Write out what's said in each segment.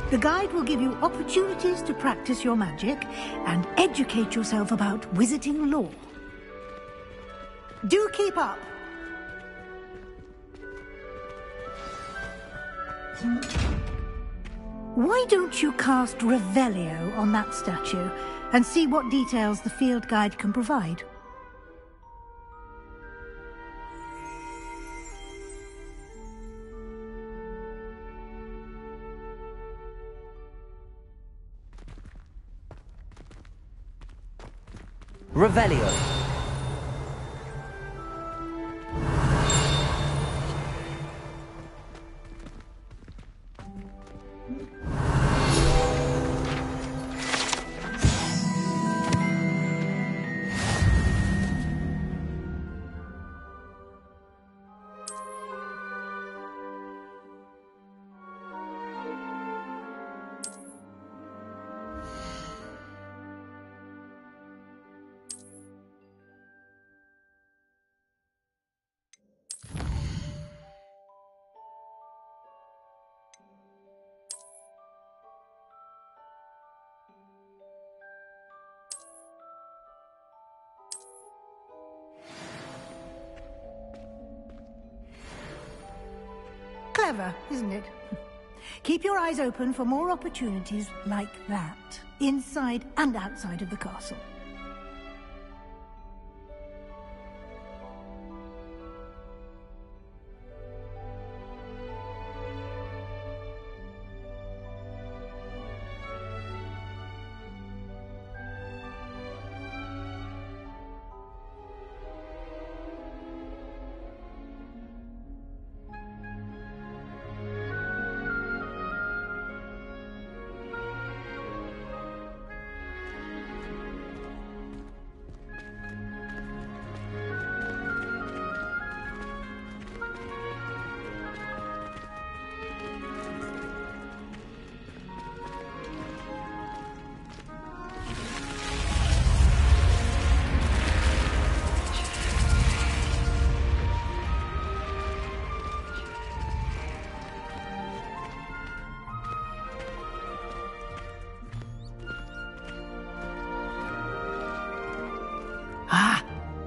The guide will give you opportunities to practice your magic and educate yourself about wizarding lore. Do keep up! Why don't you cast Revelio on that statue and see what details the field guide can provide? Revelio. Clever, isn't it? Keep your eyes open for more opportunities like that, inside and outside of the castle.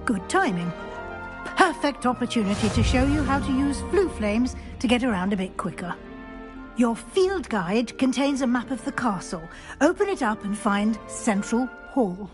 Good timing. Perfect opportunity to show you how to use flue flames to get around a bit quicker. Your field guide contains a map of the castle. Open it up and find Central Hall.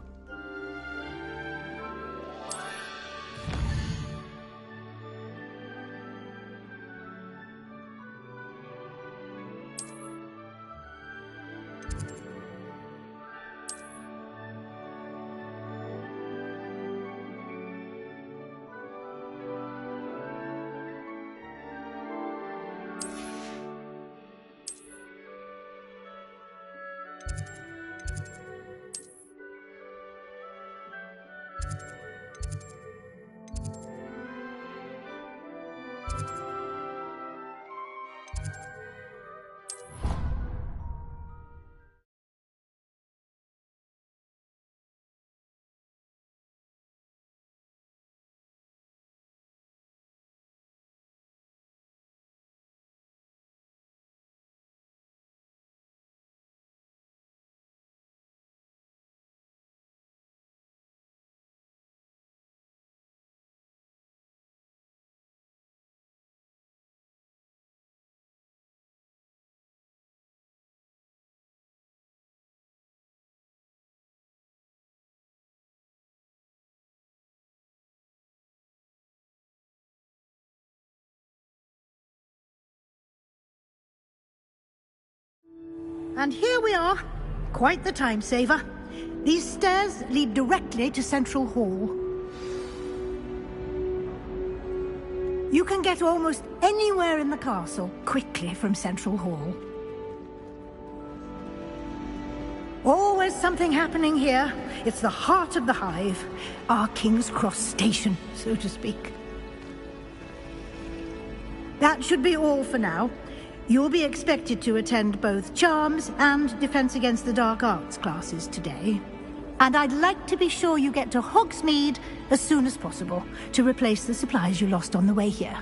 And here we are. Quite the time saver. These stairs lead directly to Central Hall. You can get almost anywhere in the castle quickly from Central Hall. Always something happening here. It's the heart of the hive. Our King's Cross station, so to speak. That should be all for now. You'll be expected to attend both Charms and Defense Against the Dark Arts classes today. And I'd like to be sure you get to Hogsmeade as soon as possible to replace the supplies you lost on the way here.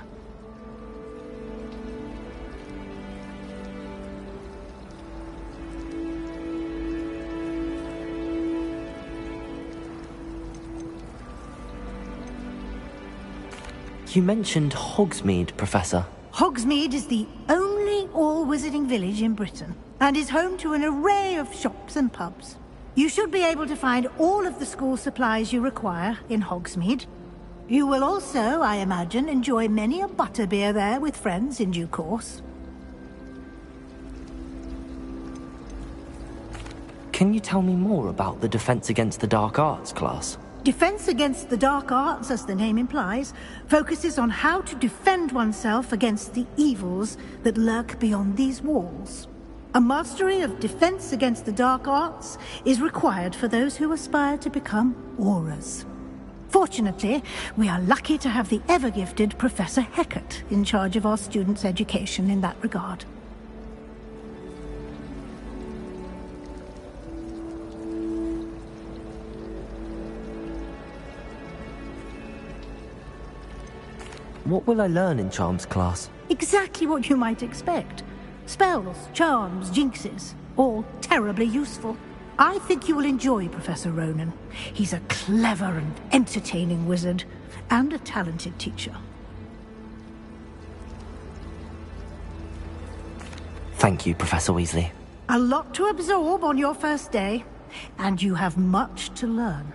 You mentioned Hogsmeade, Professor. Hogsmeade is the only all-wizarding village in Britain, and is home to an array of shops and pubs. You should be able to find all of the school supplies you require in Hogsmeade. You will also, I imagine, enjoy many a butterbeer there with friends in due course. Can you tell me more about the Defense Against the Dark Arts class? Defense Against the Dark Arts, as the name implies, focuses on how to defend oneself against the evils that lurk beyond these walls. A mastery of Defense Against the Dark Arts is required for those who aspire to become Aurors. Fortunately, we are lucky to have the ever-gifted Professor Hecat in charge of our students' education in that regard. What will I learn in Charms class? Exactly what you might expect. Spells, charms, jinxes, all terribly useful. I think you will enjoy Professor Ronan. He's a clever and entertaining wizard, and a talented teacher. Thank you, Professor Weasley. A lot to absorb on your first day, and you have much to learn.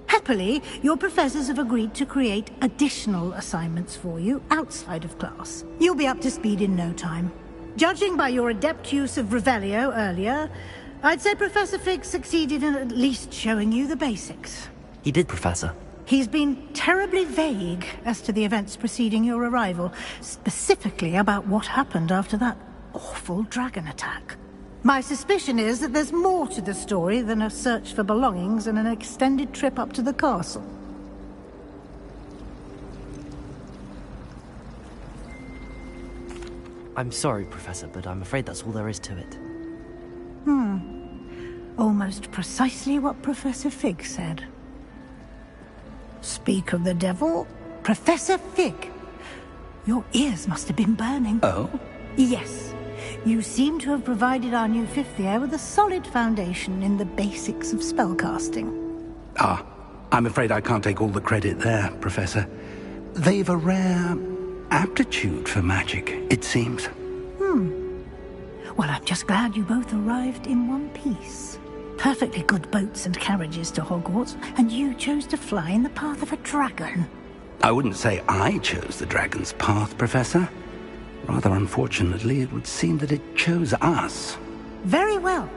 Happily, your professors have agreed to create additional assignments for you outside of class. You'll be up to speed in no time. Judging by your adept use of Revelio earlier, I'd say Professor Fig succeeded in at least showing you the basics. He did, Professor. He's been terribly vague as to the events preceding your arrival, specifically about what happened after that awful dragon attack. My suspicion is that there's more to the story than a search for belongings and an extended trip up to the castle. I'm sorry, Professor, but I'm afraid that's all there is to it. Almost precisely what Professor Fig said. Speak of the devil, Professor Fig. Your ears must have been burning. Oh? Yes. You seem to have provided our new fifth year with a solid foundation in the basics of spellcasting. Ah, I'm afraid I can't take all the credit there, Professor. They've a rare aptitude for magic, it seems. Well, I'm just glad you both arrived in one piece. Perfectly good boats and carriages to Hogwarts, and you chose to fly in the path of a dragon. I wouldn't say I chose the dragon's path, Professor. Rather unfortunately, it would seem that it chose us. Very well.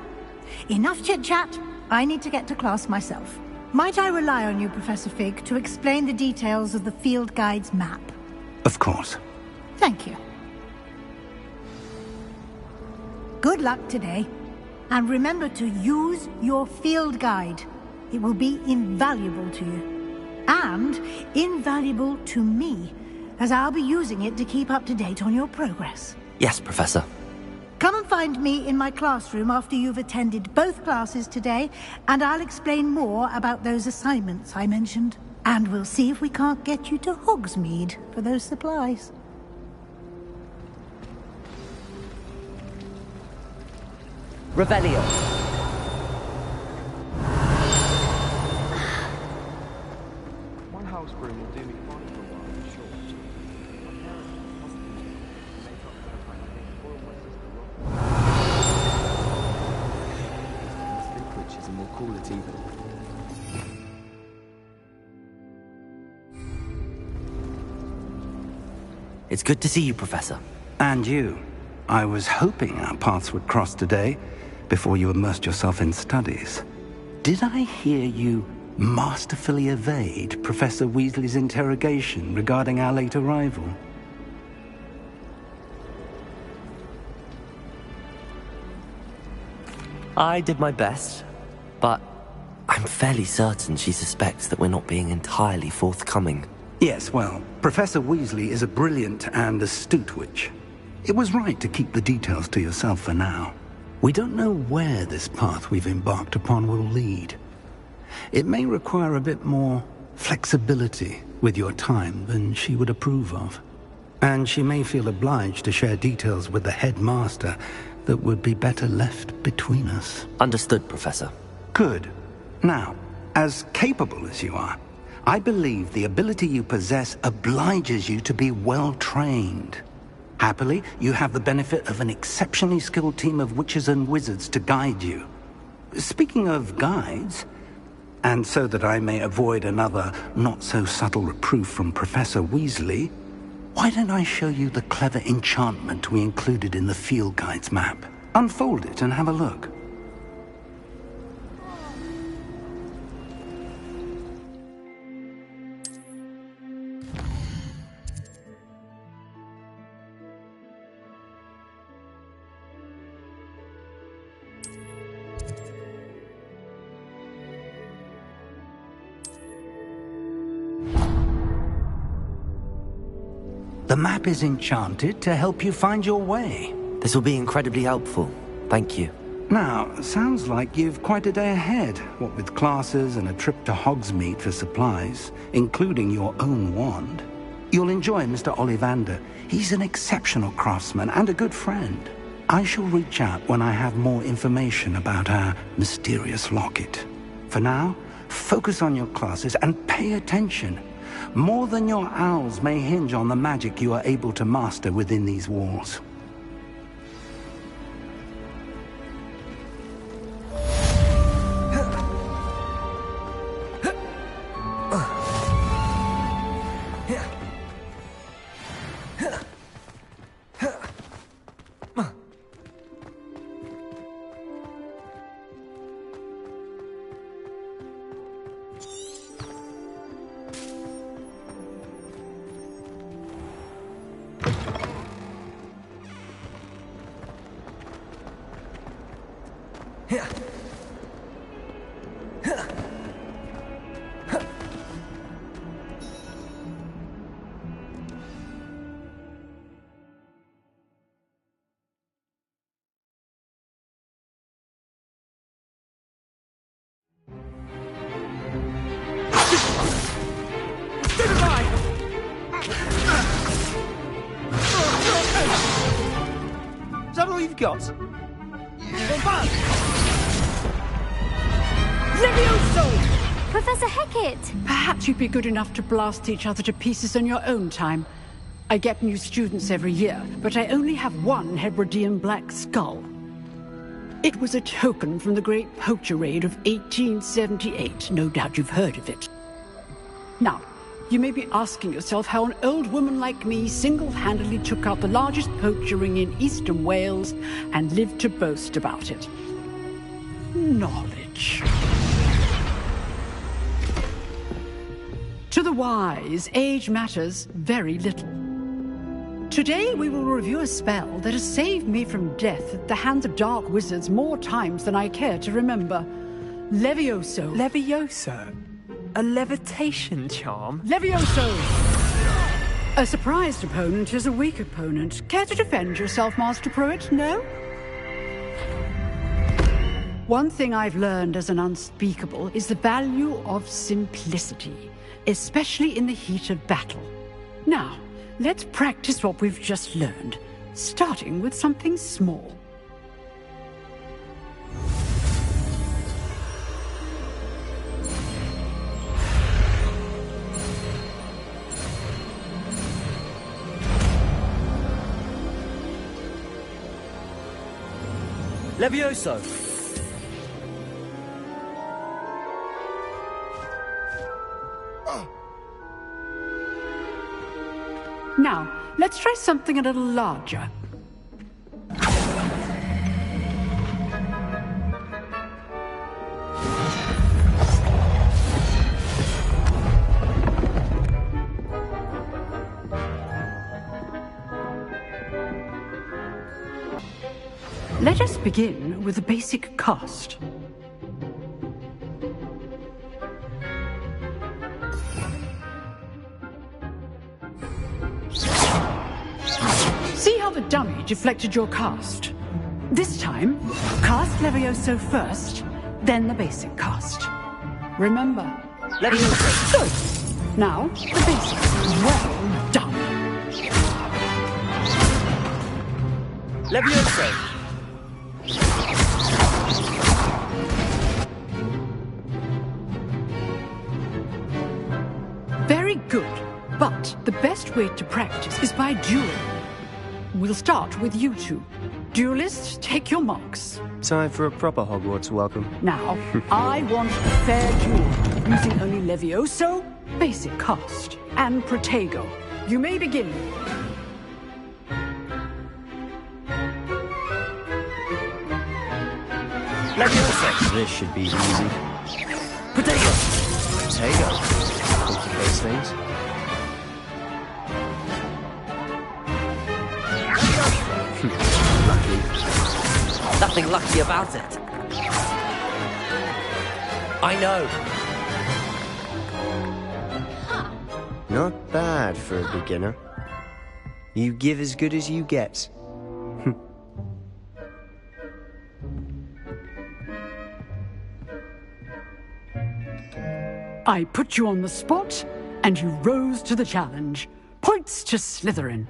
Enough chit-chat. I need to get to class myself. Might I rely on you, Professor Fig, to explain the details of the field guide's map? Of course. Thank you. Good luck today. And remember to use your field guide. It will be invaluable to you. And invaluable to me, as I'll be using it to keep up to date on your progress. Yes, Professor. Come and find me in my classroom after you've attended both classes today, and I'll explain more about those assignments I mentioned. And we'll see if we can't get you to Hogsmeade for those supplies. Revelio. One house broom will do me fine for a while, I'm sure. My parents are hospitals make up for the fact that they spoiled my sister rotten. Sleep witches and we'll call it evil. It's good to see you, Professor. And you. I was hoping our paths would cross today, before you immersed yourself in studies. Did I hear you masterfully evade Professor Weasley's interrogation regarding our late arrival? I did my best, but I'm fairly certain she suspects that we're not being entirely forthcoming. Yes, well, Professor Weasley is a brilliant and astute witch. It was right to keep the details to yourself for now. We don't know where this path we've embarked upon will lead. It may require a bit more flexibility with your time than she would approve of. And she may feel obliged to share details with the headmaster that would be better left between us. Understood, Professor. Good. Now, as capable as you are, I believe the ability you possess obliges you to be well-trained. Happily, you have the benefit of an exceptionally skilled team of witches and wizards to guide you. Speaking of guides, and so that I may avoid another not-so-subtle reproof from Professor Weasley, why don't I show you the clever enchantment we included in the field guide's map? Unfold it and have a look. The map is enchanted to help you find your way. This will be incredibly helpful. Thank you. Now, sounds like you've quite a day ahead, what with classes and a trip to Hogsmeade for supplies, including your own wand. You'll enjoy Mr. Ollivander. He's an exceptional craftsman and a good friend. I shall reach out when I have more information about our mysterious locket. For now, focus on your classes and pay attention. More than your owls may hinge on the magic you are able to master within these walls. Is that all you've got? Levioso! Professor Hecat! Perhaps you'd be good enough to blast each other to pieces in your own time. I get new students every year, but I only have one Hebridean black skull. It was a token from the Great Poacher Raid of 1878. No doubt you've heard of it. Now, you may be asking yourself how an old woman like me single-handedly took out the largest poacher ring in eastern Wales and lived to boast about it. Knowledge. To the wise, age matters very little. Today we will review a spell that has saved me from death at the hands of dark wizards more times than I care to remember. Levioso. Levioso? A levitation charm? Levioso! A surprised opponent is a weak opponent. Care to defend yourself, Master Pruitt? No? One thing I've learned as an unspeakable is the value of simplicity, especially in the heat of battle. Now, let's practice what we've just learned, starting with something small. Levioso! Now, let's try something a little larger. Let us begin with the basic cast. See how the dummy deflected your cast? This time, cast Levioso first, then the basic cast. Remember, Levioso! good. Now, the basics. Well done. Levioso! The best way to practice is by duel. We'll start with you two. Duelists, take your marks. Time for a proper Hogwarts welcome. Now, I want a fair duel, using only Levioso, basic cast, and Protego. You may begin. Levioso! This should be easy. Potato! Protego. Think of those things. Lucky. Nothing lucky about it. I know. Not bad for a beginner. You give as good as you get. I put you on the spot, and you rose to the challenge. Points to Slytherin.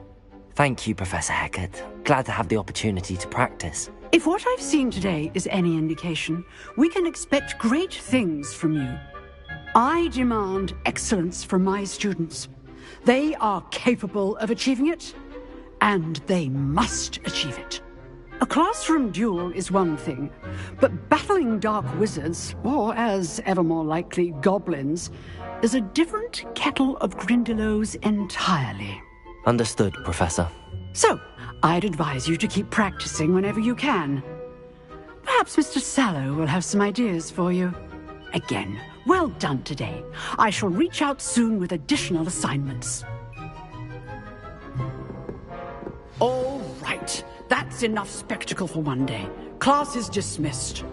Thank you, Professor Hecat. Glad to have the opportunity to practice. If what I've seen today is any indication, we can expect great things from you. I demand excellence from my students. They are capable of achieving it, and they must achieve it. A classroom duel is one thing, but battling dark wizards, or as ever more likely, goblins, is a different kettle of Grindylows entirely. Understood, Professor. So, I'd advise you to keep practicing whenever you can. Perhaps Mr. Sallow will have some ideas for you. Again, well done today. I shall reach out soon with additional assignments. All right. That's enough spectacle for one day. Class is dismissed.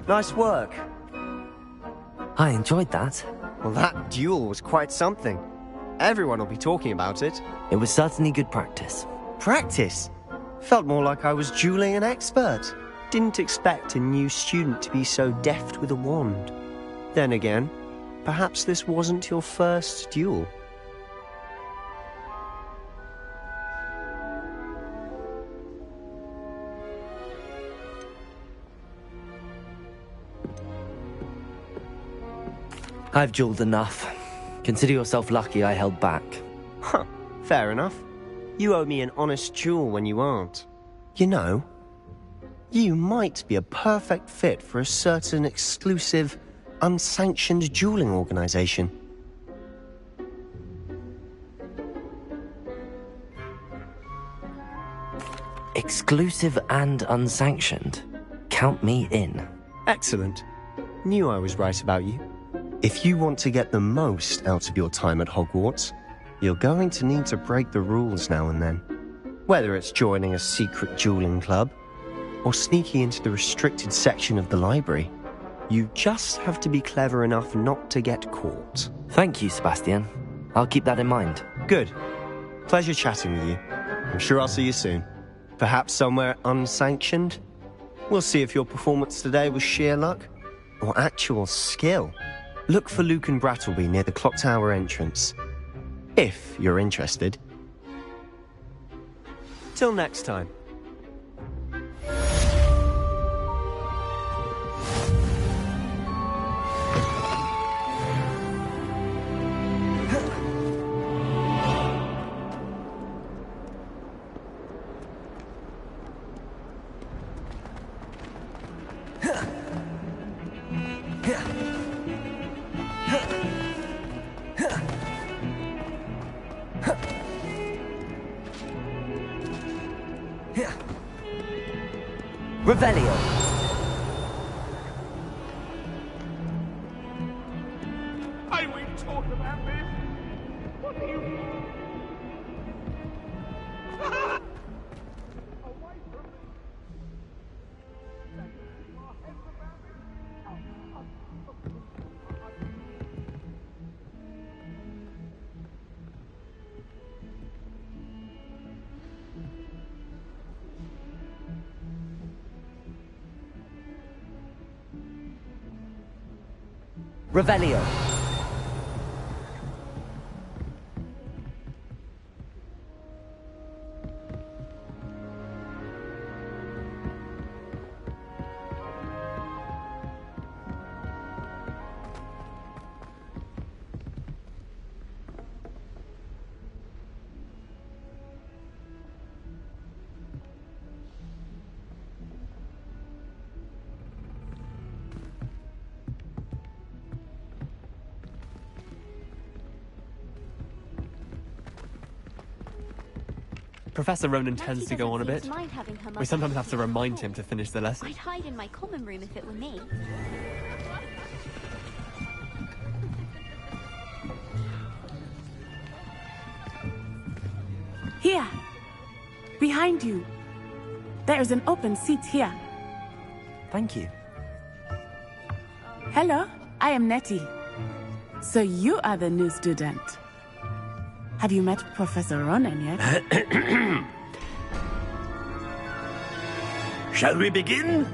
Nice work. I enjoyed that. Well, that duel was quite something. Everyone will be talking about it. It was certainly good practice. Practice? Felt more like I was dueling an expert. Didn't expect a new student to be so deft with a wand. Then again, perhaps this wasn't your first duel. I've dueled enough. Consider yourself lucky I held back. Huh, fair enough. You owe me an honest duel when you aren't. You know, you might be a perfect fit for a certain exclusive, unsanctioned dueling organization. Exclusive and unsanctioned. Count me in. Excellent. Knew I was right about you. If you want to get the most out of your time at Hogwarts, you're going to need to break the rules now and then. Whether it's joining a secret dueling club, or sneaking into the restricted section of the library, you just have to be clever enough not to get caught. Thank you, Sebastian. I'll keep that in mind. Good. Pleasure chatting with you. I'm sure I'll see you soon. Perhaps somewhere unsanctioned? We'll see if your performance today was sheer luck or actual skill. Look for Luke and Brattleby near the clock tower entrance, if you're interested. Till next time. Revelio. I will talk about this. What do you mean? Away from me. Your heads about Revelio. Professor Ronan tends to go on a bit. Mind having her We mother sometimes have to help remind him to finish the lesson. I'd hide in my common room if it were me. Here. Behind you. There is an open seat here. Thank you. Hello, I am Nettie. So you are the new student. Have you met Professor Ronan yet? Shall we begin?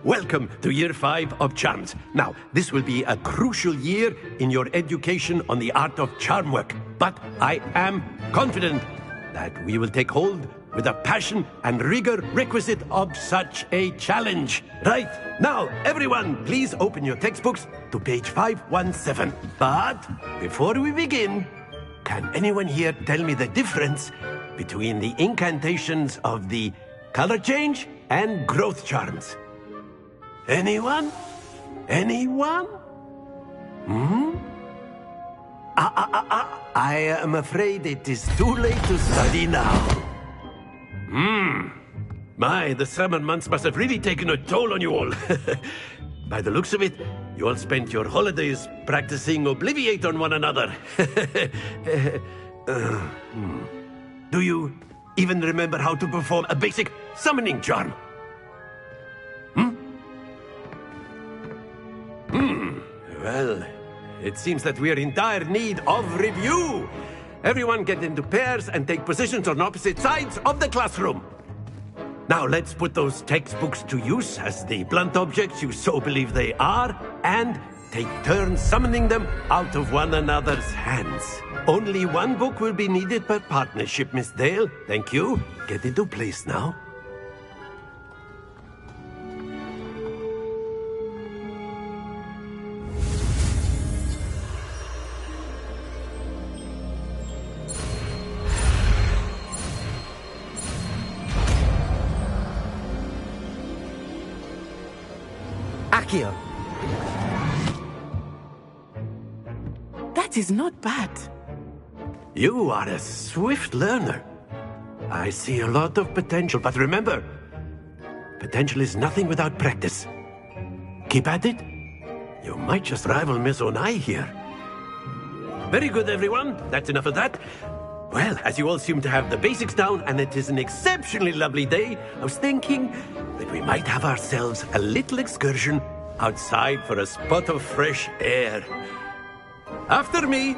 Welcome to Year 5 of Charms. Now, this will be a crucial year in your education on the art of charm work. But I am confident that we will take hold with the passion and rigor requisite of such a challenge. Right, now, everyone, please open your textbooks to page 517. But before we begin, can anyone here tell me the difference between the incantations of the color change and growth charms? Anyone? Anyone? I am afraid it is too late to study now. My, the summer months must have really taken a toll on you all. By the looks of it, you all spent your holidays practicing Obliviate on one another. Do you even remember how to perform a basic summoning charm? Well, it seems that we are in dire need of review. Everyone get into pairs and take positions on opposite sides of the classroom. Now let's put those textbooks to use as the blunt objects you so believe they are, and take turns summoning them out of one another's hands. Only one book will be needed per partnership, Miss Dale. Thank you. Get into place now. Accio. That is not bad. You are a swift learner. I see a lot of potential, but remember, potential is nothing without practice. Keep at it. You might just rival Miss Onai here. Very good, everyone. That's enough of that. Well, as you all seem to have the basics down, and it is an exceptionally lovely day, I was thinking that we might have ourselves a little excursion outside for a spot of fresh air. After me.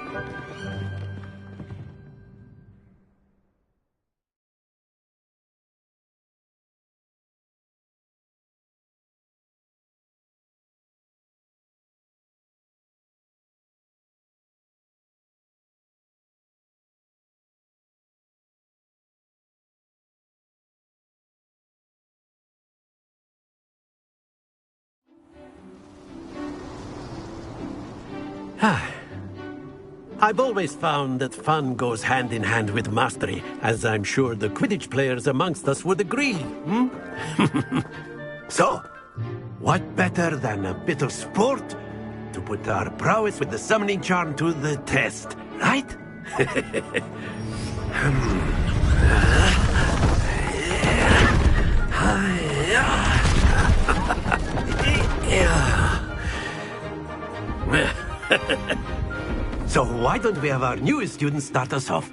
I've always found that fun goes hand in hand with mastery, as I'm sure the Quidditch players amongst us would agree. So, what better than a bit of sport to put our prowess with the summoning charm to the test, right? So why don't we have our newest student start us off?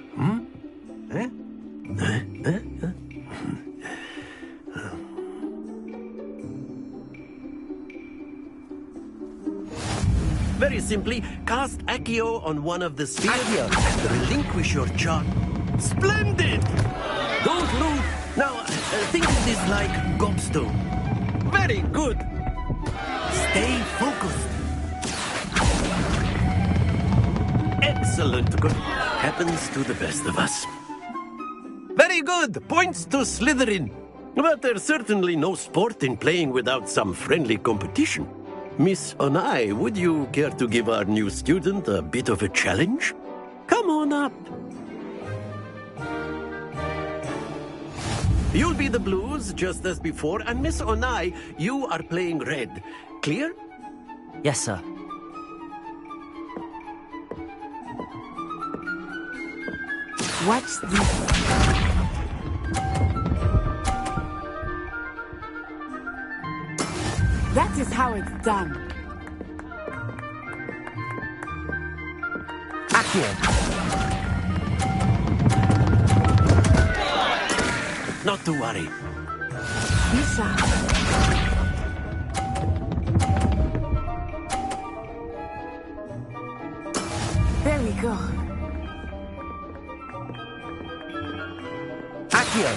Very simply, cast Accio on one of the spheres and relinquish your charm. Splendid! Don't move. Now, think of this like gobstone. Very good. Stay focused. Excellent. Good. Happens to the best of us. Very good. Points to Slytherin. But there's certainly no sport in playing without some friendly competition. Miss Onai, would you care to give our new student a bit of a challenge? Come on up. You'll be the blues, just as before, and Miss Onai, you are playing red. Clear? Yes, sir. Watch this. That is how it's done. Accio. Not to worry. Be sharp. There we go. Accio.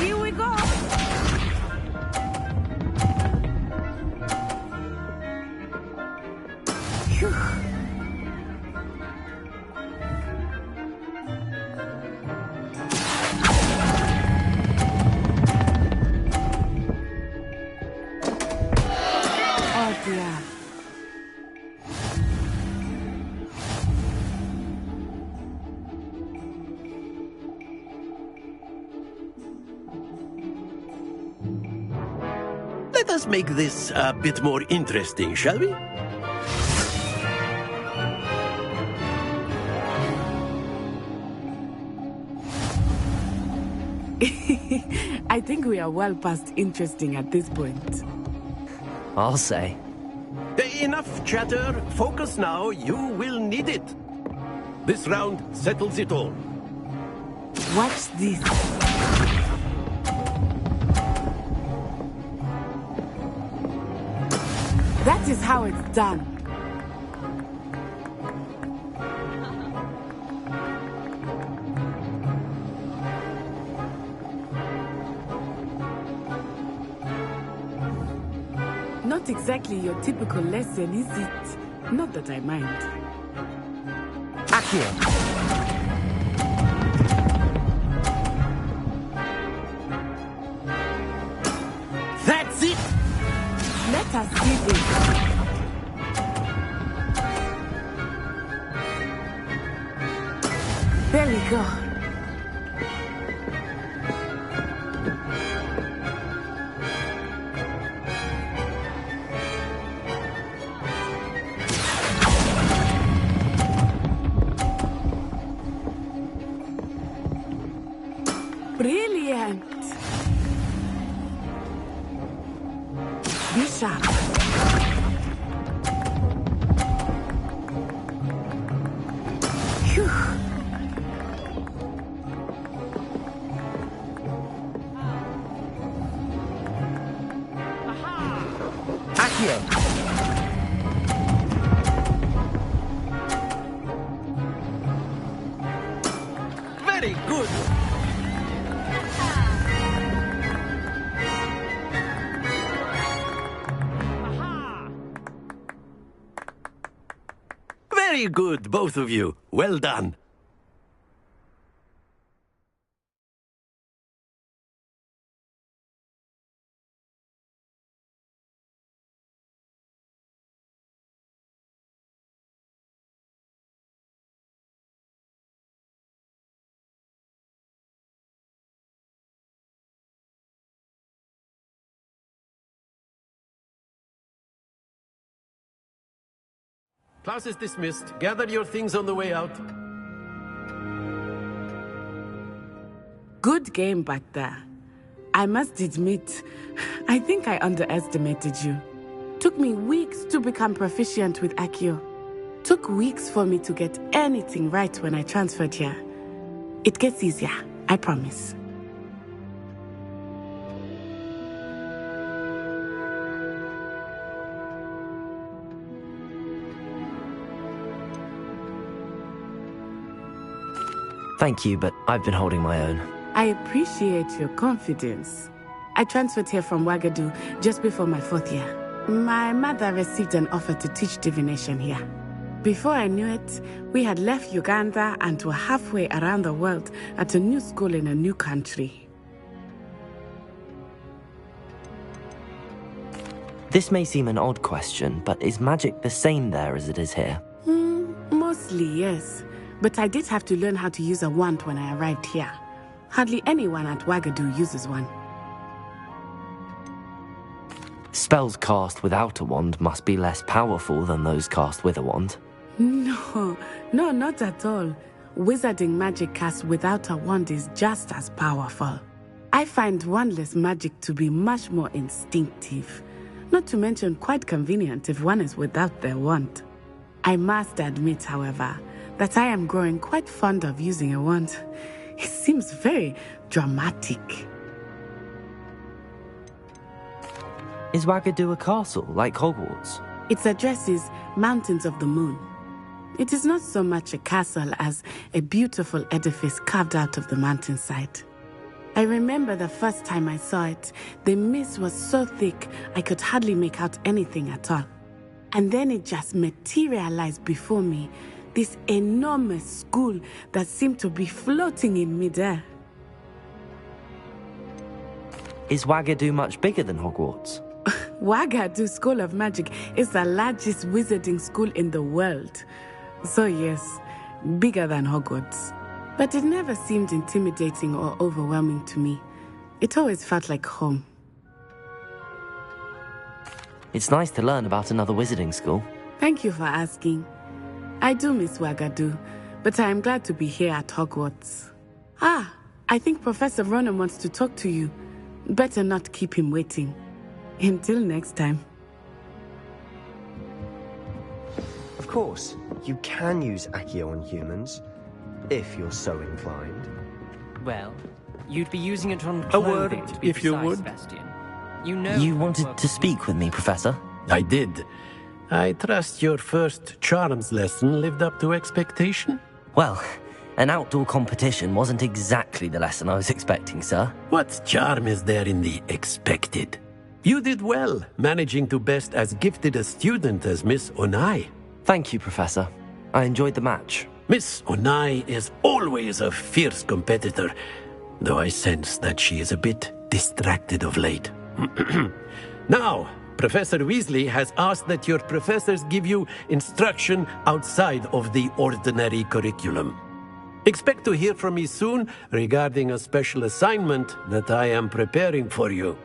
Here we go. Phew. Oh dear. Let us make this a bit more interesting, shall we? I think we are well past interesting at this point. I'll say. Enough chatter. Focus now. You will need it. This round settles it all. Watch this. That is how it's done. Not exactly your typical lesson, is it? Not that I mind. Accio. That's it! Let us see this. There we go. Brilliant. Be sharp. Phew. Accio. Very good. Very good, both of you. Well done. Class is dismissed. Gather your things on the way out. Good game back there. I must admit, I think I underestimated you. Took me weeks to become proficient with Accio. Took weeks for me to get anything right when I transferred here. It gets easier, I promise. Thank you, but I've been holding my own. I appreciate your confidence. I transferred here from Wagadu just before my 4th year. My mother received an offer to teach divination here. Before I knew it, we had left Uganda and were halfway around the world at a new school in a new country. This may seem an odd question, but is magic the same there as it is here? Mostly, yes. But I did have to learn how to use a wand when I arrived here. Hardly anyone at Wagadu uses one. Spells cast without a wand must be less powerful than those cast with a wand. No, not at all. wizarding magic cast without a wand is just as powerful. I find wandless magic to be much more instinctive, not to mention quite convenient if one is without their wand. I must admit, however, that I am growing quite fond of using a wand. It seems very dramatic. Is Wagadu a castle, like Hogwarts? Its address is Mountains of the Moon. It is not so much a castle as a beautiful edifice carved out of the mountainside. I remember the first time I saw it, the mist was so thick I could hardly make out anything at all. And then it just materialized before me, this enormous school that seemed to be floating in midair. Is Wagadu much bigger than Hogwarts? Wagadu School of Magic is the largest wizarding school in the world. So yes, bigger than Hogwarts. But it never seemed intimidating or overwhelming to me. It always felt like home. It's nice to learn about another wizarding school. Thank you for asking. I do miss Wagadu, but I am glad to be here at Hogwarts. Ah, I think Professor Ronan wants to talk to you. Better not keep him waiting. Until next time. Of course, you can use Accio on humans, if you're so inclined. Well, you'd be using it on A word, clothing, to be if you precise, would. Bastian. You know You how it wanted works to with speak with me, Professor? I did. I trust your first charms lesson lived up to expectation? Well, an outdoor competition wasn't exactly the lesson I was expecting, sir. What charm is there in the expected? You did well, managing to best as gifted a student as Miss Onai. Thank you, Professor. I enjoyed the match. Miss Onai is always a fierce competitor, though I sense that she is a bit distracted of late. Now, Professor Weasley has asked that your professors give you instruction outside of the ordinary curriculum. Expect to hear from me soon regarding a special assignment that I am preparing for you.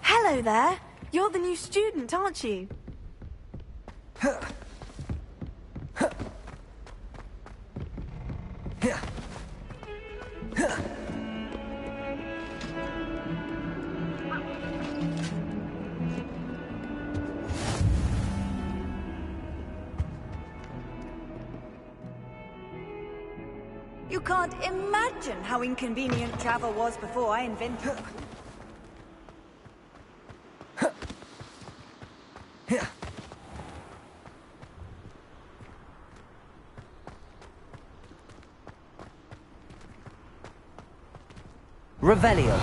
Hello there. You're the new student, aren't you? You can't imagine how inconvenient travel was before I invented it. Revelio.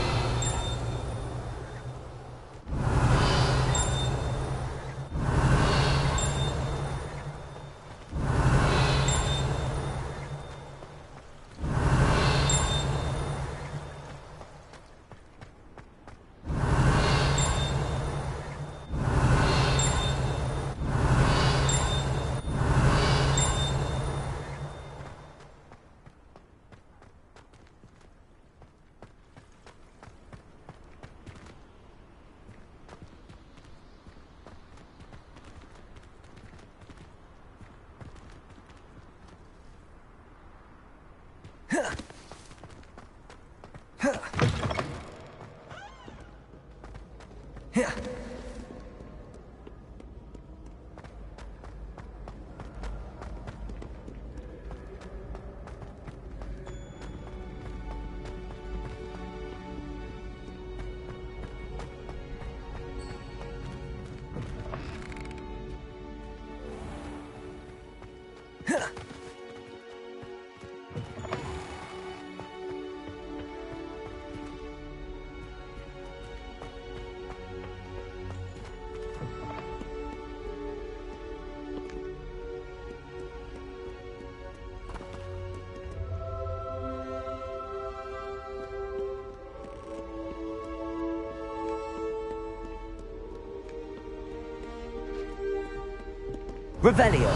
Revelio.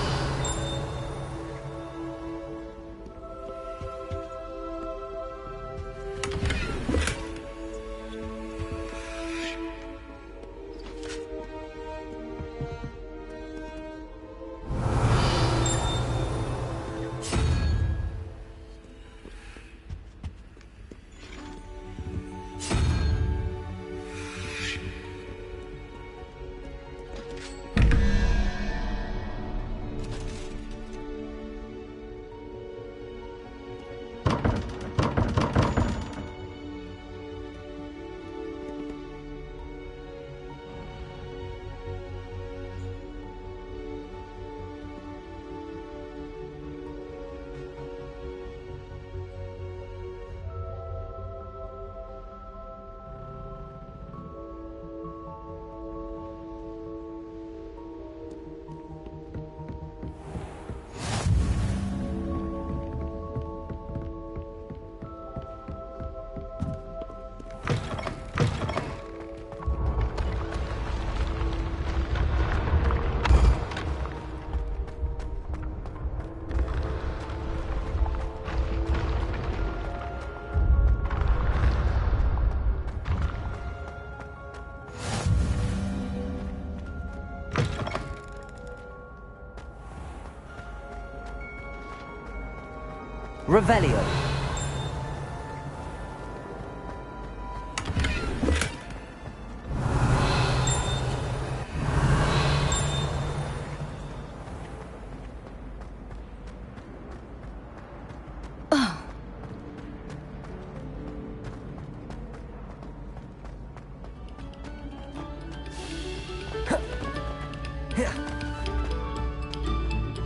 Revelio.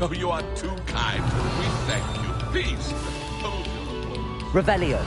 Oh, you are too kind. We thank you. Please. Revelio.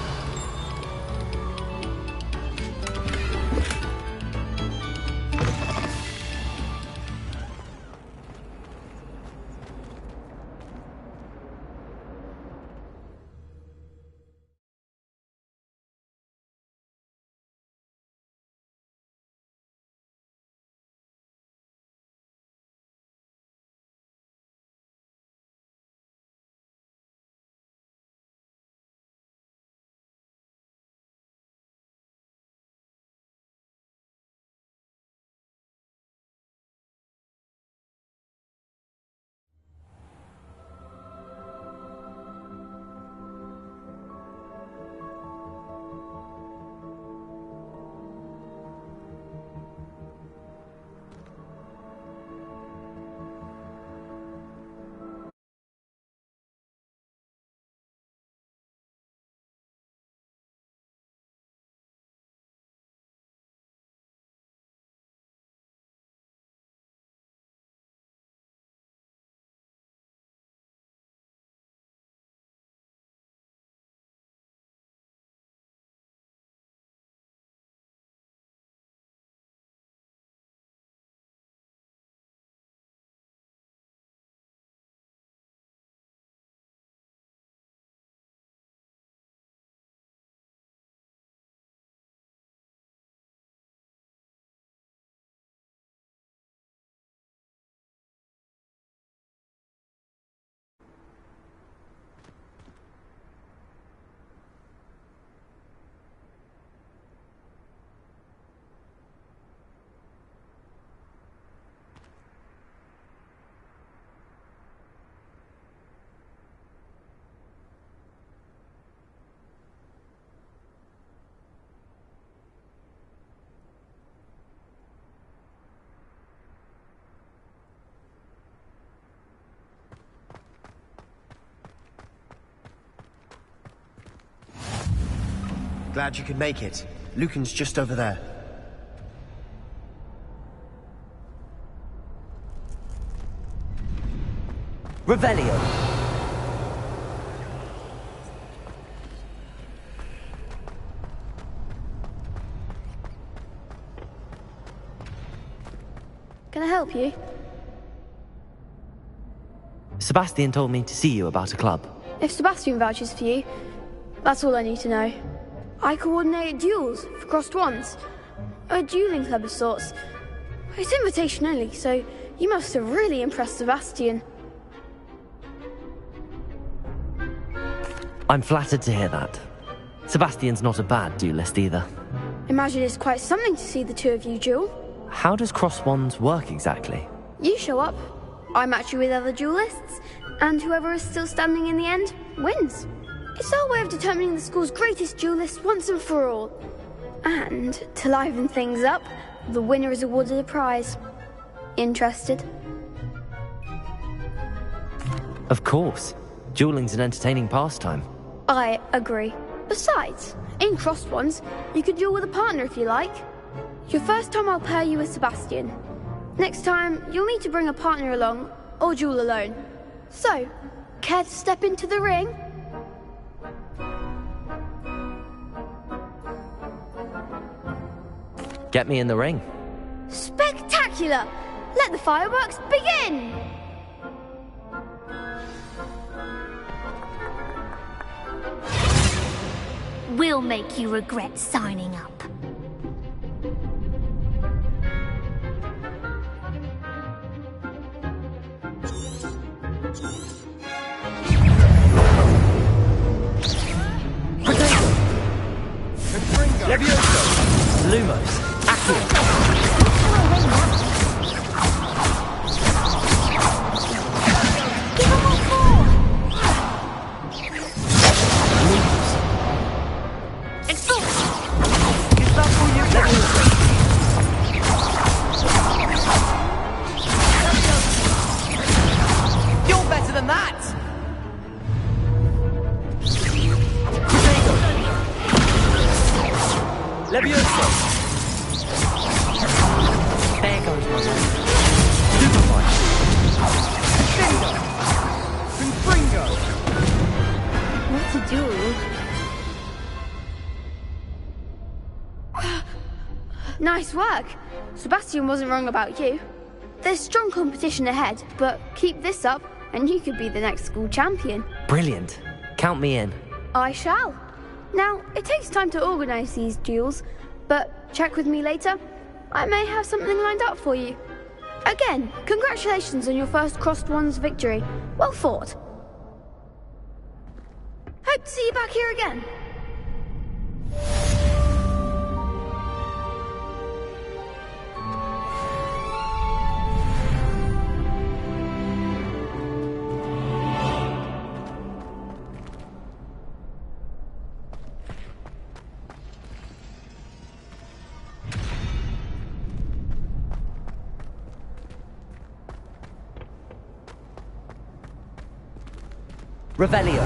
Glad you could make it. Lucan's just over there. Revelio. Can I help you? Sebastian told me to see you about a club. If Sebastian vouches for you, that's all I need to know. I coordinate duels for crossed ones. A dueling club of sorts. It's invitation only, so You must have really impressed Sebastian. I'm flattered to hear that. Sebastian's not a bad duelist either. Imagine it's quite something to see the two of you duel. How does cross wands work exactly? You show up, I match you with other duelists, and whoever is still standing in the end wins. It's our way of determining the school's greatest duelist once and for all. And to liven things up, the winner is awarded a prize. Interested? Of course. Dueling's an entertaining pastime. I agree. Besides, in crossed ones, you could duel with a partner if you like. Your first time I'll pair you with Sebastian. Next time, you'll need to bring a partner along, or duel alone. So, care to step into the ring? Get me in the ring. Spectacular! Let the fireworks begin! We'll make you regret signing up. Levioso! Lumos! Accio! You're better than that! Levioso! There goes my man. Confringo! What a duel. Nice work. Sebastian wasn't wrong about you. There's strong competition ahead, but keep this up and you could be the next school champion. Brilliant. Count me in. I shall. Now, it takes time to organise these duels, but check with me later. I may have something lined up for you. Again, congratulations on your first Crossed Wands victory. Well fought. Hope to see you back here again. Revelio.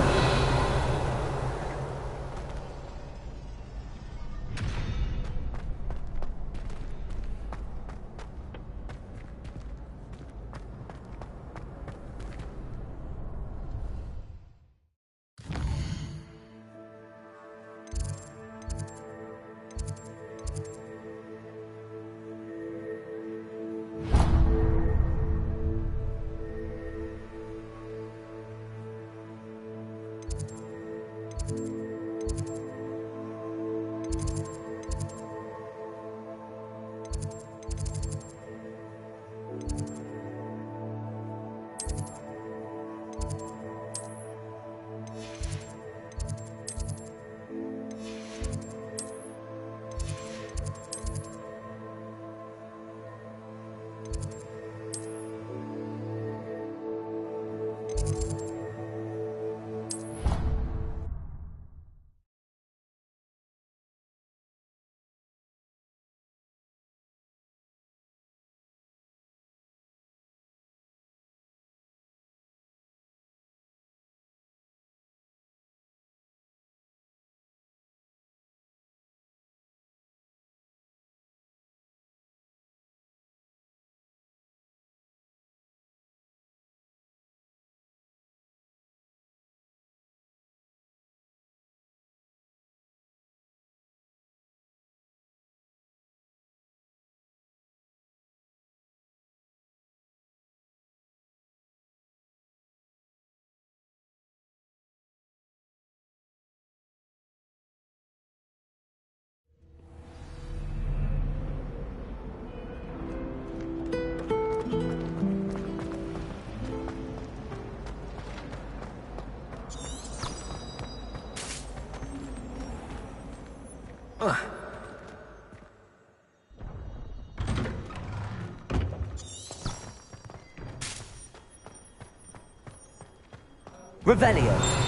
Revelio.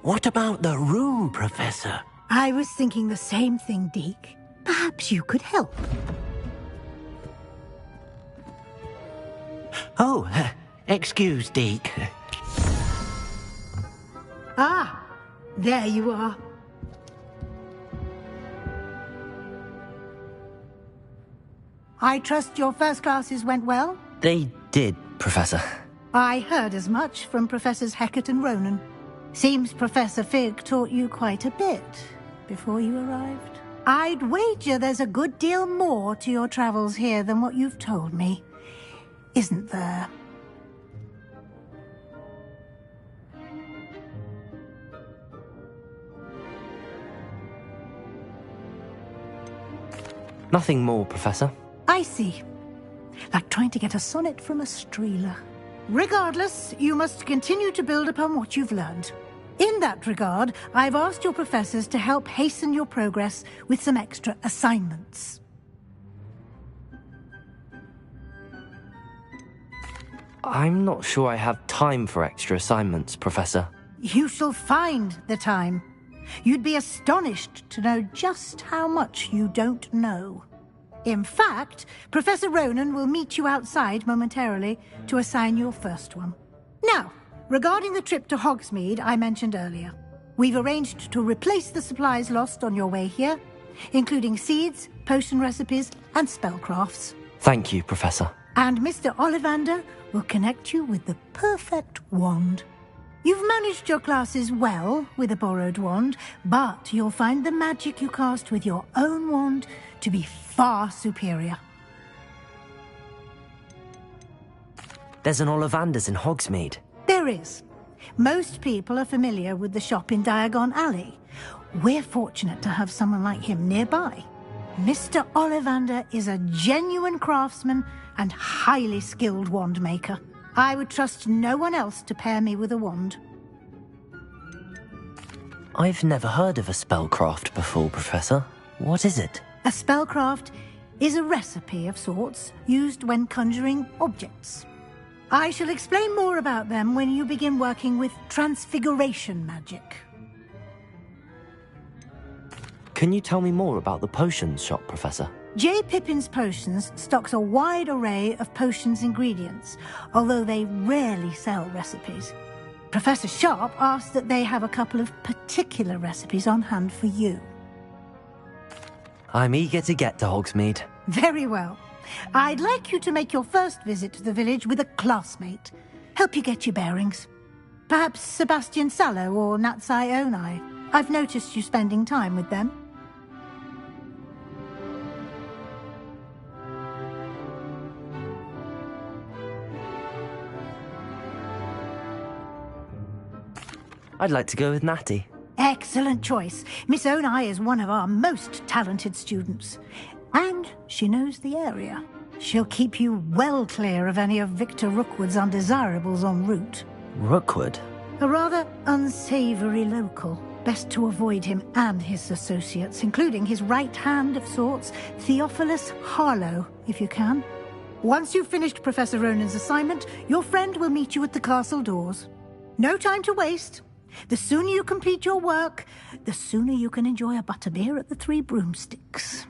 What about the room, Professor? I was thinking the same thing, Deke. Perhaps you could help. Oh, excuse, Deke. Ah, there you are. I trust your first classes went well? They did, Professor. I heard as much from Professors Hecat and Ronan. Seems Professor Fig taught you quite a bit before you arrived. I'd wager there's a good deal more to your travels here than what you've told me, isn't there? Nothing more, Professor. I see. Like trying to get a sonnet from a streeler. Regardless, you must continue to build upon what you've learned. In that regard, I've asked your professors to help hasten your progress with some extra assignments. I'm not sure I have time for extra assignments, Professor. You shall find the time. You'd be astonished to know just how much you don't know. In fact, Professor Ronan will meet you outside momentarily to assign your first one. Now, regarding the trip to Hogsmeade I mentioned earlier, we've arranged to replace the supplies lost on your way here, including seeds, potion recipes, and spellcrafts. Thank you, Professor. And Mr. Ollivander will connect you with the perfect wand. You've managed your classes well with a borrowed wand, but you'll find the magic you cast with your own wand to be far superior. There's an Ollivander's in Hogsmeade. There is. Most people are familiar with the shop in Diagon Alley. We're fortunate to have someone like him nearby. Mr. Ollivander is a genuine craftsman and highly skilled wand maker. I would trust no one else to pair me with a wand. I've never heard of a spellcraft before, Professor. What is it? A spellcraft is a recipe of sorts used when conjuring objects. I shall explain more about them when you begin working with transfiguration magic. Can you tell me more about the potions shop, Professor? J. Pippin's Potions stocks a wide array of potions ingredients, although they rarely sell recipes. Professor Sharp asked that they have a couple of particular recipes on hand for you. I'm eager to get to Hogsmeade. Very well. I'd like you to make your first visit to the village with a classmate. Help you get your bearings. Perhaps Sebastian Sallow or Natsai Onai. I've noticed you spending time with them. I'd like to go with Natty. Excellent choice. Miss Onai is one of our most talented students. And she knows the area. She'll keep you well clear of any of Victor Rookwood's undesirables en route. Rookwood? A rather unsavoury local. Best to avoid him and his associates, including his right hand of sorts, Theophilus Harlow, if you can. Once you've finished Professor Ronan's assignment, your friend will meet you at the castle doors. No time to waste. The sooner you complete your work, the sooner you can enjoy a butterbeer at the Three Broomsticks.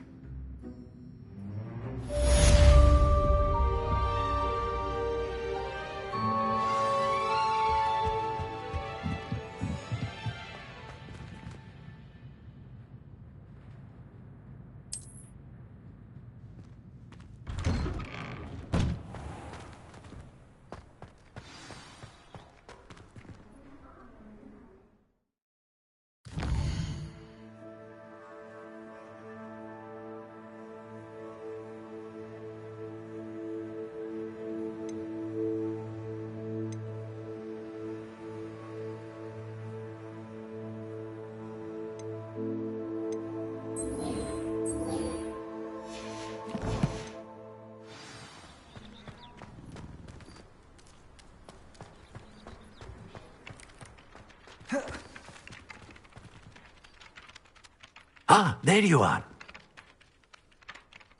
Ah, there you are.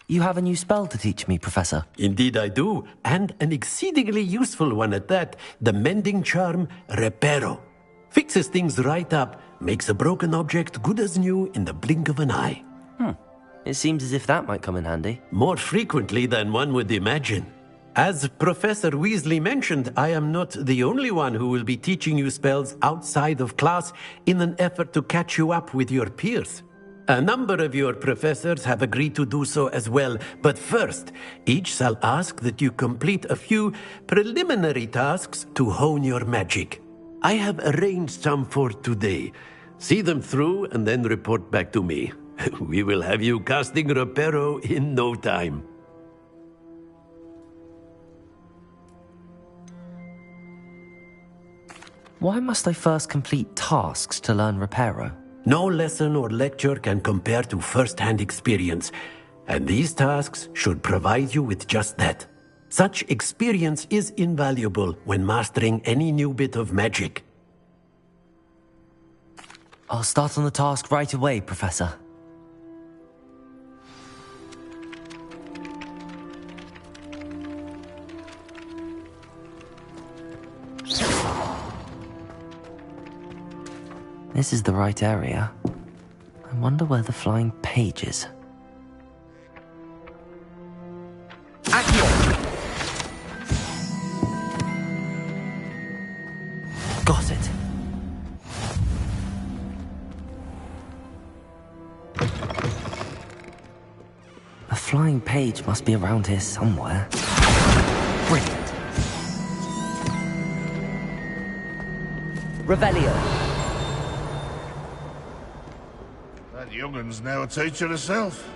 You have a new spell to teach me, Professor. Indeed I do, and an exceedingly useful one at that. The mending charm, Reparo. Fixes things right up, makes a broken object good as new in the blink of an eye. It seems as if that might come in handy. More frequently than one would imagine. As Professor Weasley mentioned, I am not the only one who will be teaching you spells outside of class in an effort to catch you up with your peers. A number of your professors have agreed to do so as well, but first, each shall ask that you complete a few preliminary tasks to hone your magic. I have arranged some for today. See them through and then report back to me. We will have you casting Reparo in no time. Why must I first complete tasks to learn Reparo? No lesson or lecture can compare to first-hand experience, and these tasks should provide you with just that. Such experience is invaluable when mastering any new bit of magic. I'll start on the task right away, Professor. This is the right area. I wonder where the flying page is. Got it. The flying page must be around here somewhere. Brilliant. Revelio. That young'un's now a teacher herself.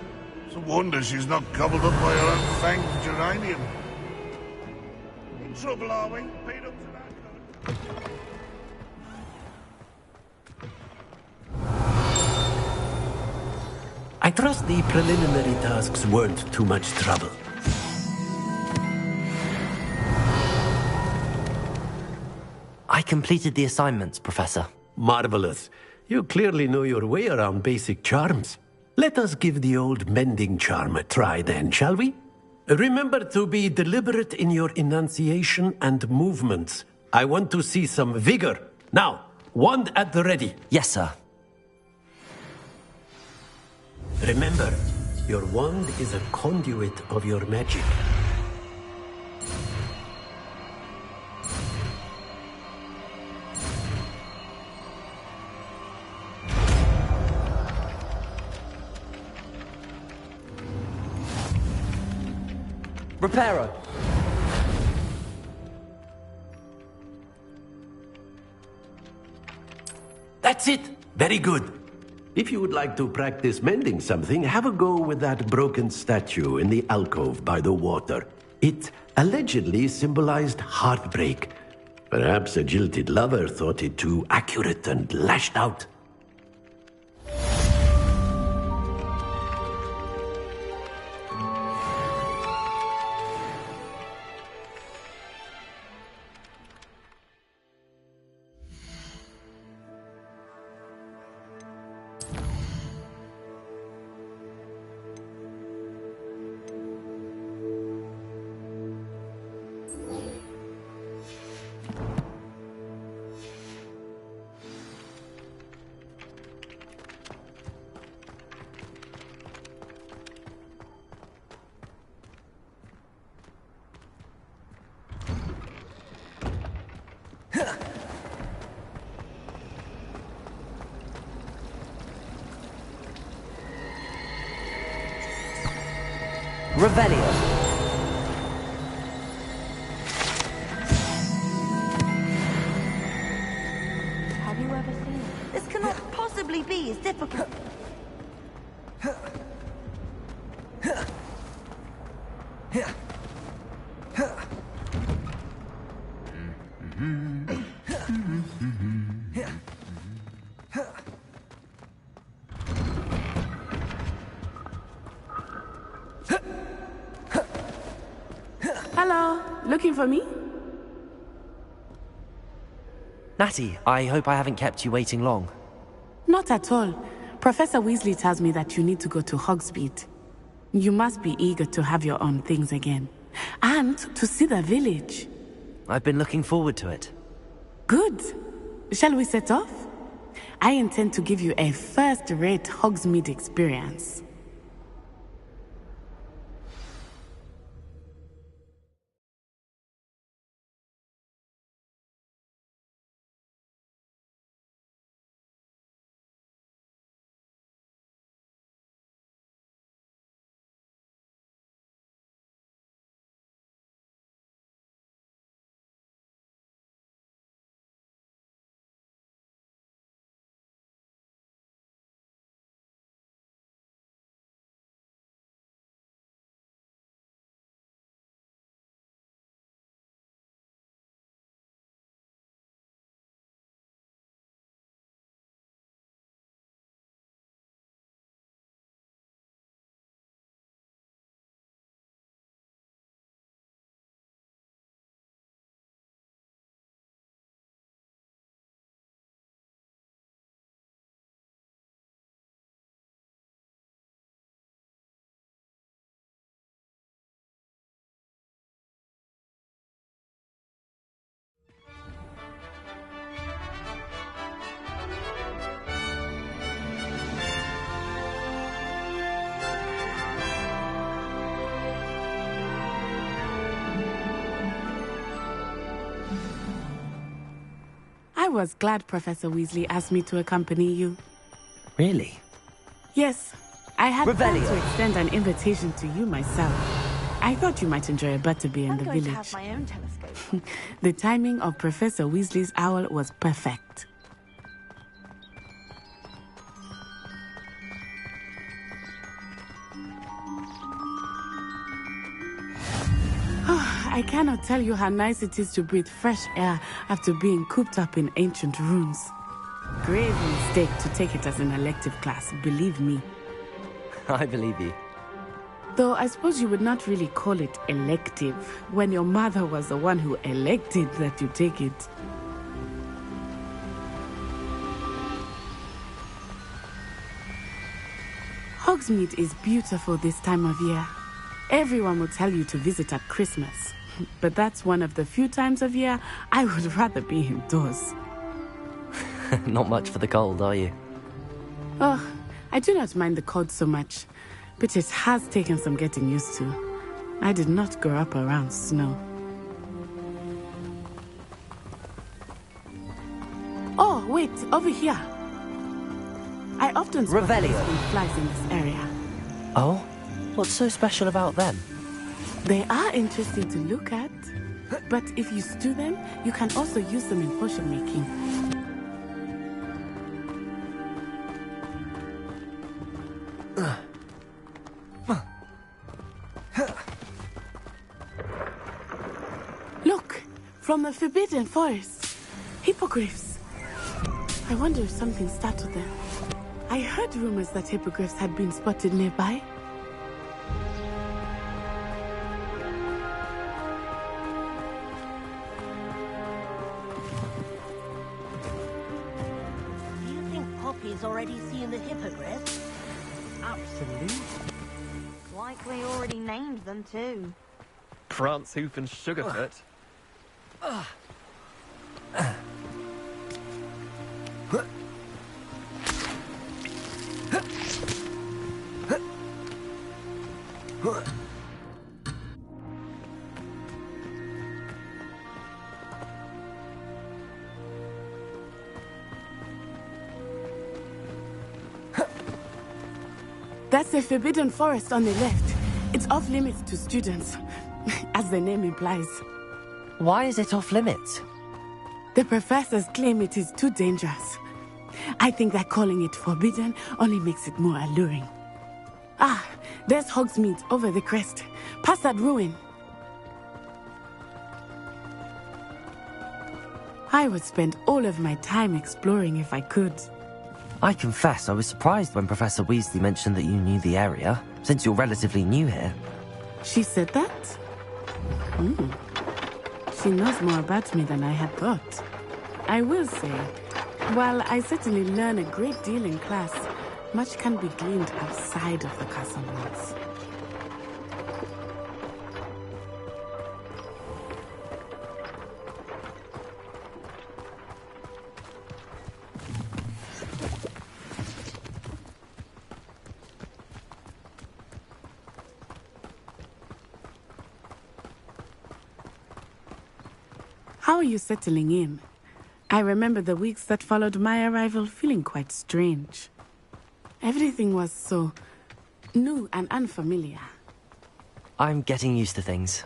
It's a wonder she's not gobbled up by her own fanged geranium. In trouble, are we? Beat up to that good. I trust the preliminary tasks weren't too much trouble. I completed the assignments, Professor. Marvelous. You clearly know your way around basic charms. Let us give the old mending charm a try then, shall we? Remember to be deliberate in your enunciation and movements. I want to see some vigor. Now, wand at the ready. Yes, sir. Remember, your wand is a conduit of your magic. Reparo. That's it. Very good. If you would like to practice mending something, have a go with that broken statue in the alcove by the water. It allegedly symbolized heartbreak. Perhaps a jilted lover thought it too accurate and lashed out. Revelio. Have you ever seen it? This cannot possibly be as difficult. Hello, looking for me? Natty, I hope I haven't kept you waiting long. Not at all. Professor Weasley tells me that you need to go to Hogsmeade. You must be eager to have your own things again. And to see the village. I've been looking forward to it. Good. Shall we set off? I intend to give you a first-rate Hogsmeade experience. I was glad Professor Weasley asked me to accompany you. Really? Yes, I had planned Revelio. to extend an invitation to you myself. I thought you might enjoy a butterbeer in the village. I'm going to have my own telescope. The timing of Professor Weasley's owl was perfect. I cannot tell you how nice it is to breathe fresh air after being cooped up in ancient rooms. Grave mistake to take it as an elective class, believe me. I believe you. Though I suppose you would not really call it elective when your mother was the one who elected that you take it. Hogsmeade is beautiful this time of year. Everyone will tell you to visit at Christmas. But that's one of the few times of year I would rather be indoors. Not much for the cold, are you? Oh, I do not mind the cold so much, but it has taken some getting used to. I did not grow up around snow. Oh, wait, over here. I often spot Revelio. flies in this area. Oh? What's so special about them? They are interesting to look at, but if you stew them, you can also use them in potion making. Look, from the Forbidden Forest, hippogriffs. I wonder if something startled them. I heard rumors that hippogriffs had been spotted nearby. Do you think Poppy's already seen the hippogriff? Absolutely. Likely already named them too. Prance, Hoof and Sugarfoot. That's the Forbidden Forest on the left. It's off limits to students, as the name implies. Why is it off limits? The professors claim it is too dangerous. I think that calling it forbidden only makes it more alluring. Ah, there's Hogsmeade over the crest. Past that ruin. I would spend all of my time exploring if I could. I confess I was surprised when Professor Weasley mentioned that you knew the area, since you're relatively new here. She said that? She knows more about me than I had thought. I will say, while I certainly learn a great deal in class, much can be gleaned outside of the castle walls. How are you settling in? I remember the weeks that followed my arrival feeling quite strange. Everything was so new and unfamiliar. I'm getting used to things.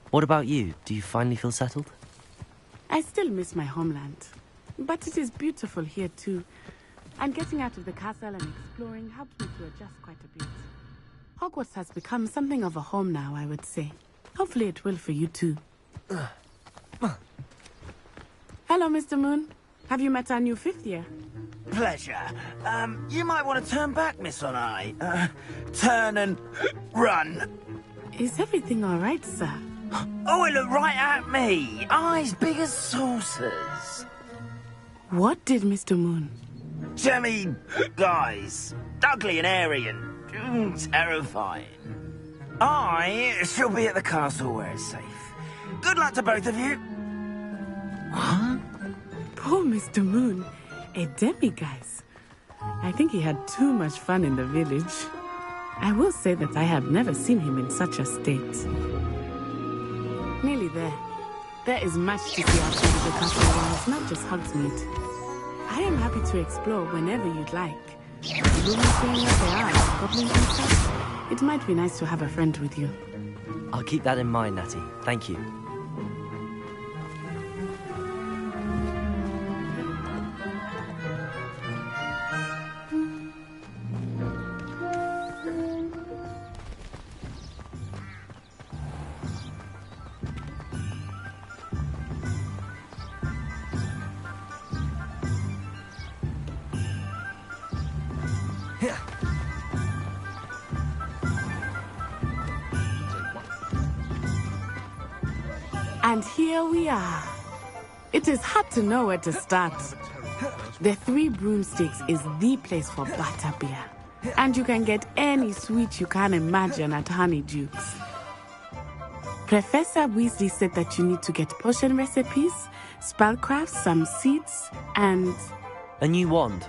What about you? Do you finally feel settled? I still miss my homeland, but it is beautiful here too. And getting out of the castle and exploring helped me to adjust quite a bit. Hogwarts has become something of a home now, I would say. Hopefully it will for you too. Hello, Mr. Moon. Have you met our new 5th year? Pleasure. You might want to turn back, Miss Onai. Turn and run. Is everything all right, sir? Oh, it looked right at me. Eyes big as saucers. What did Mr. Moon? Jemmy guys. Ugly and airy and terrifying. I shall be at the castle where it's safe. Good luck to both of you. Huh? Poor Mr. Moon. A demiguise. I think he had too much fun in the village. I will say that I have never seen him in such a state. Nearly there. There is much to see outside of the castle walls, not just Hogsmeade. I am happy to explore whenever you'd like. Rumors saying that there are goblins and such. It might be nice to have a friend with you. I'll keep that in mind, Natty. Thank you. And here we are. It is hard to know where to start. The Three Broomsticks is the place for butterbeer. And you can get any sweet you can imagine at Honeydukes. Professor Weasley said that you need to get potion recipes, spellcrafts, some seeds, and... A new wand?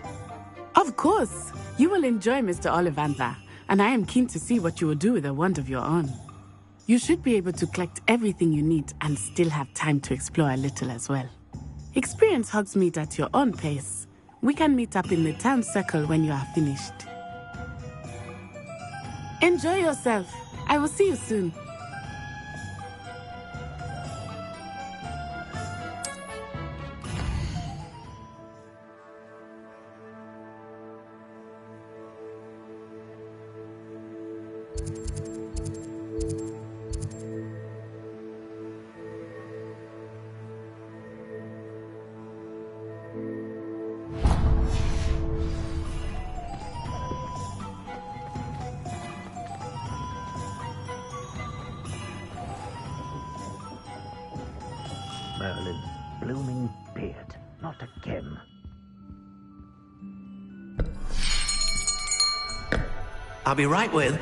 Of course. You will enjoy Mr. Ollivander, and I am keen to see what you will do with a wand of your own. You should be able to collect everything you need and still have time to explore a little as well. Experience Hogsmeade at your own pace. We can meet up in the town circle when you are finished. Enjoy yourself. I will see you soon. Merlin, blooming beard, not again. I'll be right with...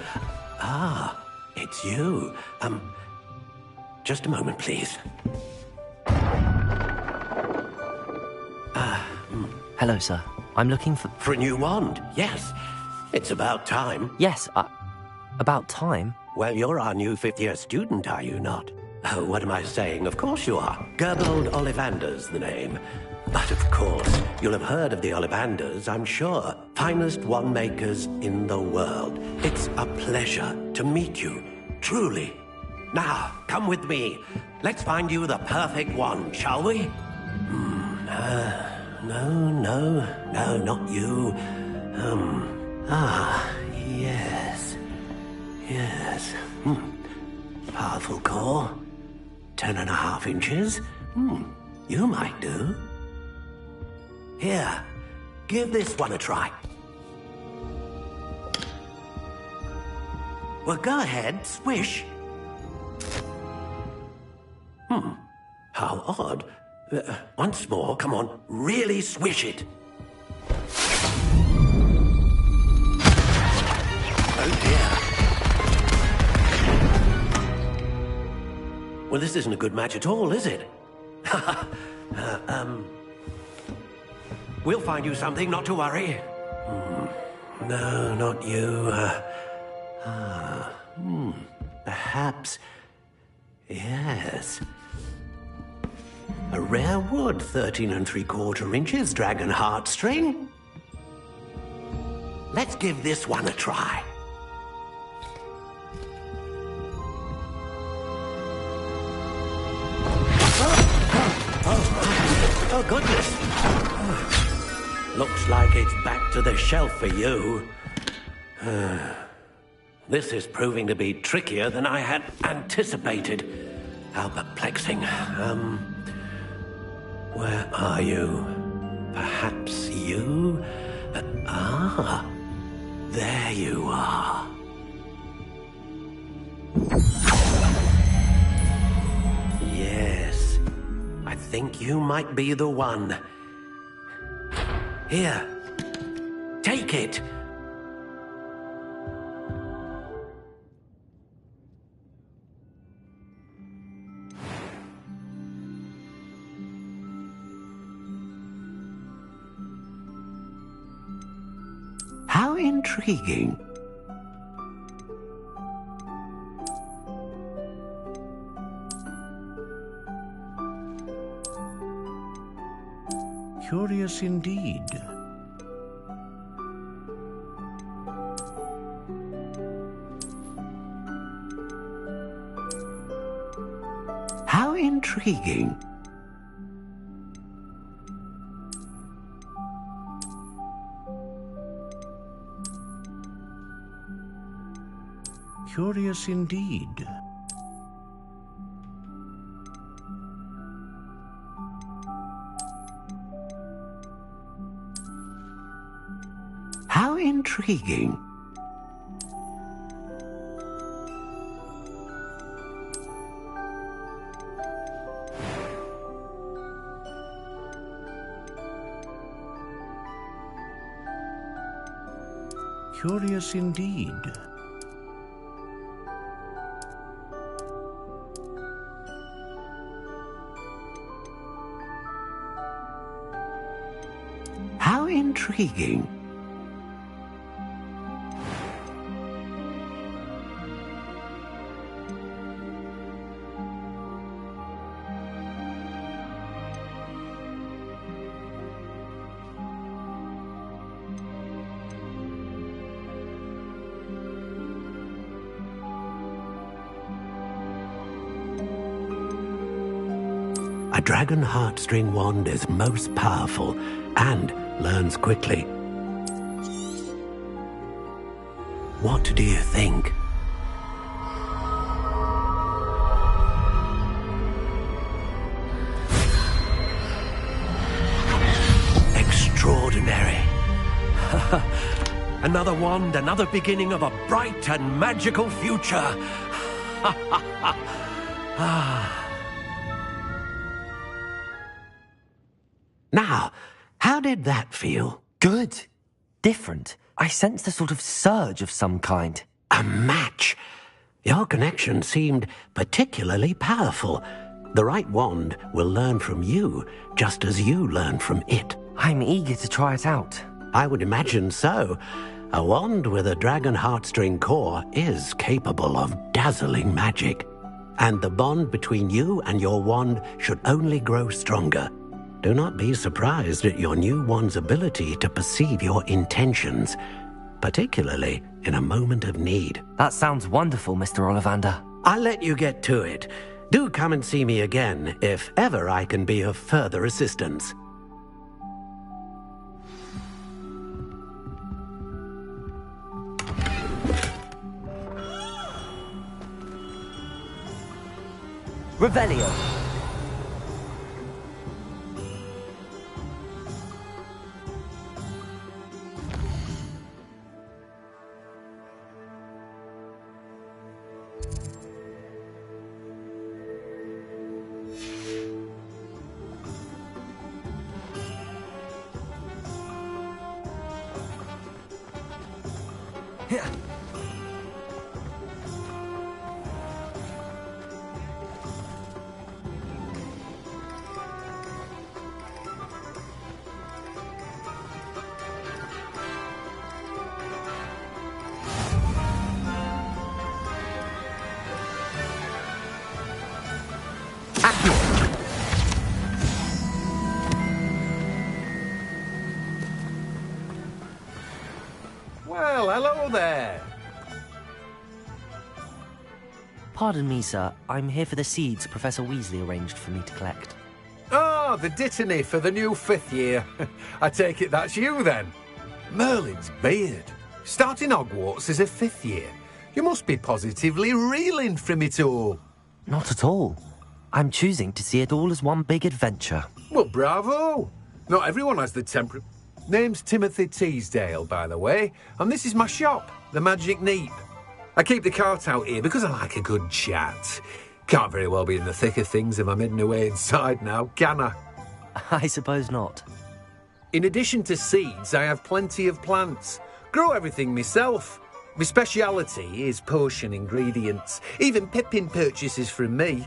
Ah, it's you. Just a moment, please. Hello, sir. I'm looking for... For a new wand, yes. It's about time. Yes, about time? Well, you're our new 5th-year student, are you not? Oh, what am I saying? Of course you are. Gerbold Ollivander's the name. But of course, you'll have heard of the Ollivanders, I'm sure. Finest wand makers in the world. It's a pleasure to meet you, truly. Now, come with me. Let's find you the perfect wand, shall we? No, not you. Yes. Powerful core. 10.5 inches. You might do. Here, give this one a try. Well, go ahead, swish. How odd. Once more, come on, really swish it. Oh dear. Well, this isn't a good match at all, is it? We'll find you something, not to worry. No, not you. Perhaps. Yes. A rare wood, 13 3/4 inches, dragon heartstring. Let's give this one a try. Oh, goodness. Looks like it's back to the shelf for you. This is proving to be trickier than I had anticipated. How perplexing. Where are you? Perhaps you? There you are. Yes, I think you might be the one. Here, take it. How intriguing. Curious indeed. How intriguing. Curious indeed. How intriguing. Curious indeed. How intriguing. A dragon heartstring wand is most powerful and learns quickly. What do you think? Extraordinary. Another wand, another beginning of a bright and magical future. Now, how did that feel? Good. Different. I sensed a sort of surge of some kind. A match. Your connection seemed particularly powerful. The right wand will learn from you, just as you learn from it. I'm eager to try it out. I would imagine so. A wand with a dragon heartstring core is capable of dazzling magic. And the bond between you and your wand should only grow stronger. Do not be surprised at your new wand's ability to perceive your intentions, particularly in a moment of need. That sounds wonderful, Mr. Ollivander. I'll let you get to it. Do come and see me again if ever I can be of further assistance. Revelio. Well, hello there. Pardon me, sir. I'm here for the seeds Professor Weasley arranged for me to collect. Oh, the dittany for the new 5th year. I take it that's you, then. Merlin's beard. Starting Hogwarts as a 5th year. You must be positively reeling from it all. Not at all. I'm choosing to see it all as one big adventure. Well, bravo. Not everyone has the temper... Name's Timothy Teasdale, by the way, and this is my shop, the Magic Neep. I keep the cart out here because I like a good chat. Can't very well be in the thick of things if I'm hidden away inside now, can I? I suppose not. In addition to seeds, I have plenty of plants. Grow everything myself. My speciality is potion ingredients. Even Pippin purchases from me.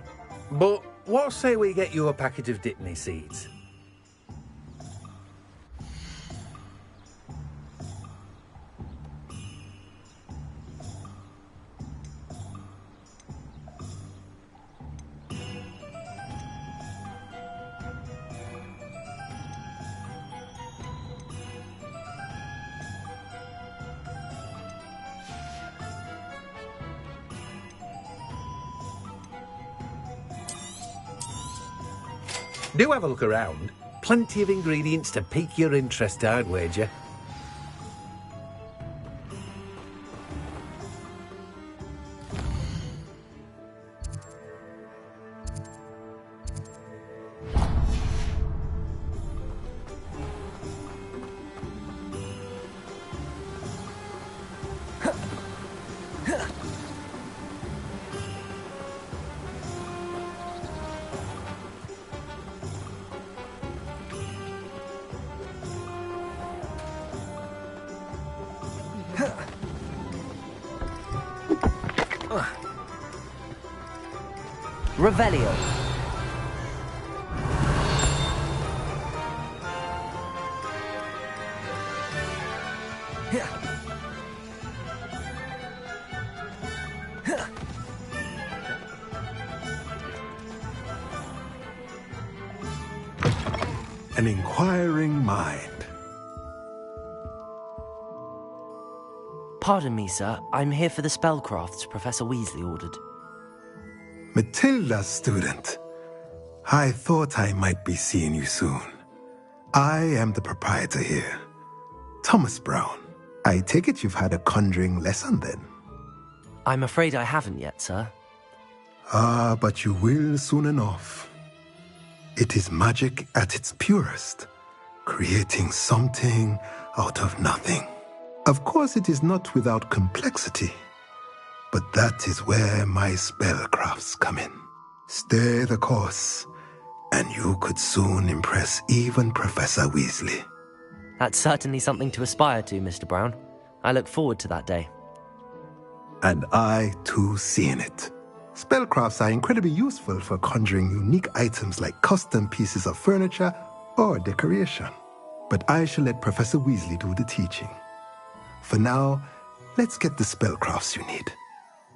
But what say we get you a packet of dittany seeds? Do have a look around. Plenty of ingredients to pique your interest, I'd wager. Revelio. An inquiring mind. Pardon me, sir. I'm here for the spellcrafts Professor Weasley ordered. Matilda, student. I thought I might be seeing you soon. I am the proprietor here, Thomas Brown. I take it you've had a conjuring lesson then? I'm afraid I haven't yet, sir. Ah, but you will soon enough. It is magic at its purest, creating something out of nothing. Of course, it is not without complexity, but that is where my spellcrafts come in. Stay the course, and you could soon impress even Professor Weasley. That's certainly something to aspire to, Mr. Brown. I look forward to that day. And I, too, seeing it. Spellcrafts are incredibly useful for conjuring unique items like custom pieces of furniture or decoration. But I shall let Professor Weasley do the teaching. For now, let's get the spellcrafts you need.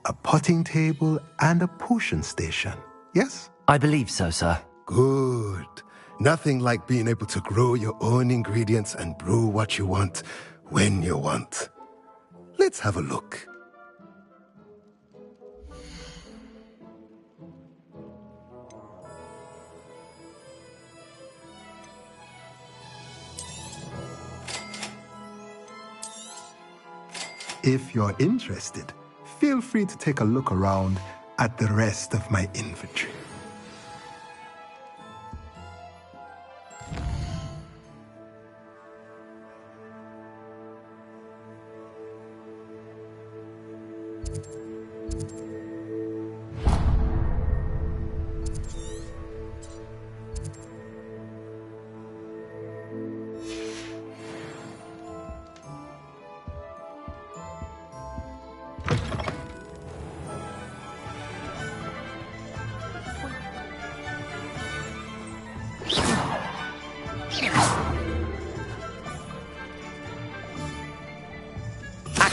A potting table and a potion station, yes? I believe so, sir. Good. Nothing like being able to grow your own ingredients and brew what you want when you want. Let's have a look. If you're interested, feel free to take a look around at the rest of my inventory.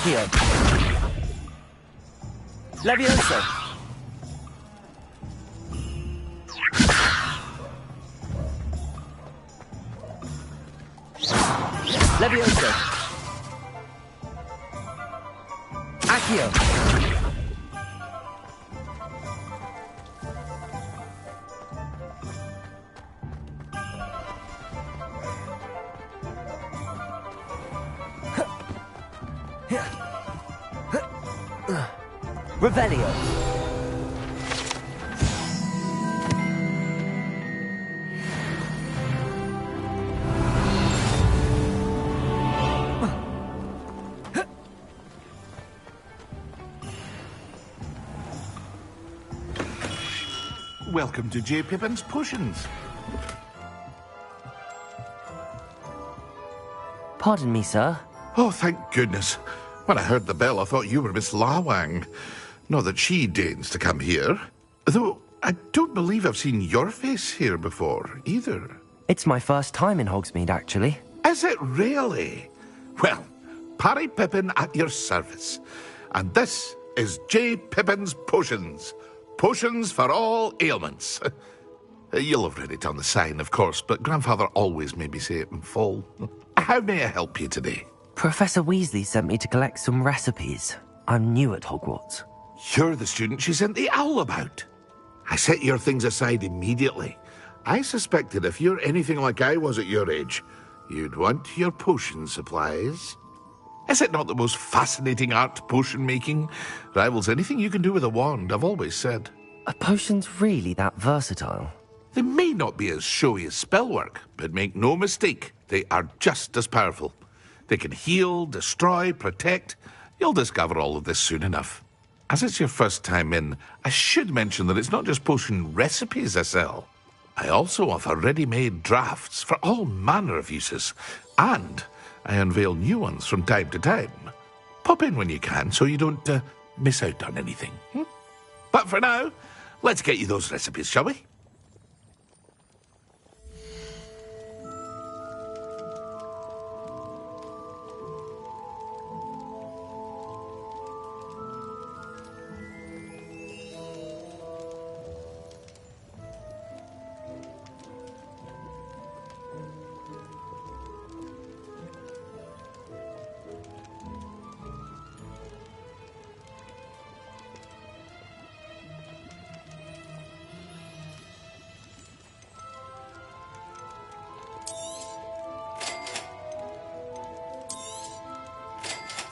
Accio. Levioso. Levioso. Accio. Revelio. Welcome to J. Pippin's Potions. Pardon me, sir. Oh, thank goodness. When I heard the bell, I thought you were Miss Lawang. Not that she deigns to come here. Though, I don't believe I've seen your face here before, either. It's my first time in Hogsmeade, actually. Is it really? Well, Parry Pippin at your service. And this is J. Pippin's Potions. Potions for all ailments. You'll have read it on the sign, of course, but Grandfather always made me say it in full. How may I help you today? Professor Weasley sent me to collect some recipes. I'm new at Hogwarts. You're the student she sent the owl about. I set your things aside immediately. I suspected if you're anything like I was at your age, you'd want your potion supplies. Is it not the most fascinating art, potion making? Rivals anything you can do with a wand, I've always said. Are potions really that versatile? They may not be as showy as spellwork, but make no mistake, they are just as powerful. They can heal, destroy, protect. You'll discover all of this soon enough. As it's your first time in, I should mention that it's not just potion recipes I sell. I also offer ready-made drafts for all manner of uses, and I unveil new ones from time to time. Pop in when you can so you don't miss out on anything. But for now, let's get you those recipes, shall we?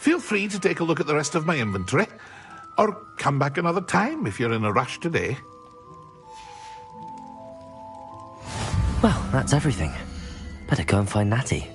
Feel free to take a look at the rest of my inventory, or come back another time if you're in a rush today. Well, that's everything. Better go and find Natty.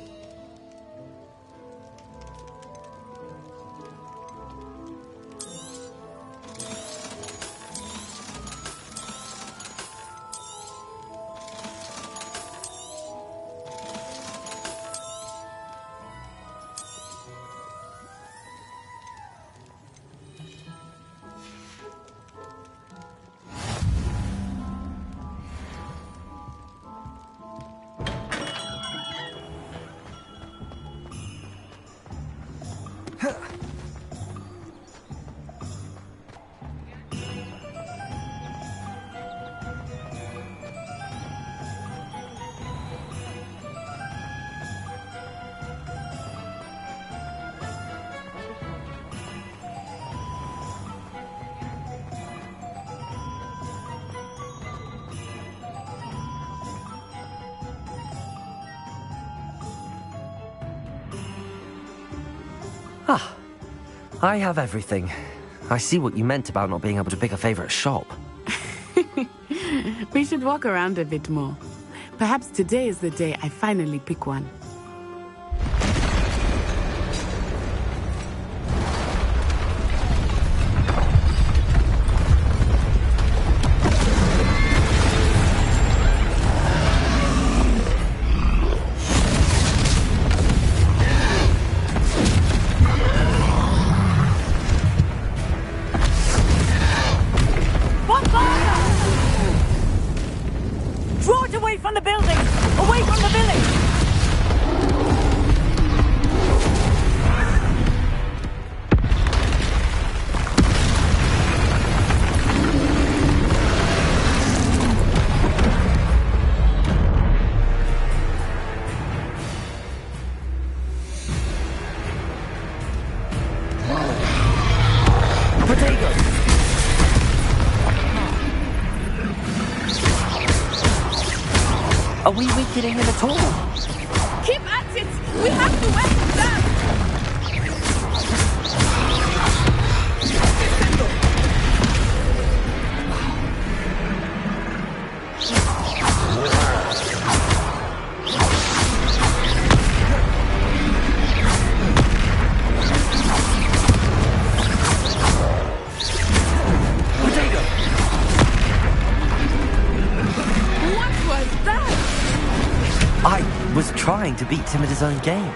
Ah, I have everything. I see what you meant about not being able to pick a favorite shop. We should walk around a bit more. Perhaps today is the day I finally pick one. Draw it away from the building! Away from the village! getting in at all. Keep at it! We have to wear them down! I was trying to beat him at his own game.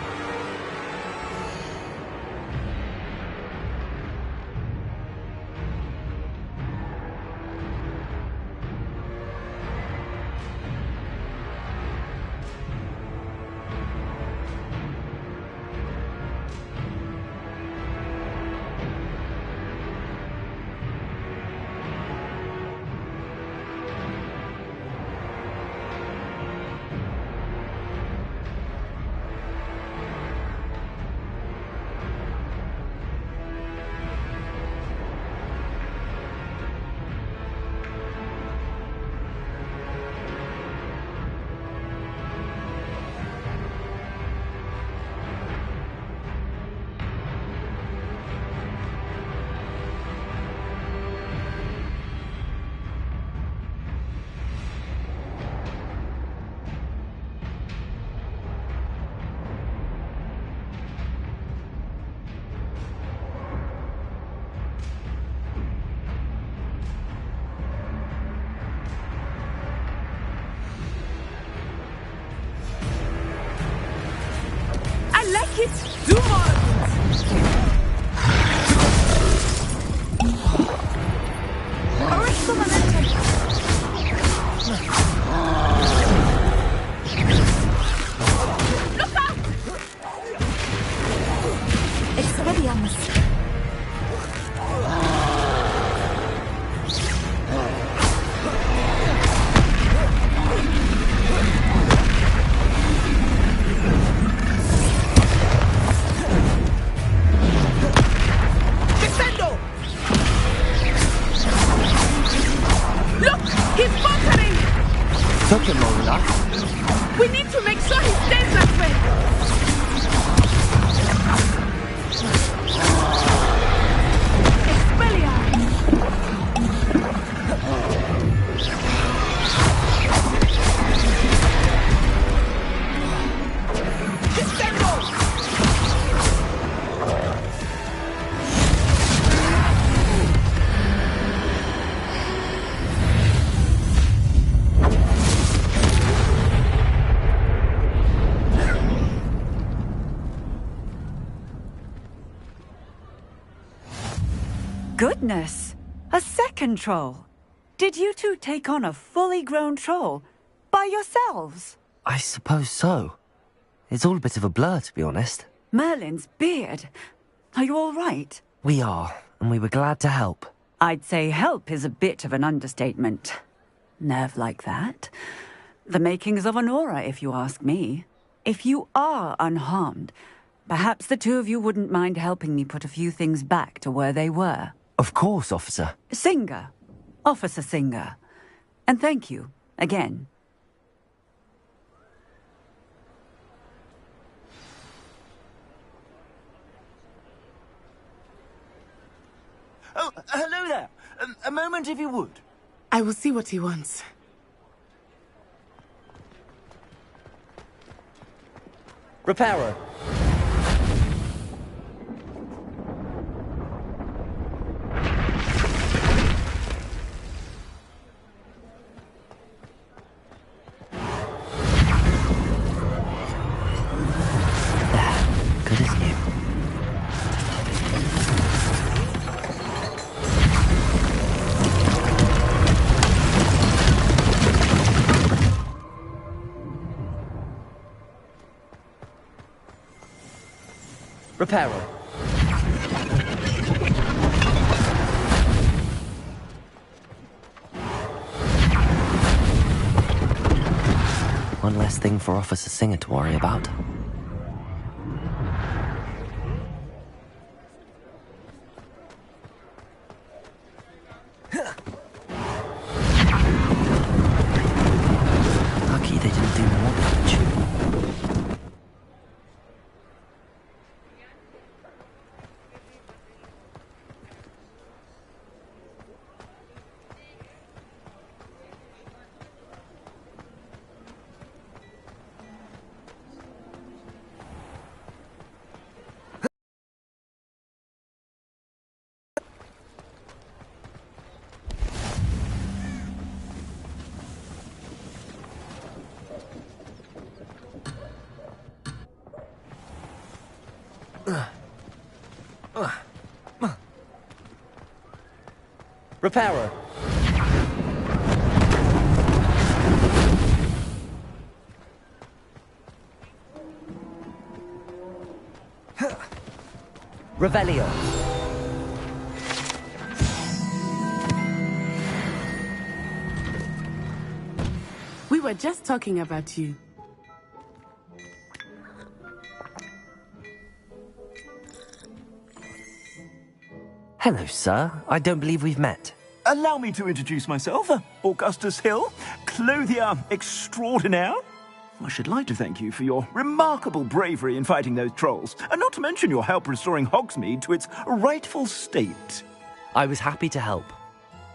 I like it! Do more of it! Arrest the momentum! Look out! Expelliarmus! Took him long enough. We need to make sure he stays that way. Goodness! A second troll! Did you two take on a fully grown troll? By yourselves? I suppose so. It's all a bit of a blur, to be honest. Merlin's beard. Are you all right? We are, and we were glad to help. I'd say help is a bit of an understatement. Nerve like that. The makings of an aura, if you ask me. If you are unharmed, perhaps the two of you wouldn't mind helping me put a few things back to where they were. Of course, officer. Singer. Officer Singer. And thank you, again. Oh, hello there. A moment, if you would. I will see what he wants. Repairer. Good as new. Repairer. One less thing for Officer Singer to worry about. Lucky they didn't do more. Repairer. Revelio. We were just talking about you. Hello, sir. I don't believe we've met. Allow me to introduce myself, Augustus Hill, clothier extraordinaire. I should like to thank you for your remarkable bravery in fighting those trolls, and not to mention your help restoring Hogsmeade to its rightful state. I was happy to help.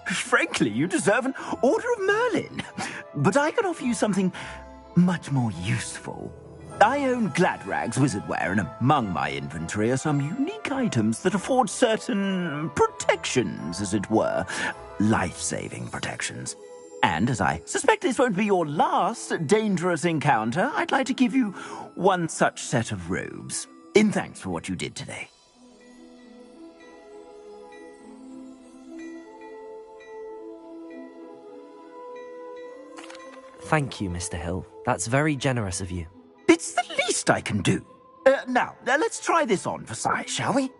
Frankly, you deserve an Order of Merlin. But I can offer you something much more useful. I own Gladrag's wizardware, and among my inventory are some unique items that afford certain protections, as it were. Life-saving protections. And as I suspect this won't be your last dangerous encounter, I'd like to give you one such set of robes, in thanks for what you did today. Thank you, Mr. Hill. That's very generous of you. It's the least I can do. Now, let's try this on for size, shall we?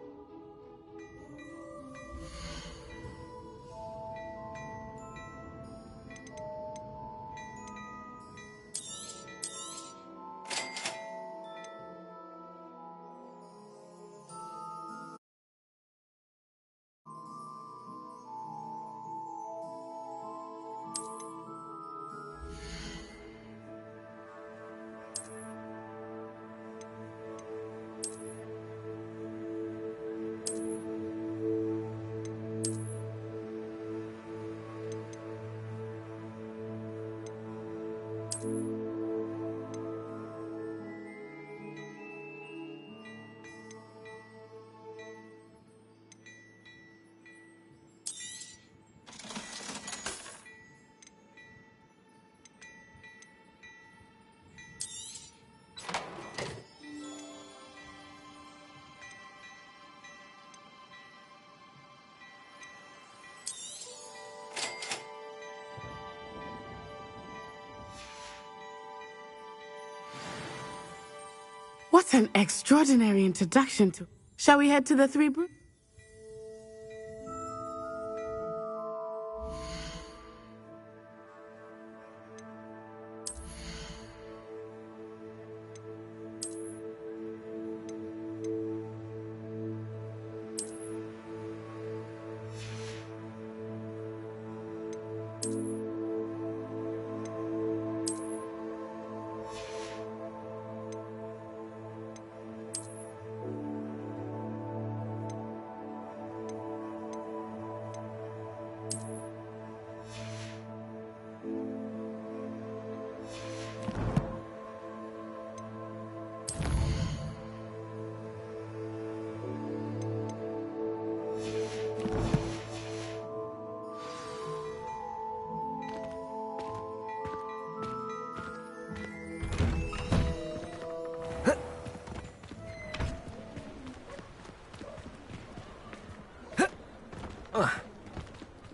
What an extraordinary introduction to... Shall we head to the Three Brews?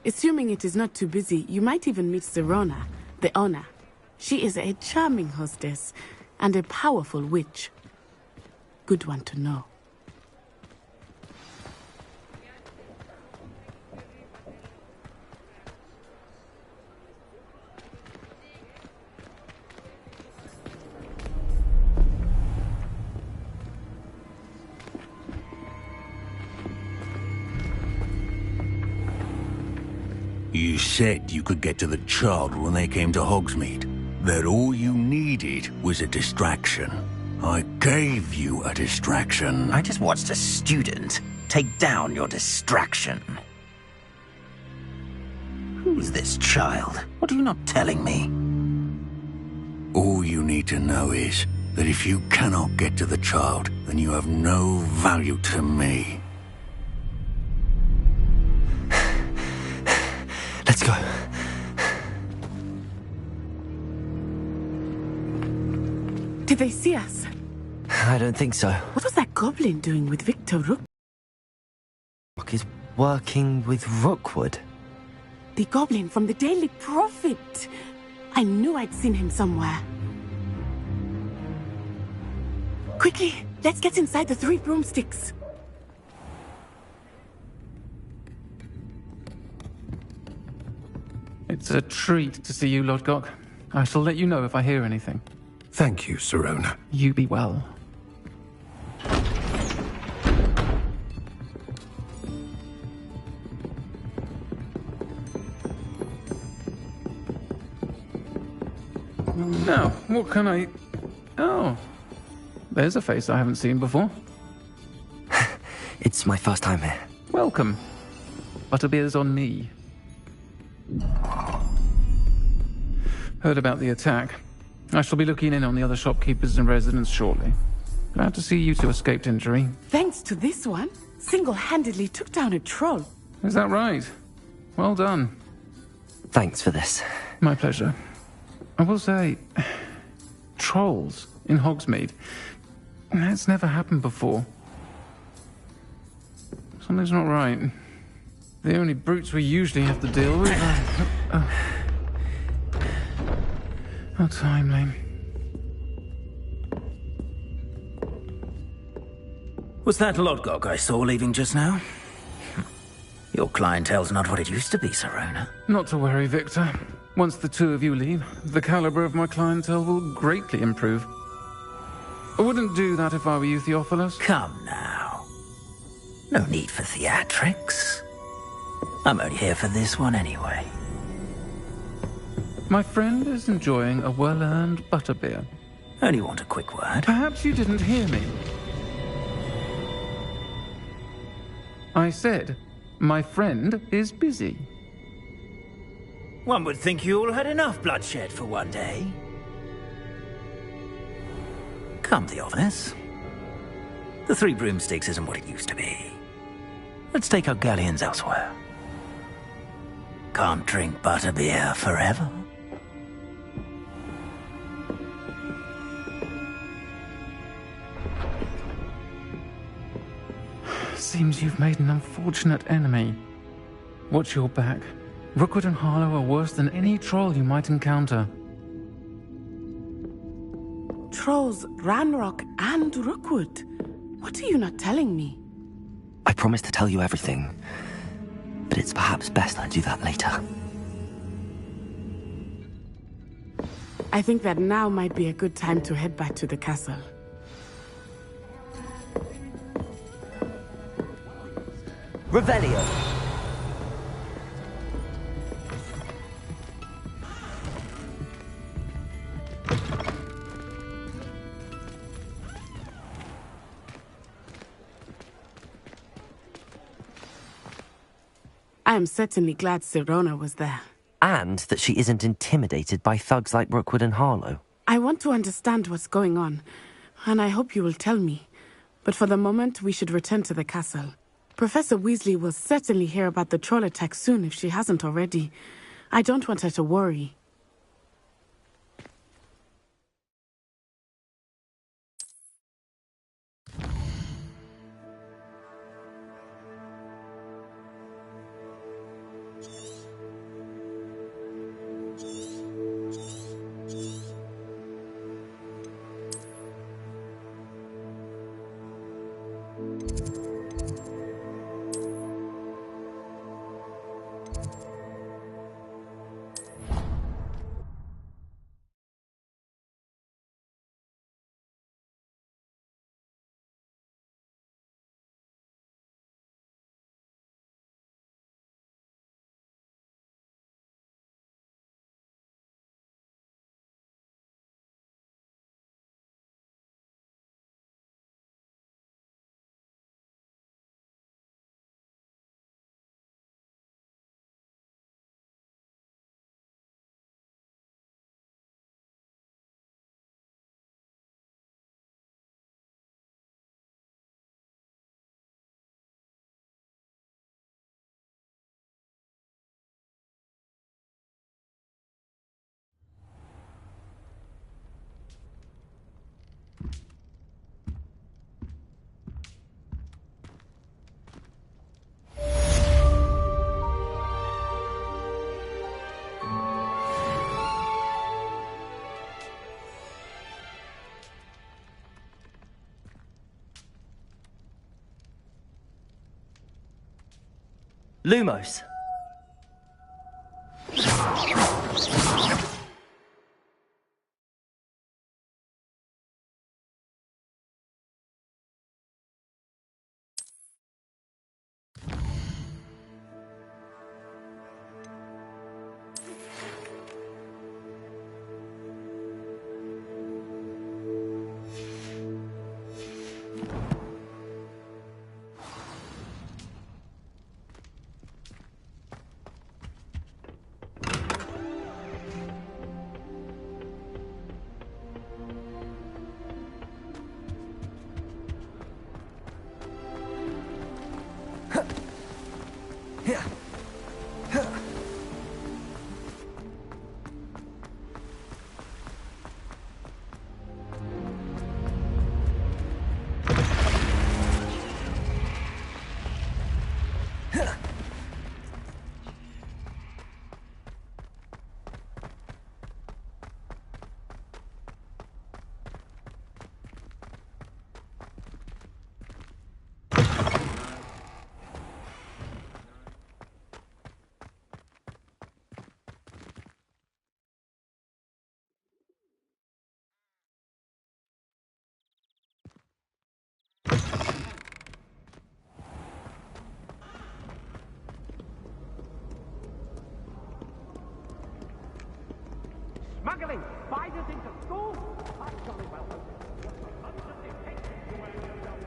Assuming it is not too busy, you might even meet Serona, the owner. She is a charming hostess and a powerful witch. Good one to know. You said you could get to the child when they came to Hogsmeade. That all you needed was a distraction. I gave you a distraction. I just watched a student take down your distraction. Who's this child? What are you not telling me? All you need to know is that if you cannot get to the child, then you have no value to me. Let's go. Did they see us? I don't think so. What was that goblin doing with Victor Rook? Is working with Rookwood. The goblin from the Daily Prophet. I knew I'd seen him somewhere. Quickly, let's get inside the 3 broomsticks. It's a treat to see you, Lodgok. I shall let you know if I hear anything. Thank you, Sirona. You be well. Now, what can I... Oh, there's a face I haven't seen before. It's my first time here. Welcome. Butterbeer's on me. Heard about the attack. I shall be looking in on the other shopkeepers and residents shortly. Glad to see you two escaped injury. Thanks to this one, single-handedly took down a troll. Is that right? Well done. Thanks for this. My pleasure. I will say, trolls in Hogsmeade. That's never happened before. Something's not right. The only brutes we usually have to deal with are... How timely. Was that Lodgok I saw leaving just now? Your clientele's not what it used to be, Sirona. Not to worry, Victor. Once the two of you leave, the caliber of my clientele will greatly improve. I wouldn't do that if I were you, Theophilus. Come now. No need for theatrics. I'm only here for this one anyway. My friend is enjoying a well-earned butterbeer. Only want a quick word. Perhaps you didn't hear me. I said, my friend is busy. One would think you all had enough bloodshed for one day. Come, Theophilus. The 3 broomsticks isn't what it used to be. Let's take our galleons elsewhere. Can't drink butterbeer forever. Seems you've made an unfortunate enemy. Watch your back. Rookwood and Harlow are worse than any troll you might encounter. Trolls, Ranrock, and Rookwood. What are you not telling me? I promised to tell you everything, but it's perhaps best I do that later. I think that now might be a good time to head back to the castle. Revelio! I am certainly glad Sirona was there. And that she isn't intimidated by thugs like Rookwood and Harlow. I want to understand what's going on, and I hope you will tell me. But for the moment, we should return to the castle. Professor Weasley will certainly hear about the troll attack soon if she hasn't already. I don't want her to worry. Lumos. Smuggling spiders into school? I jolly well hope it. What a bunch of detectives you wear yourself.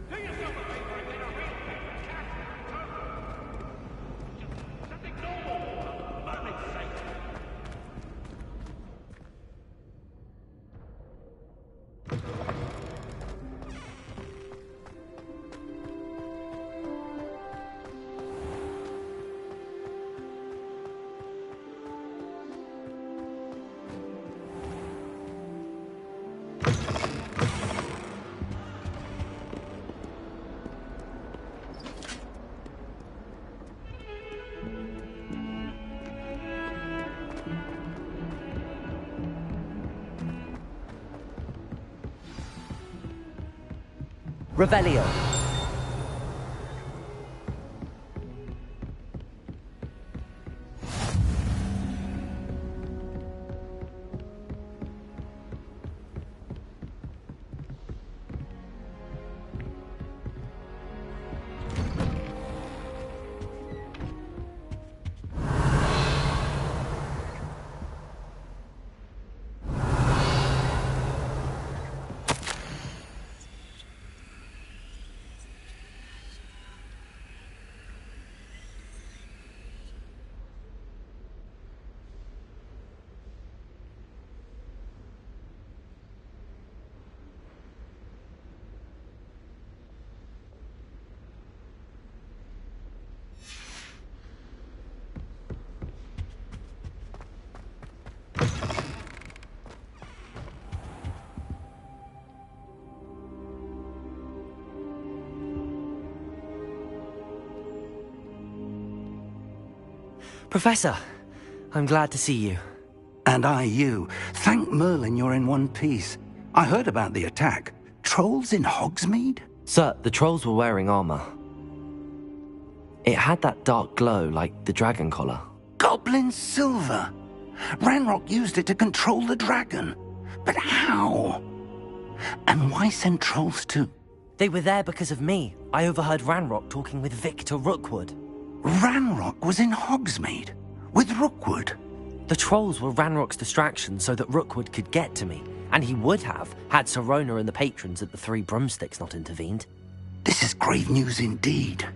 Do yourself a favor and get a real cat. Just something normal, for mermaid's sake. Revelio. Professor, I'm glad to see you. And I you. Thank Merlin you're in one piece. I heard about the attack. Trolls in Hogsmeade? Sir, the trolls were wearing armor. It had that dark glow like the dragon collar. Goblin silver. Ranrock used it to control the dragon. But how? And why send trolls too? They were there because of me. I overheard Ranrock talking with Victor Rookwood. Ranrock was in Hogsmeade? With Rookwood? The trolls were Ranrock's distraction so that Rookwood could get to me. And he would have, had Sirona and the patrons at the Three Broomsticks not intervened. This is grave news indeed.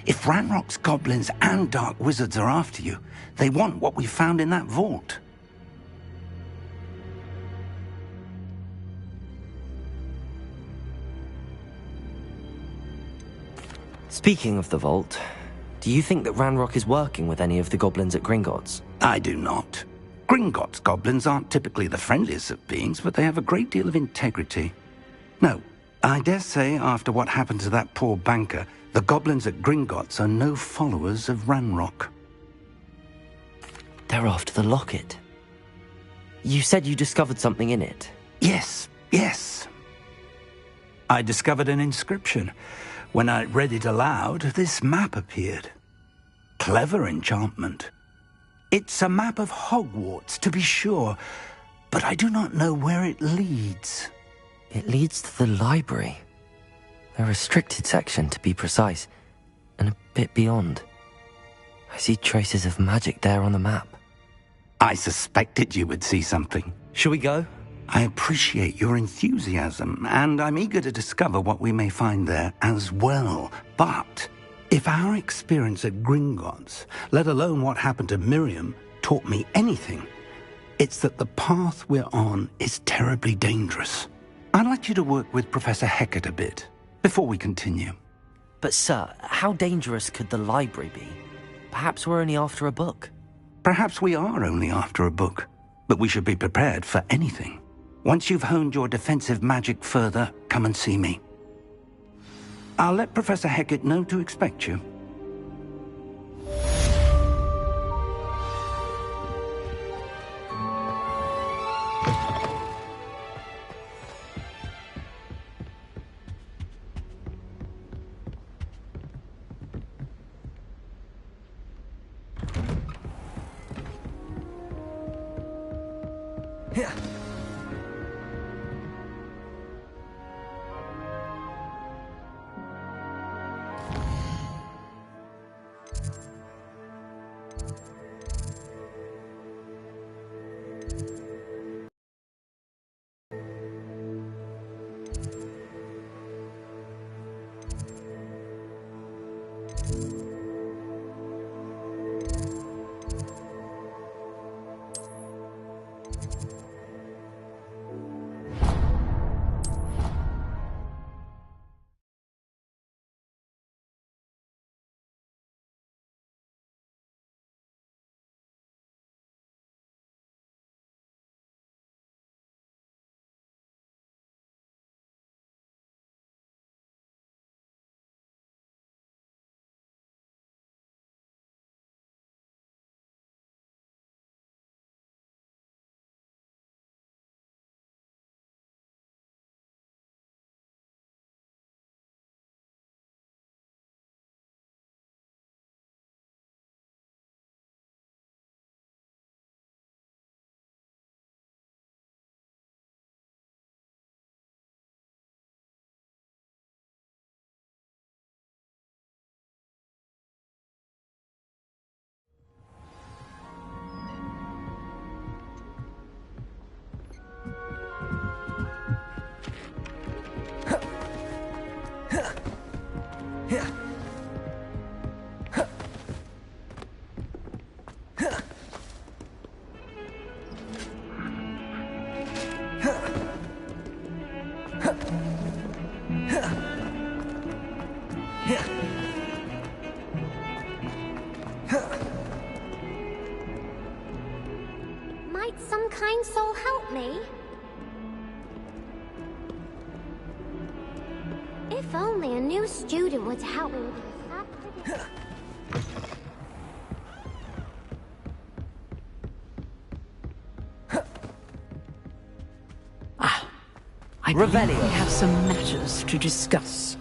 If Ranrock's goblins and dark wizards are after you, they want what we found in that vault. Speaking of the vault, do you think that Ranrock is working with any of the goblins at Gringotts? I do not. Gringotts goblins aren't typically the friendliest of beings, but they have a great deal of integrity. No, I dare say after what happened to that poor banker, the goblins at Gringotts are no followers of Ranrock. They're after the locket. You said you discovered something in it. Yes. I discovered an inscription. When I read it aloud, this map appeared. Clever enchantment. It's a map of Hogwarts, to be sure, but I do not know where it leads. It leads to the library. A restricted section, to be precise, and a bit beyond. I see traces of magic there on the map. I suspected you would see something. Shall we go? I appreciate your enthusiasm, and I'm eager to discover what we may find there as well. But if our experience at Gringotts, let alone what happened to Miriam, taught me anything, it's that the path we're on is terribly dangerous. I'd like you to work with Professor Hecat a bit before we continue. But sir, how dangerous could the library be? Perhaps we're only after a book. Perhaps we are only after a book, but we should be prepared for anything. Once you've honed your defensive magic further, come and see me. I'll let Professor Hecat know to expect you. Here. Might some kind soul help me? If only a new student would help me with this. I believe we have some matters to discuss.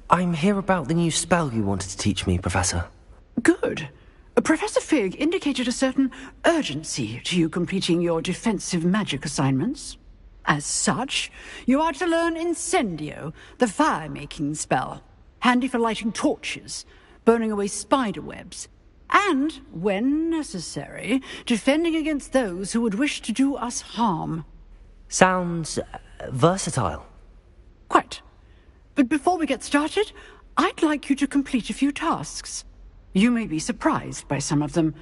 I'm here about the new spell you wanted to teach me, Professor. Good. Professor Fig indicated a certain urgency to you completing your defensive magic assignments. As such, you are to learn Incendio, the fire-making spell, handy for lighting torches, burning away spider webs, and, when necessary, defending against those who would wish to do us harm. Sounds versatile. Quite. But before we get started, I'd like you to complete a few tasks. You may be surprised by some of them.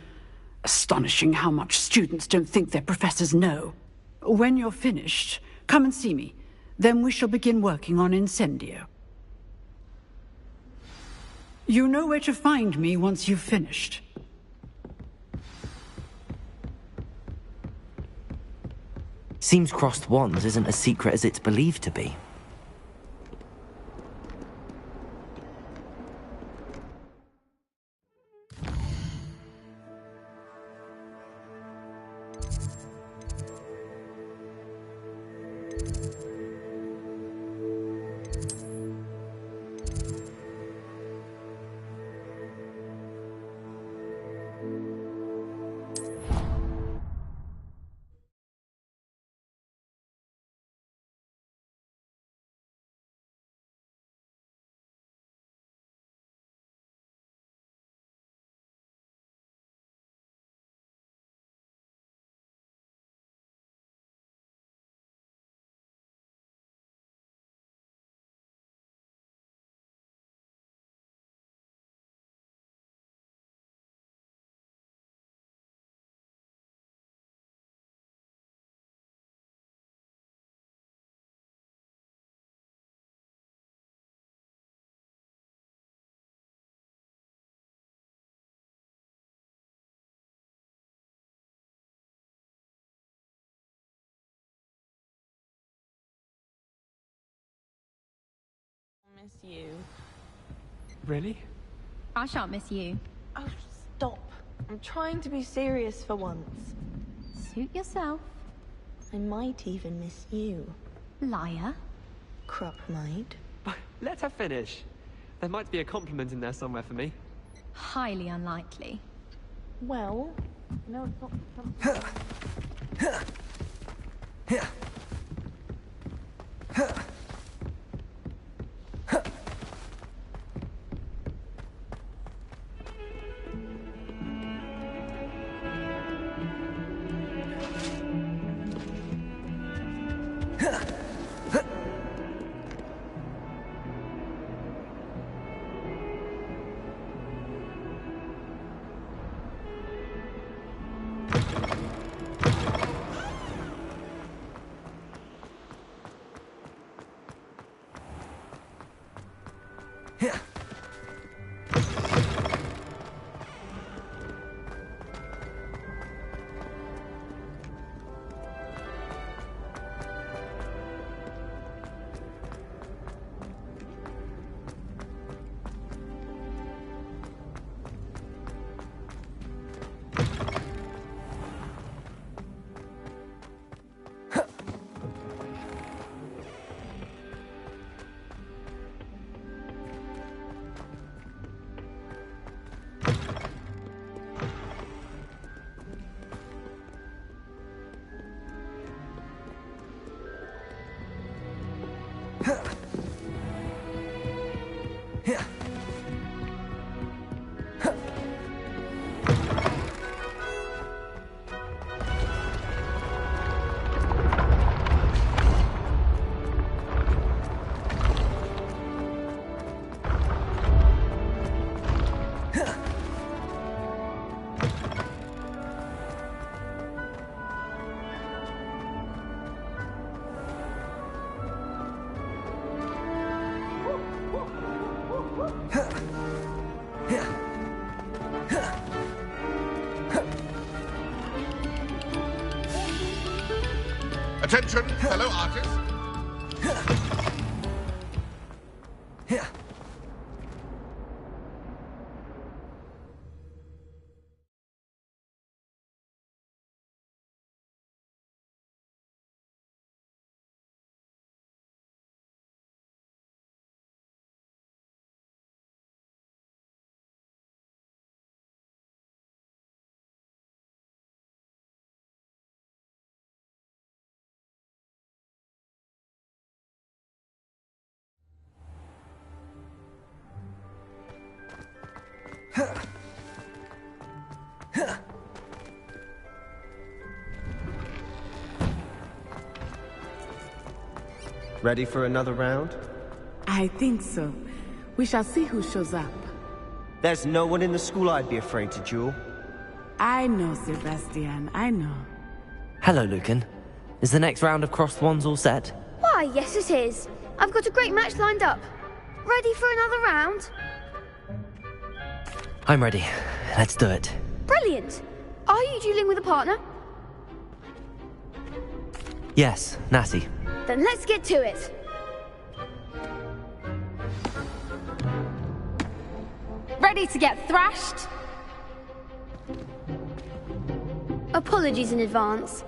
Astonishing how much students don't think their professors know. When you're finished, come and see me. Then we shall begin working on Incendio. You know where to find me once you've finished. Seems crossed wands isn't as secret as it's believed to be. Miss you. Really? I shan't miss you. Oh, stop. I'm trying to be serious for once. Suit yourself. I might even miss you. Liar. Crop might. Let her finish. There might be a compliment in there somewhere for me. Highly unlikely. Well, no, it's not something... Attention, fellow artists. Ready for another round? I think so. We shall see who shows up. There's no one in the school I'd be afraid to duel. I know, Sebastian, I know. Hello, Lucan. Is the next round of crossed wands all set? Why, yes it is. I've got a great match lined up. Ready for another round? I'm ready. Let's do it. Brilliant. Are you dueling with a partner? Yes, Natty. Then let's get to it. Ready to get thrashed? Apologies in advance.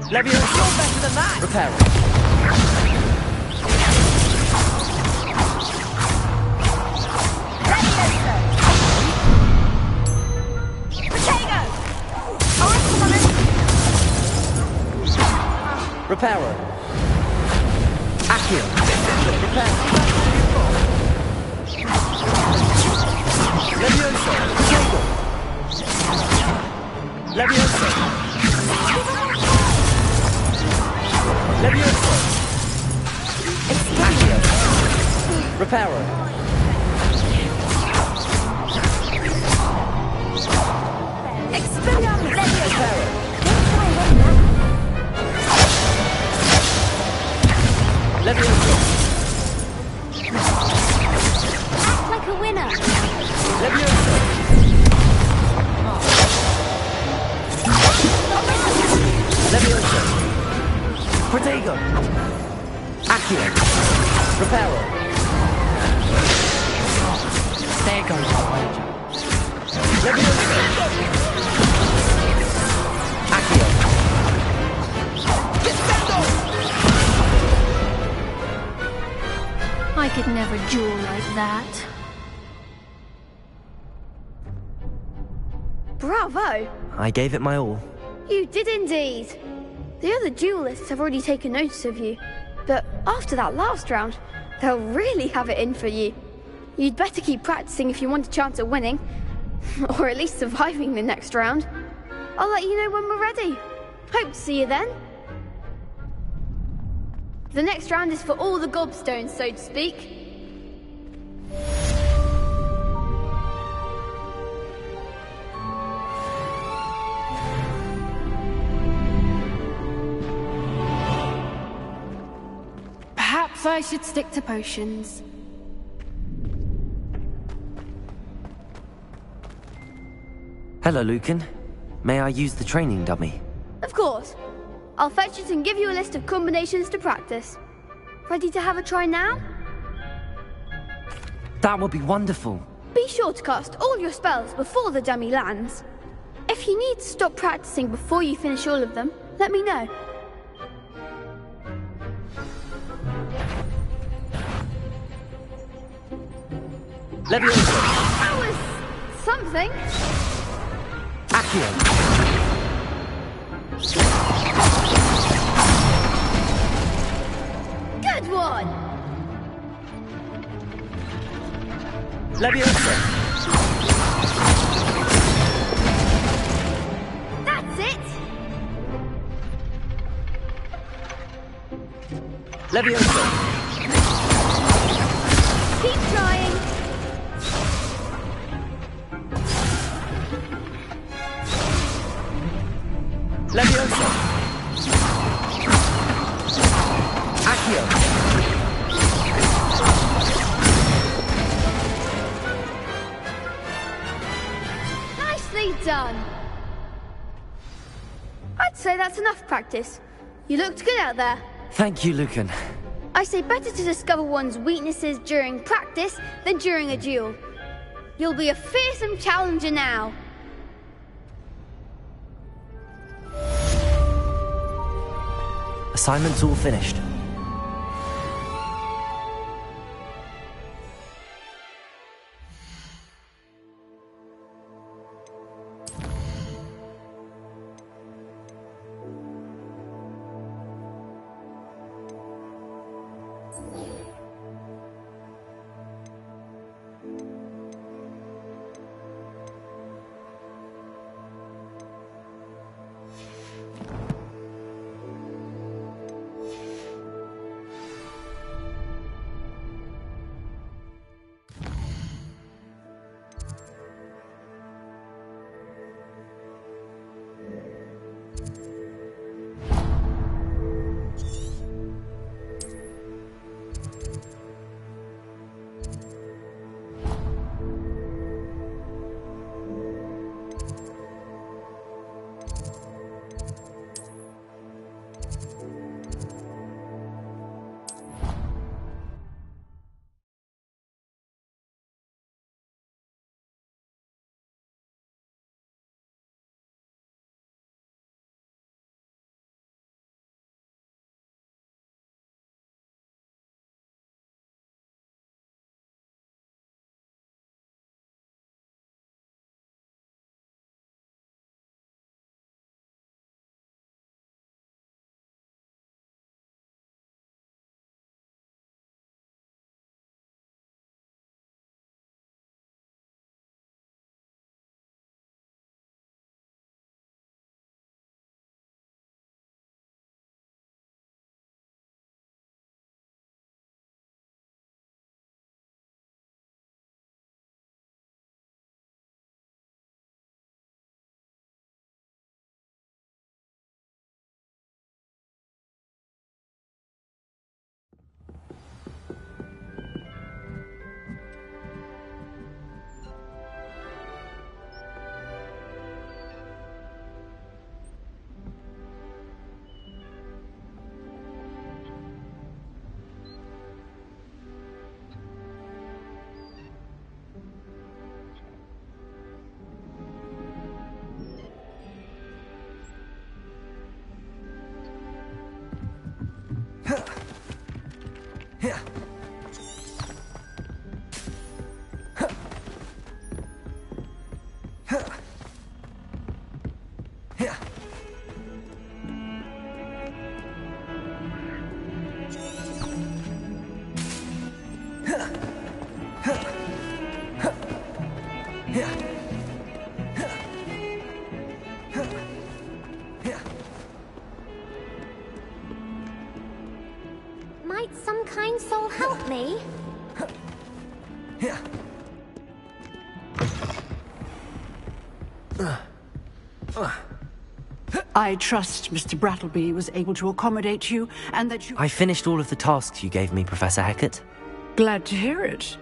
Levioso! You're better than that! Repair it. Reparo. Accio. Repair. Levioso. Potato. Levioso. Levioso. Accio. Reparo. Expelliarmus. Reparo. Levioso. Act like a winner. Levioso. Levioso. Protego. Accio. Reparo. There goes our wager. Levioso. Accio. I could never duel like that. Bravo! I gave it my all. You did indeed. The other duelists have already taken notice of you, but after that last round, they'll really have it in for you. You'd better keep practicing if you want a chance at winning, or at least surviving the next round. I'll let you know when we're ready. Hope to see you then. The next round is for all the gobstones, so to speak. Perhaps I should stick to potions. Hello, Lucan. May I use the training dummy? Of course. I'll fetch it and give you a list of combinations to practice. Ready to have a try now? That would be wonderful. Be sure to cast all your spells before the dummy lands. If you need to stop practicing before you finish all of them, let me know. Levioso. That was something. Accio. Good one. Levioso. That's it. Levioso. Keep trying. Levioso. Accio. Nicely done. I'd say that's enough practice. You looked good out there. Thank you, Lucan. I say better to discover one's weaknesses during practice than during a duel. You'll be a fearsome challenger now. Assignment's all finished. Might some kind soul help me? I trust Mr. Brattleby was able to accommodate you, and that you... I finished all of the tasks you gave me, Professor Hecat. Glad to hear it.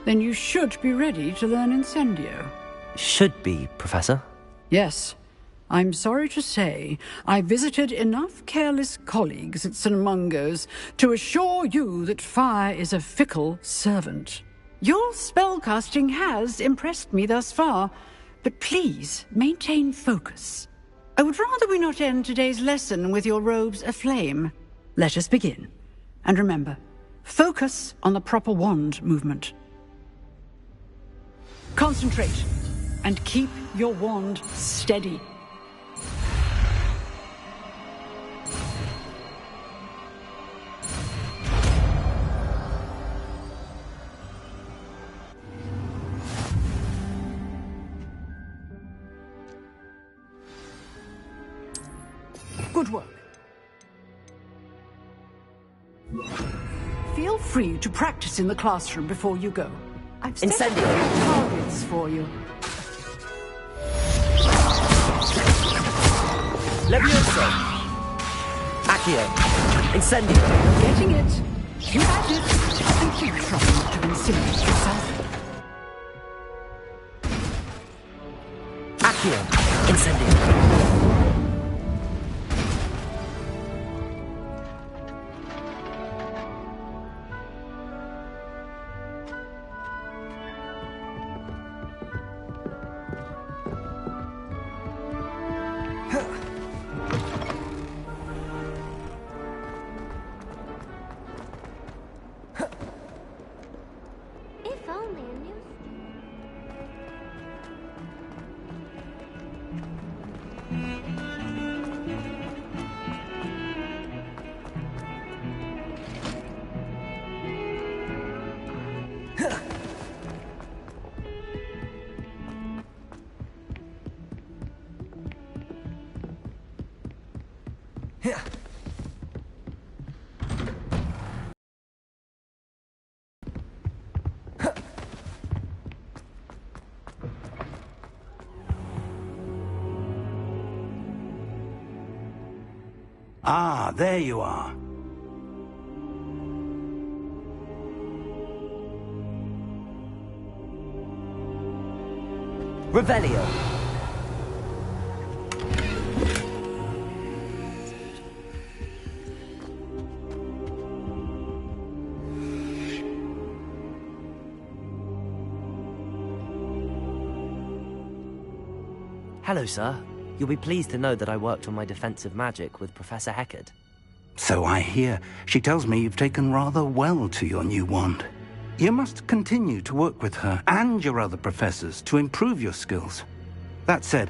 Then you should be ready to learn Incendio. Should be, Professor. Yes. I'm sorry to say, I visited enough careless colleagues at St. Mungo's to assure you that fire is a fickle servant. Your spellcasting has impressed me thus far, but please maintain focus. I would rather we not end today's lesson with your robes aflame. Let us begin. And remember, focus on the proper wand movement. Concentrate, and keep your wand steady. Good work. Feel free to practice in the classroom before you go. I've set targets for you. Levioso. Accio. Incendio. Getting it. You had it. And keep trying not to incinerate yourself. Accio. Incendio. If only I knew. Ah, there you are. Revelio. Hello, sir. You'll be pleased to know that I worked on my defensive magic with Professor Hecat. So I hear. She tells me you've taken rather well to your new wand. You must continue to work with her and your other professors to improve your skills. That said,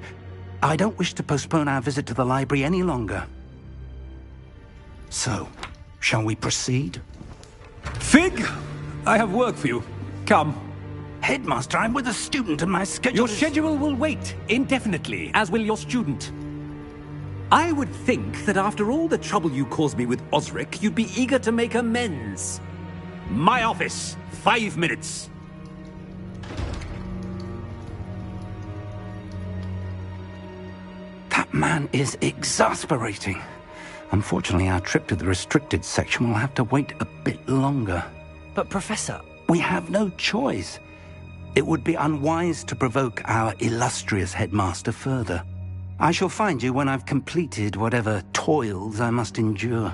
I don't wish to postpone our visit to the library any longer. So, shall we proceed? Fig, I have work for you. Come. Headmaster, I'm with a student and my schedule Your schedule will wait indefinitely, as will your student. I would think that after all the trouble you caused me with Osric, you'd be eager to make amends. My office, 5 minutes. That man is exasperating. Unfortunately, our trip to the restricted section will have to wait a bit longer. But, Professor... We have no choice. It would be unwise to provoke our illustrious headmaster further. I shall find you when I've completed whatever toils I must endure.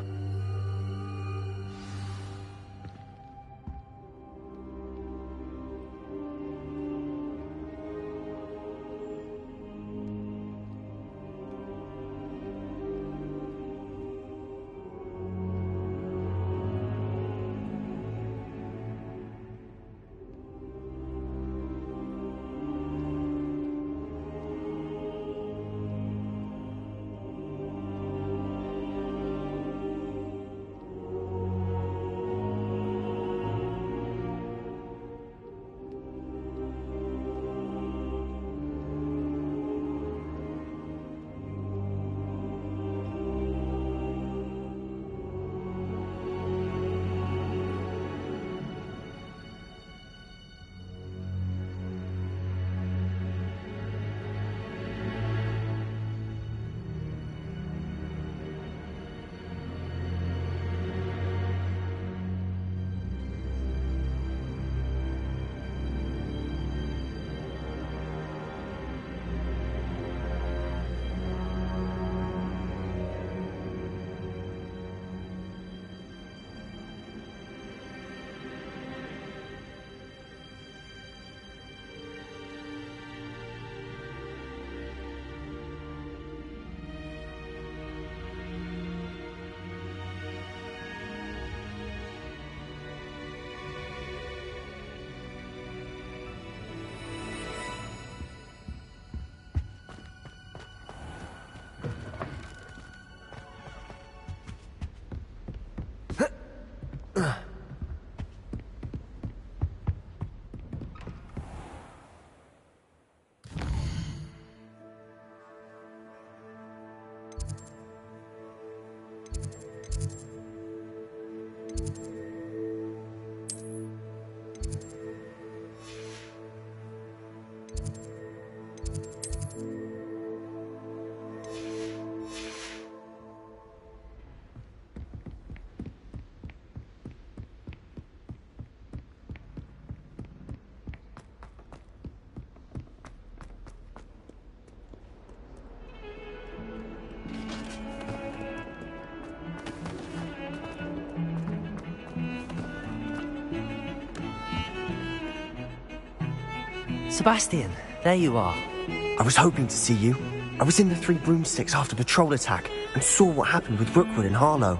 Sebastian, there you are. I was hoping to see you. I was in the Three Broomsticks after patrol attack and saw what happened with Rookwood and Harlow.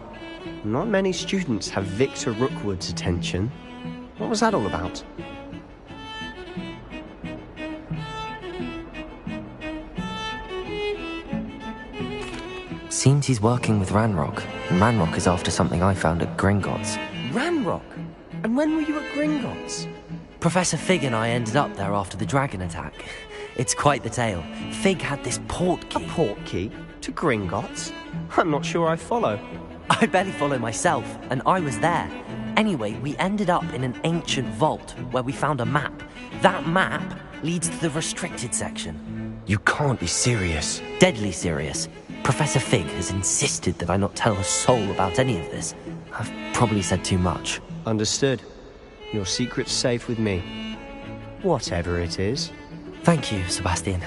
Not many students have Victor Rookwood's attention. What was that all about? Seems he's working with Ranrock, and Ranrock is after something I found at Gringotts. Ranrock? And when were you at Gringotts? Professor Fig and I ended up there after the dragon attack. It's quite the tale. Fig had this port key. A port key? To Gringotts? I'm not sure I follow. I barely follow myself, and I was there. Anyway, we ended up in an ancient vault where we found a map. That map leads to the restricted section. You can't be serious. Deadly serious. Professor Fig has insisted that I not tell a soul about any of this. I've probably said too much. Understood. Your secret's safe with me. Whatever it is. Thank you, Sebastian.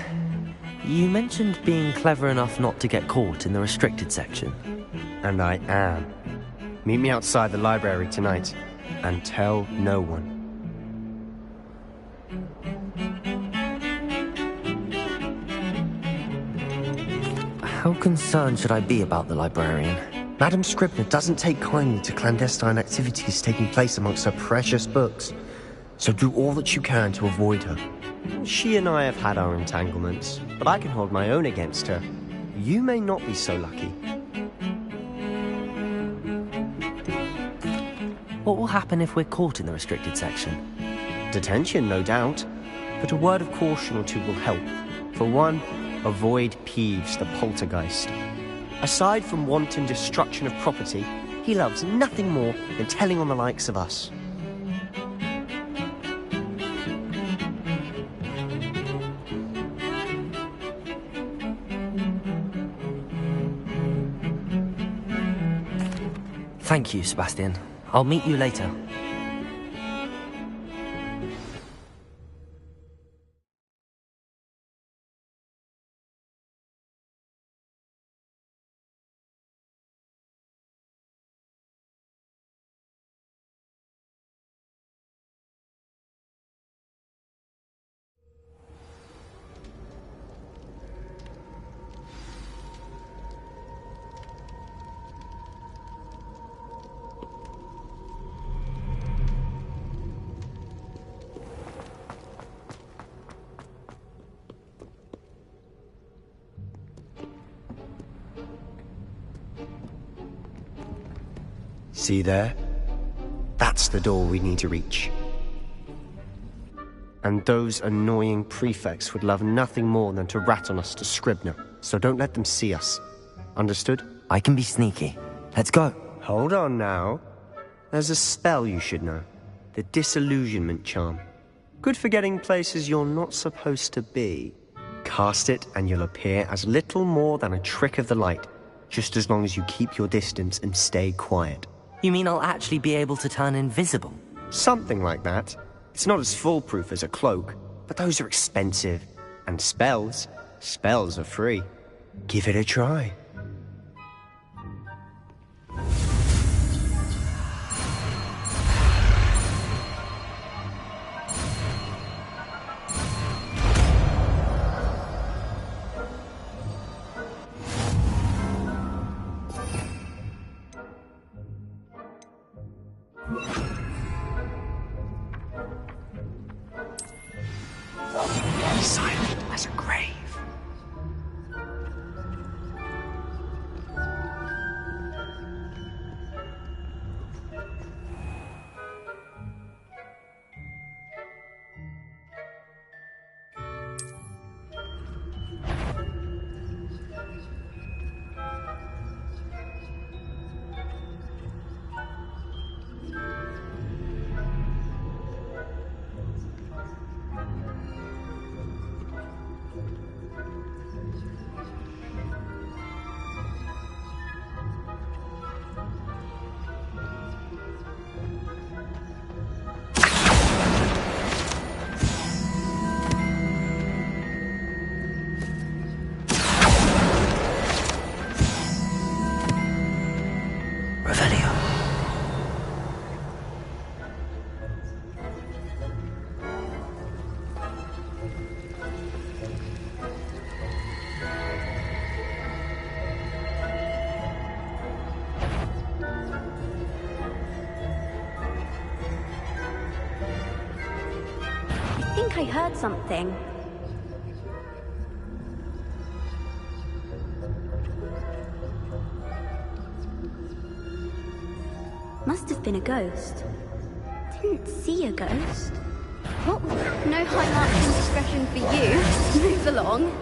You mentioned being clever enough not to get caught in the restricted section. And I am. Meet me outside the library tonight, and tell no one. How concerned should I be about the librarian? Madam Scribner doesn't take kindly to clandestine activities taking place amongst her precious books, so do all that you can to avoid her. She and I have had our entanglements, but I can hold my own against her. You may not be so lucky. What will happen if we're caught in the restricted section? Detention, no doubt, but a word of caution or two will help. For one, avoid Peeves, the poltergeist. Aside from wanton destruction of property, he loves nothing more than telling on the likes of us. Thank you, Sebastian. I'll meet you later. See there? That's the door we need to reach. And those annoying prefects would love nothing more than to rat on us to Scribner, so don't let them see us. Understood? I can be sneaky. Let's go. Hold on now. There's a spell you should know. The Disillusionment Charm. Good for getting places you're not supposed to be. Cast it and you'll appear as little more than a trick of the light, just as long as you keep your distance and stay quiet. You mean I'll actually be able to turn invisible? Something like that. It's not as foolproof as a cloak, but those are expensive. And spells are free. Give it a try. Silent as a grave. Revelio. I think I heard something. Must have been a ghost. Didn't see a ghost. What was... No high marks indiscretion for you. Move along.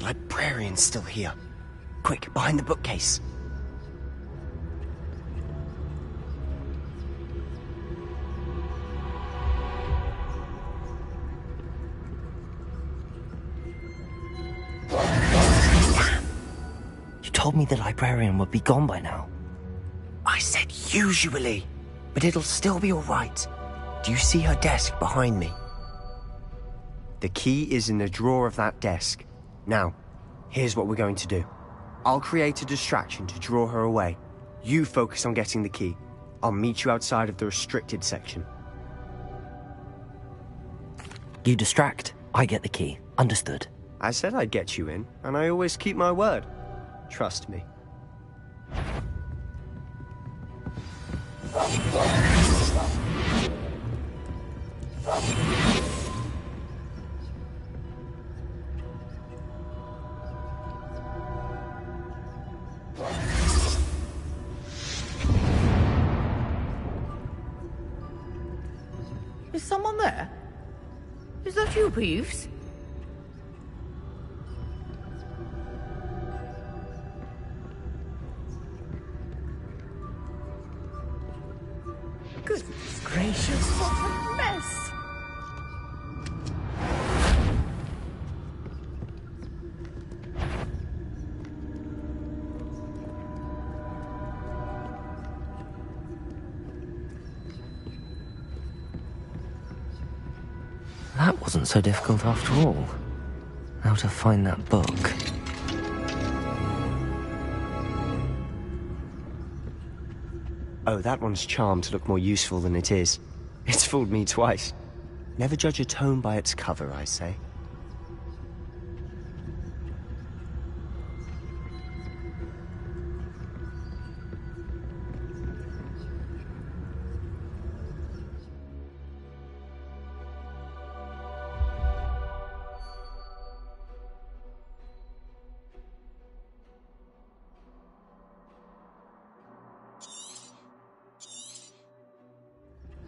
The librarian's still here. Quick, behind the bookcase. You told me the librarian would be gone by now. I said usually, but it'll still be all right. Do you see her desk behind me? The key is in the drawer of that desk. Now, here's what we're going to do. I'll create a distraction to draw her away. You focus on getting the key. I'll meet you outside of the restricted section. You distract, I get the key. Understood. I said I'd get you in, and I always keep my word. Trust me. Is someone there? Is that you, Peeves? Goodness gracious, what a mess! That wasn't so difficult after all. How to find that book. Oh, that one's charmed to look more useful than it is. It's fooled me twice. Never judge a tome by its cover, I say.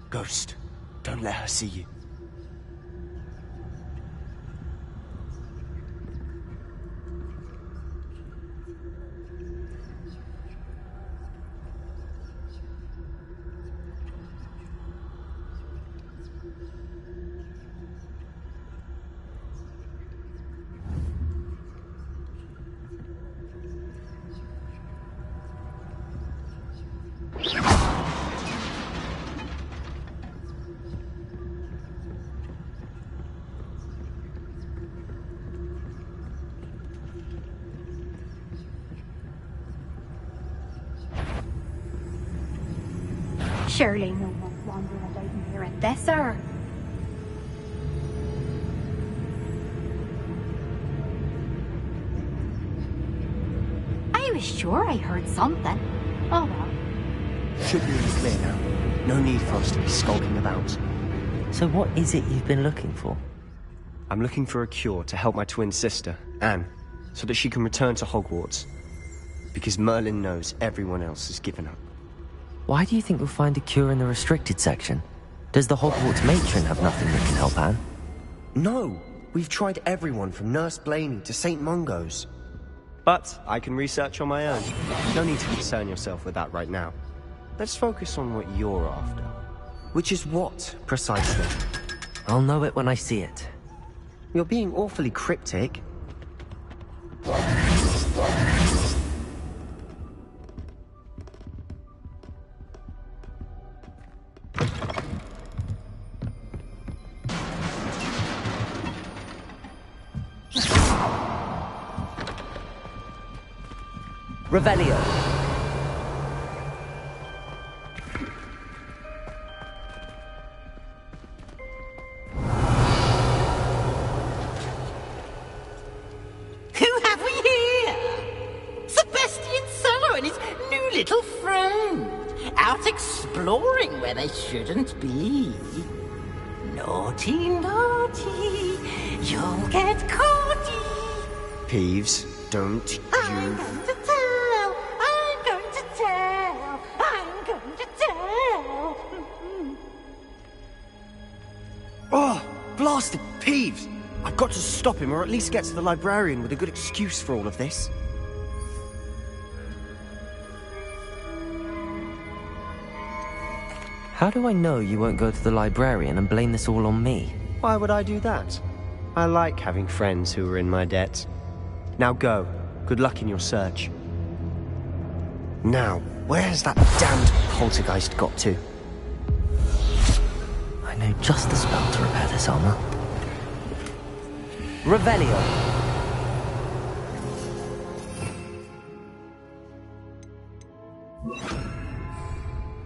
Ghost, don't let her see you. Surely no one's wandering about in here at this hour. I was sure I heard something. Oh well. Should be in the clear now. No need for us to be skulking about. So what is it you've been looking for? I'm looking for a cure to help my twin sister, Anne, so that she can return to Hogwarts. Because Merlin knows everyone else has given up. Why do you think we'll find a cure in the restricted section? Does the Hogwarts matron have nothing that can help Anne? No! We've tried everyone from Nurse Blaney to St. Mungo's. But I can research on my own. No need to concern yourself with that right now. Let's focus on what you're after. Which is what, precisely? I'll know it when I see it. You're being awfully cryptic. Revelio. Who have we here? Sebastian Cello and his new little friend. Out exploring where they shouldn't be. Naughty, naughty. You'll get caughty. Peeves, don't you... I'm going to tell. I'm going to tell. I'm going to tell. Oh, blasted Peeves! I've got to stop him, or at least get to the librarian with a good excuse for all of this. How do I know you won't go to the librarian and blame this all on me? Why would I do that? I like having friends who are in my debt. Now go. Good luck in your search. Now, where's that damned poltergeist got to? I know just the spell to repair this armor. Revelio.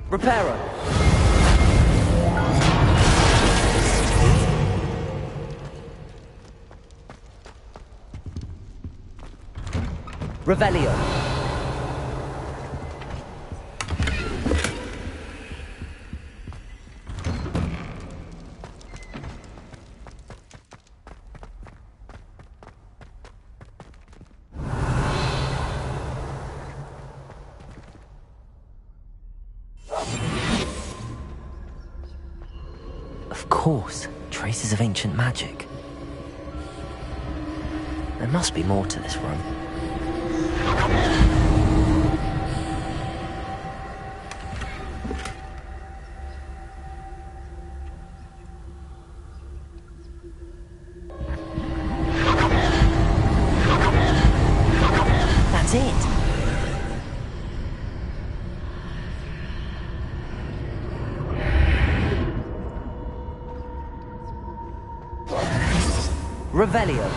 Reparo. Revelio. Of course, traces of ancient magic. There must be more to this room. That's it. Revelio.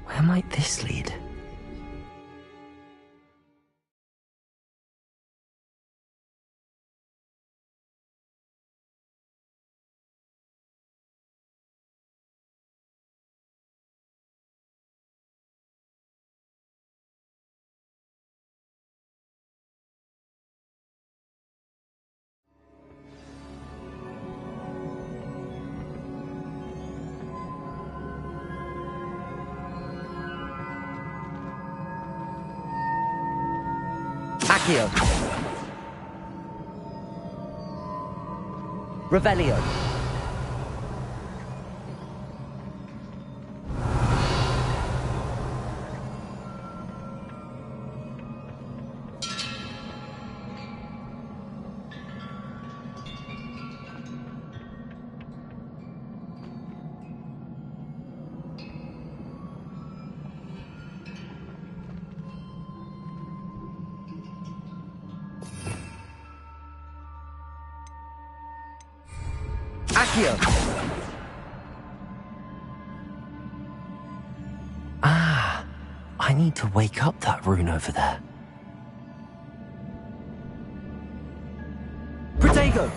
Where might this lead? Accio. Revelio. Accio. Ah, I need to wake up that rune over there. Protego!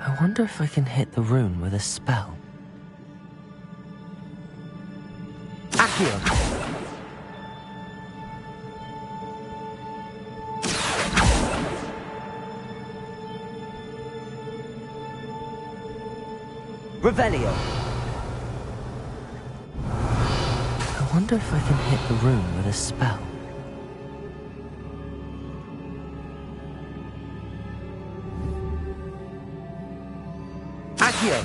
I wonder if I can hit the rune with a spell. Accio! Revelio! I wonder if I can hit the rune with a spell. Accio!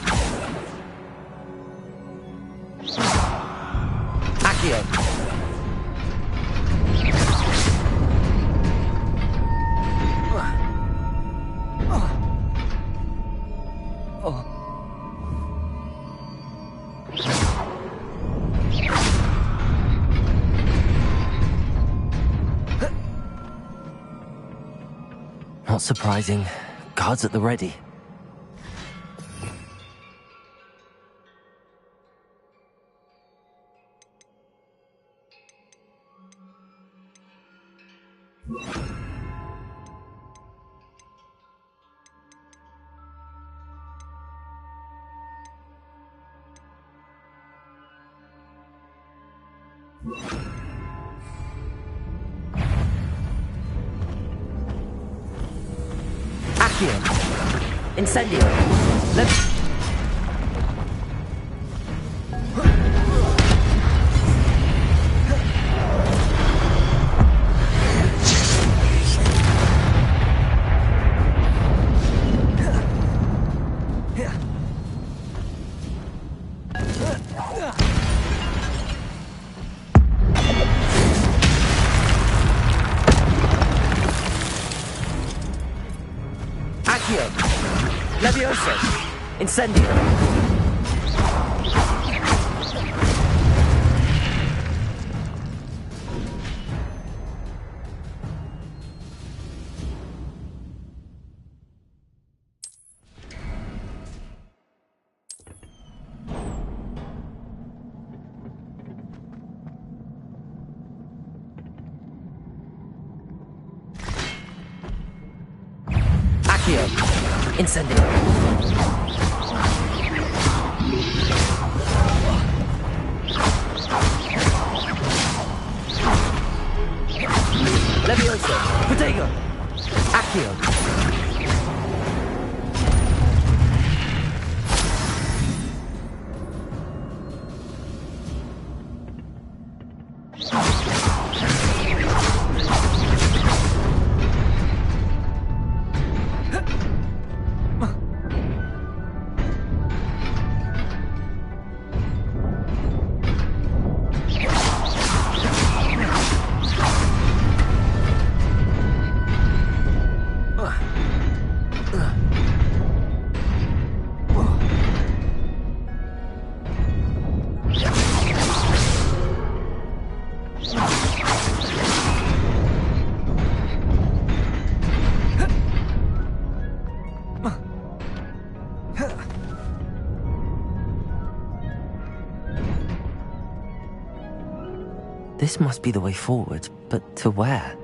Accio! Not surprising. Guards at the ready. Accio! Incendio! Accio! Levioso! Incendio! Accio! Incendio! Levioso! Protego! Accio! This must be the way forward, but to where?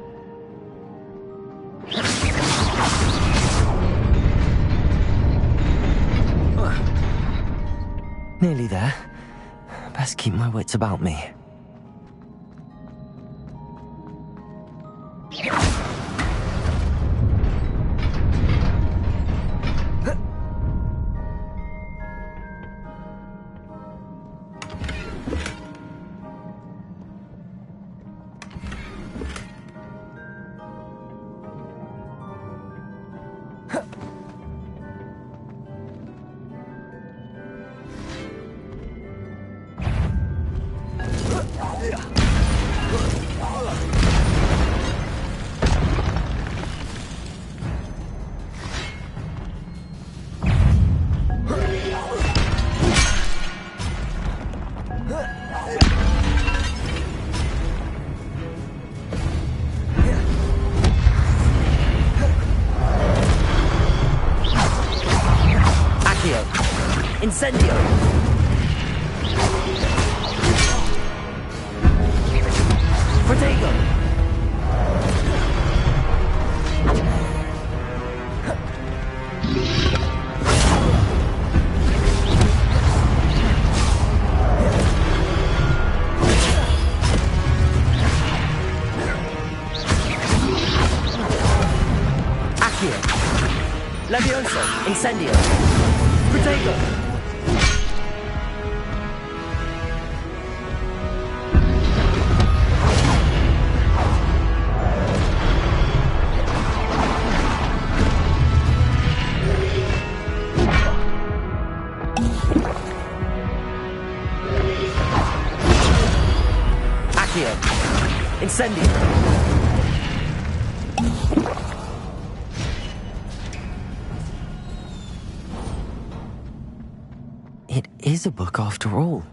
Nearly there. Best keep my wits about me. Incendio! Protego! Accio! Levioso! Incendio! Protego! Incendio! It is a book after all.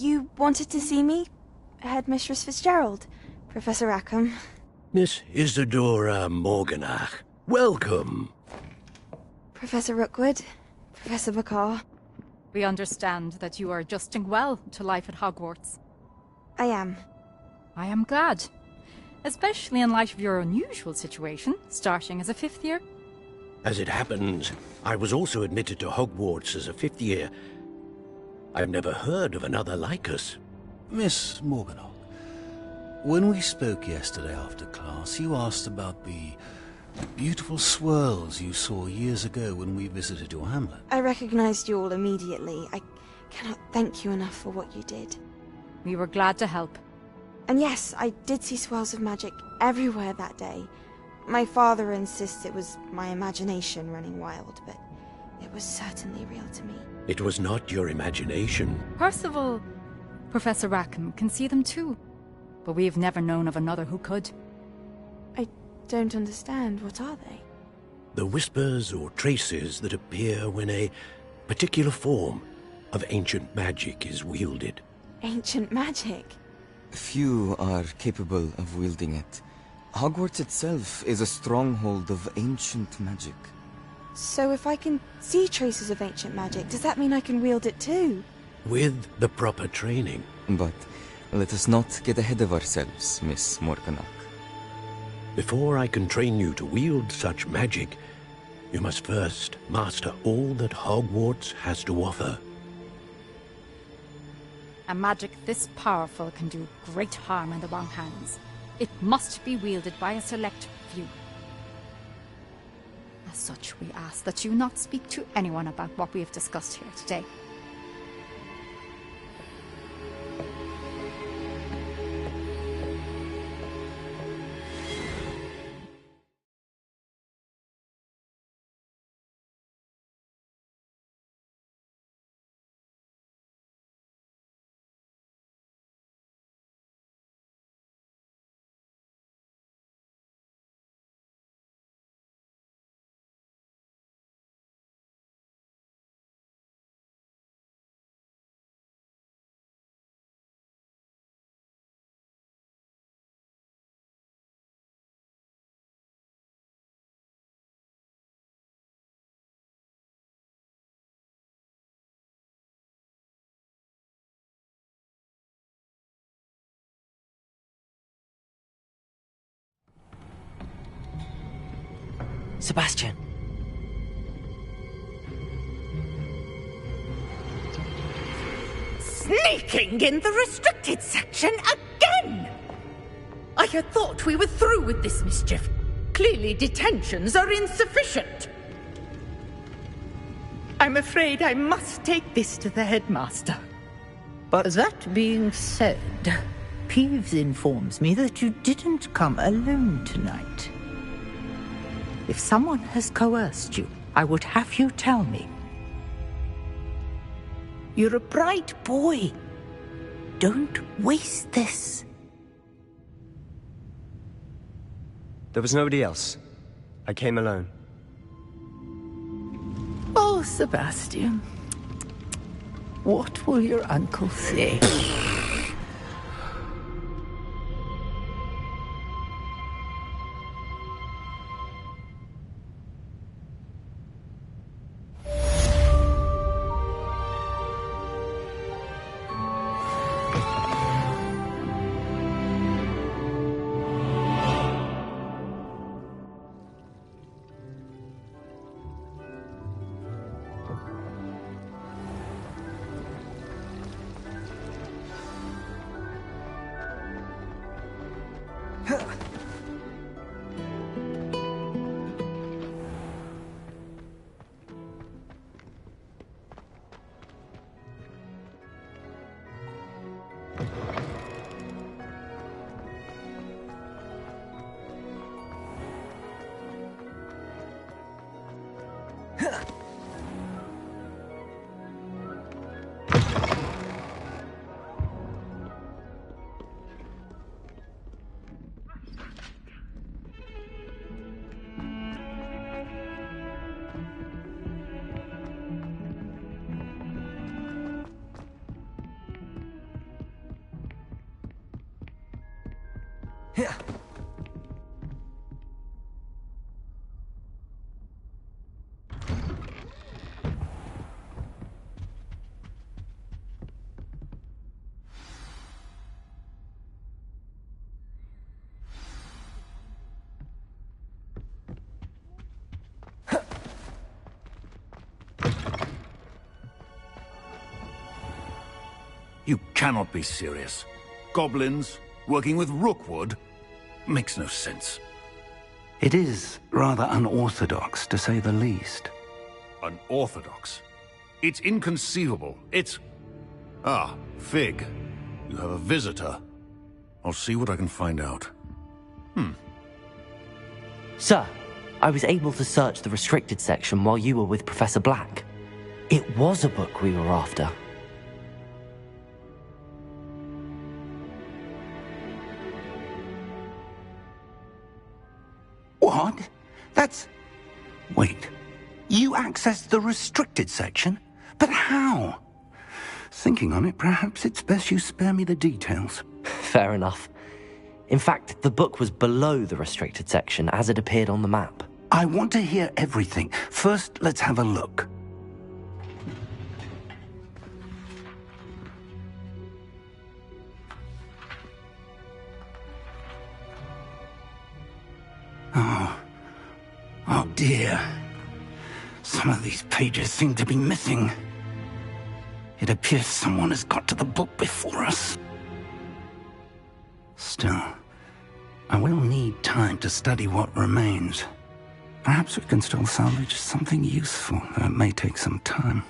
You wanted to see me? Headmistress Fitzgerald, Professor Rackham. Miss Isadora Morganach, welcome. Professor Rookwood, Professor Bakar. We understand that you are adjusting well to life at Hogwarts. I am. I am glad. Especially in light of your unusual situation, starting as a 5th year. As it happens, I was also admitted to Hogwarts as a 5th year. I've never heard of another like us. Miss Morganach, when we spoke yesterday after class, you asked about the beautiful swirls you saw years ago when we visited your hamlet. I recognized you all immediately. I cannot thank you enough for what you did. We were glad to help. And yes, I did see swirls of magic everywhere that day. My father insists it was my imagination running wild, but it was certainly real to me. It was not your imagination. Percival, Professor Rackham can see them too. But we've never known of another who could. I don't understand. What are they? The whispers or traces that appear when a particular form of ancient magic is wielded. Ancient magic? Few are capable of wielding it. Hogwarts itself is a stronghold of ancient magic. So if I can see traces of ancient magic, does that mean I can wield it too? With the proper training. But let us not get ahead of ourselves, Miss Morganach. Before I can train you to wield such magic, you must first master all that Hogwarts has to offer. A magic this powerful can do great harm in the wrong hands. It must be wielded by a select few. As such, we ask that you not speak to anyone about what we have discussed here today. Sebastian. Sneaking in the restricted section again! I had thought we were through with this mischief. Clearly detentions are insufficient. I'm afraid I must take this to the headmaster. But that being said, Peeves informs me that you didn't come alone tonight. If someone has coerced you, I would have you tell me. You're a bright boy. Don't waste this. There was nobody else. I came alone. Oh, Sebastian. What will your uncle say? You cannot be serious. Goblins working with Rookwood? Makes no sense. It is rather unorthodox, to say the least. Unorthodox? It's inconceivable. It's... Ah, Fig. You have a visitor. I'll see what I can find out. Sir, I was able to search the restricted section while you were with Professor Black. It was a book we were after. What? That's... Wait. You accessed the restricted section? But how? Thinking on it, perhaps it's best you spare me the details. Fair enough. In fact, the book was below the restricted section as it appeared on the map. I want to hear everything. First, let's have a look. Oh dear. Some of these pages seem to be missing. It appears someone has got to the book before us. Still, I will need time to study what remains. Perhaps we can still salvage something useful, though it may take some time.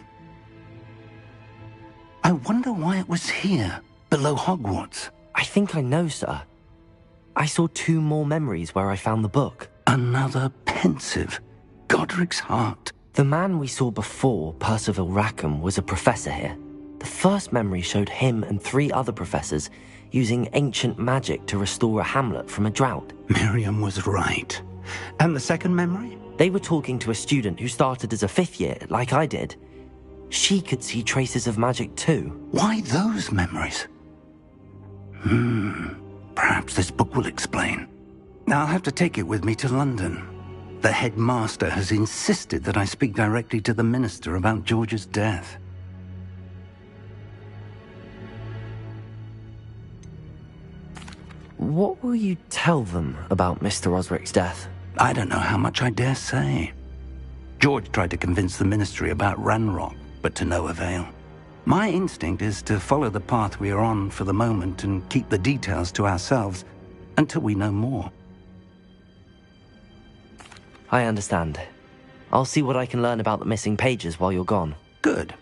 I wonder why it was here, below Hogwarts. I think I know, sir. I saw 2 more memories where I found the book. Another pensive. Godric's heart. The man we saw before, Percival Rackham, was a professor here. The first memory showed him and 3 other professors using ancient magic to restore a hamlet from a drought. Miriam was right. And the second memory? They were talking to a student who started as a 5th year, like I did. She could see traces of magic too. Why those memories? Perhaps this book will explain. I'll have to take it with me to London. The headmaster has insisted that I speak directly to the minister about George's death. What will you tell them about Mr. Osric's death? I don't know how much I dare say. George tried to convince the ministry about Ranrock, but to no avail. My instinct is to follow the path we are on for the moment and keep the details to ourselves until we know more. I understand. I'll see what I can learn about the missing pages while you're gone. Good.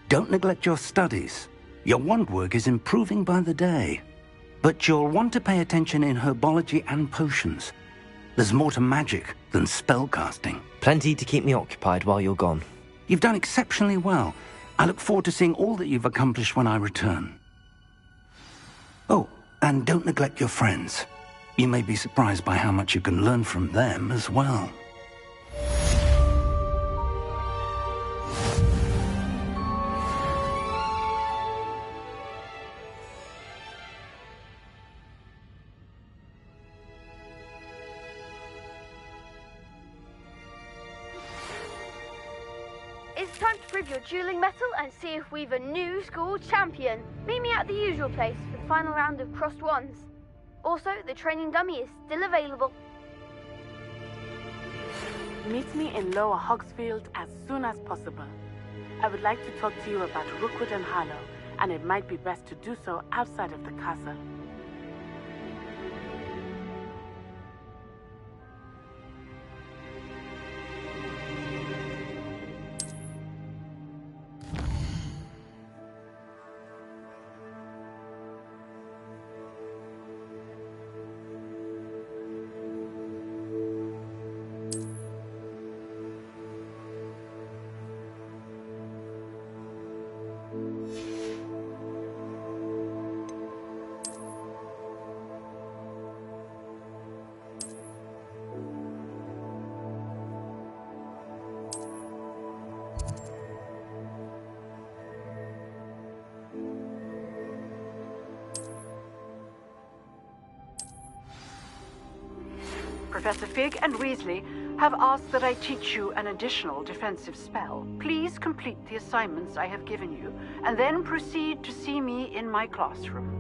Don't neglect your studies. Your wand work is improving by the day. But you'll want to pay attention in herbology and potions. There's more to magic than spellcasting. Plenty to keep me occupied while you're gone. You've done exceptionally well. I look forward to seeing all that you've accomplished when I return. Oh, and don't neglect your friends. You may be surprised by how much you can learn from them as well. It's time to prove your dueling mettle and see if we've a new school champion. Meet me at the usual place for the final round of crossed wands. Also, the training dummy is still available. Meet me in Lower Hogsfield as soon as possible. I would like to talk to you about Rookwood and Harlow, and it might be best to do so outside of the castle. Professor Fig and Weasley have asked that I teach you an additional defensive spell. Please complete the assignments I have given you, and then proceed to see me in my classroom.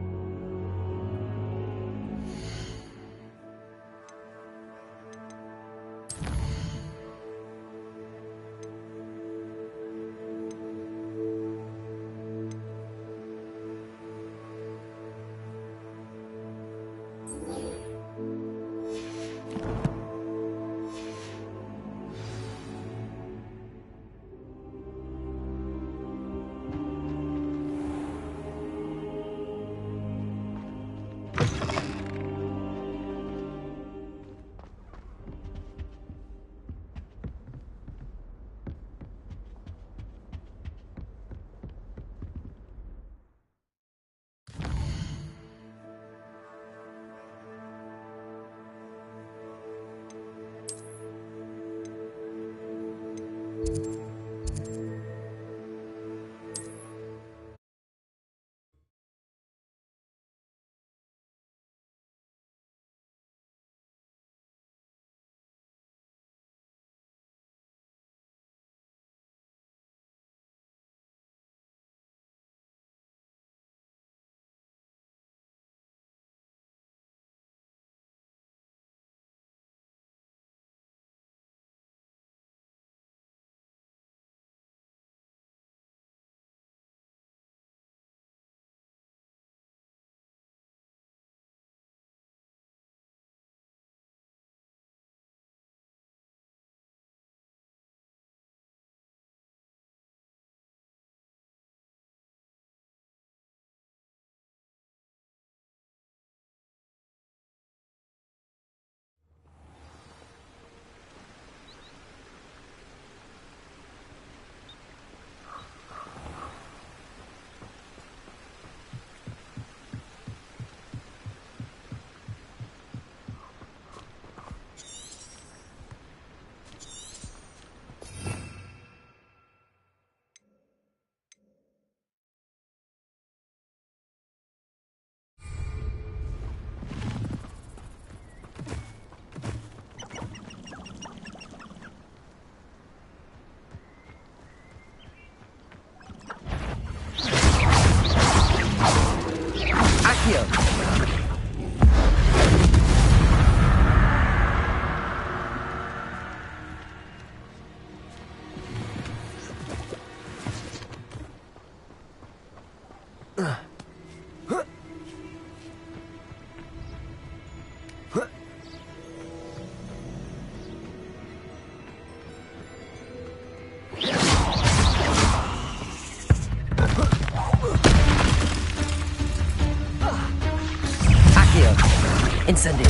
Incendio.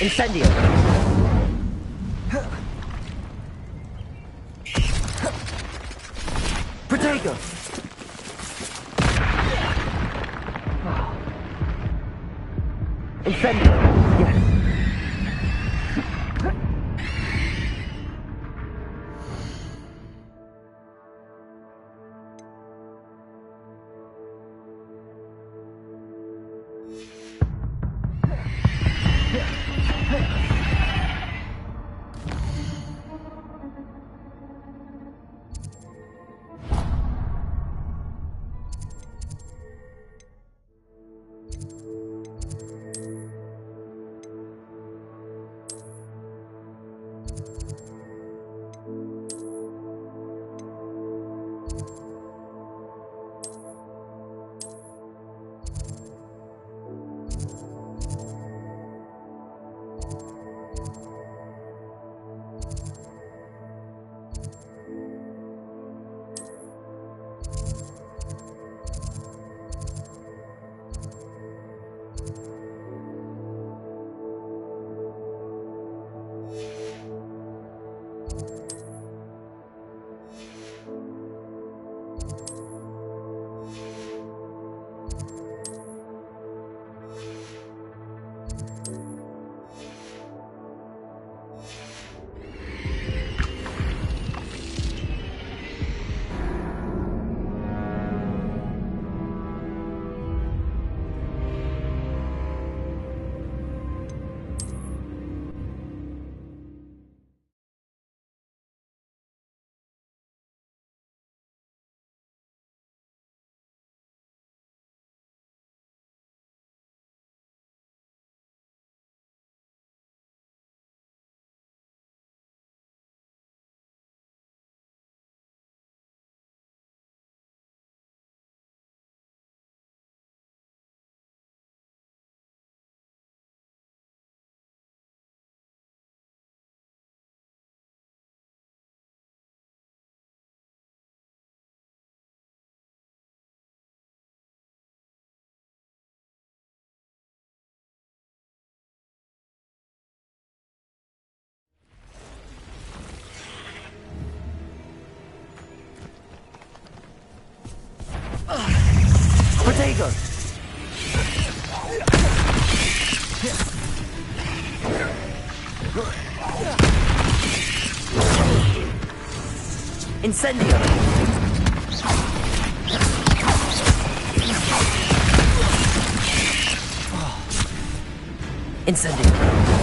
Incendio. Protego. Incendio. Yes. There you go. Incendio! Incendio!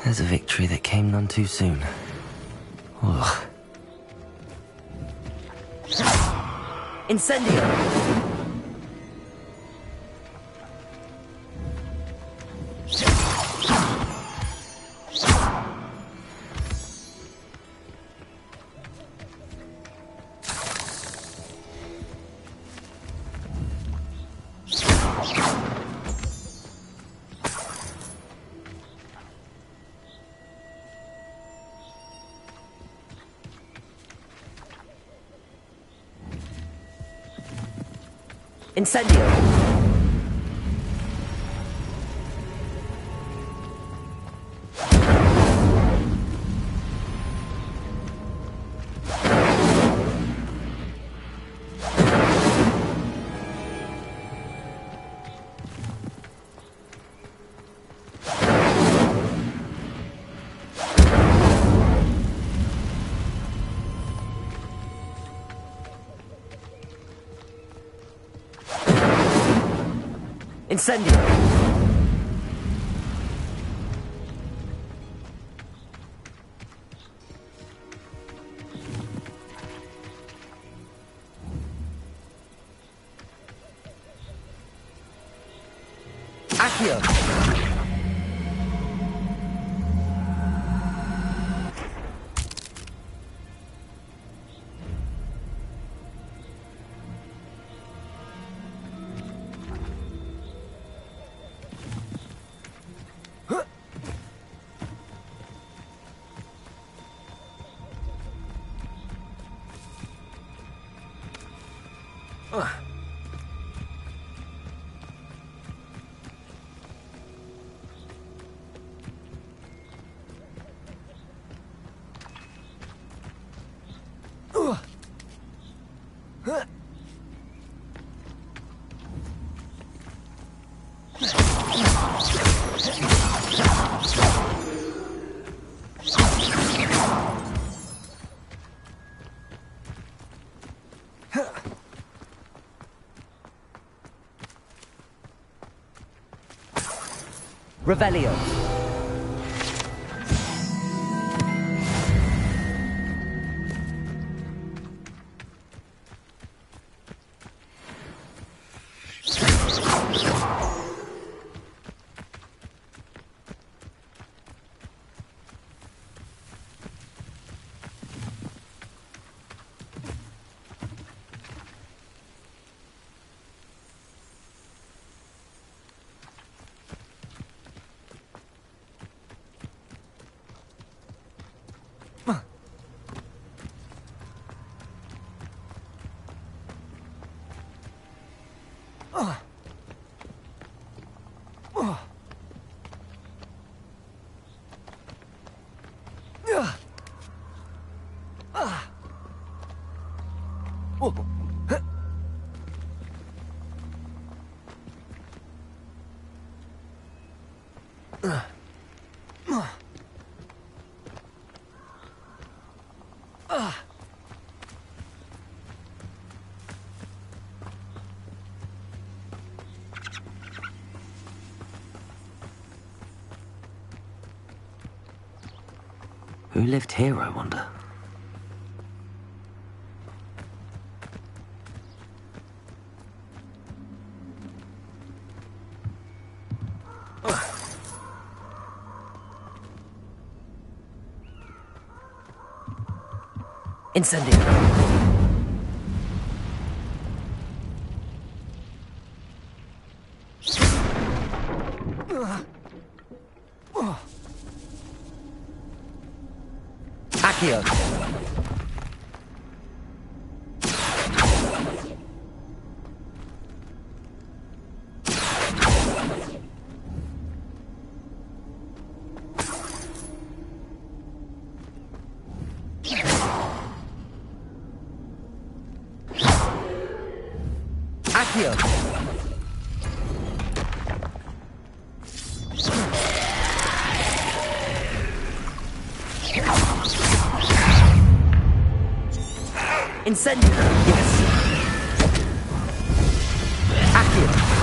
There's a victory that came none too soon. Ugh. Incendio! Incendio! Incendio! Accio! Revelio. Who lived here, I wonder? Incendio. Accio. Accio. Incendio. Yes. Accio.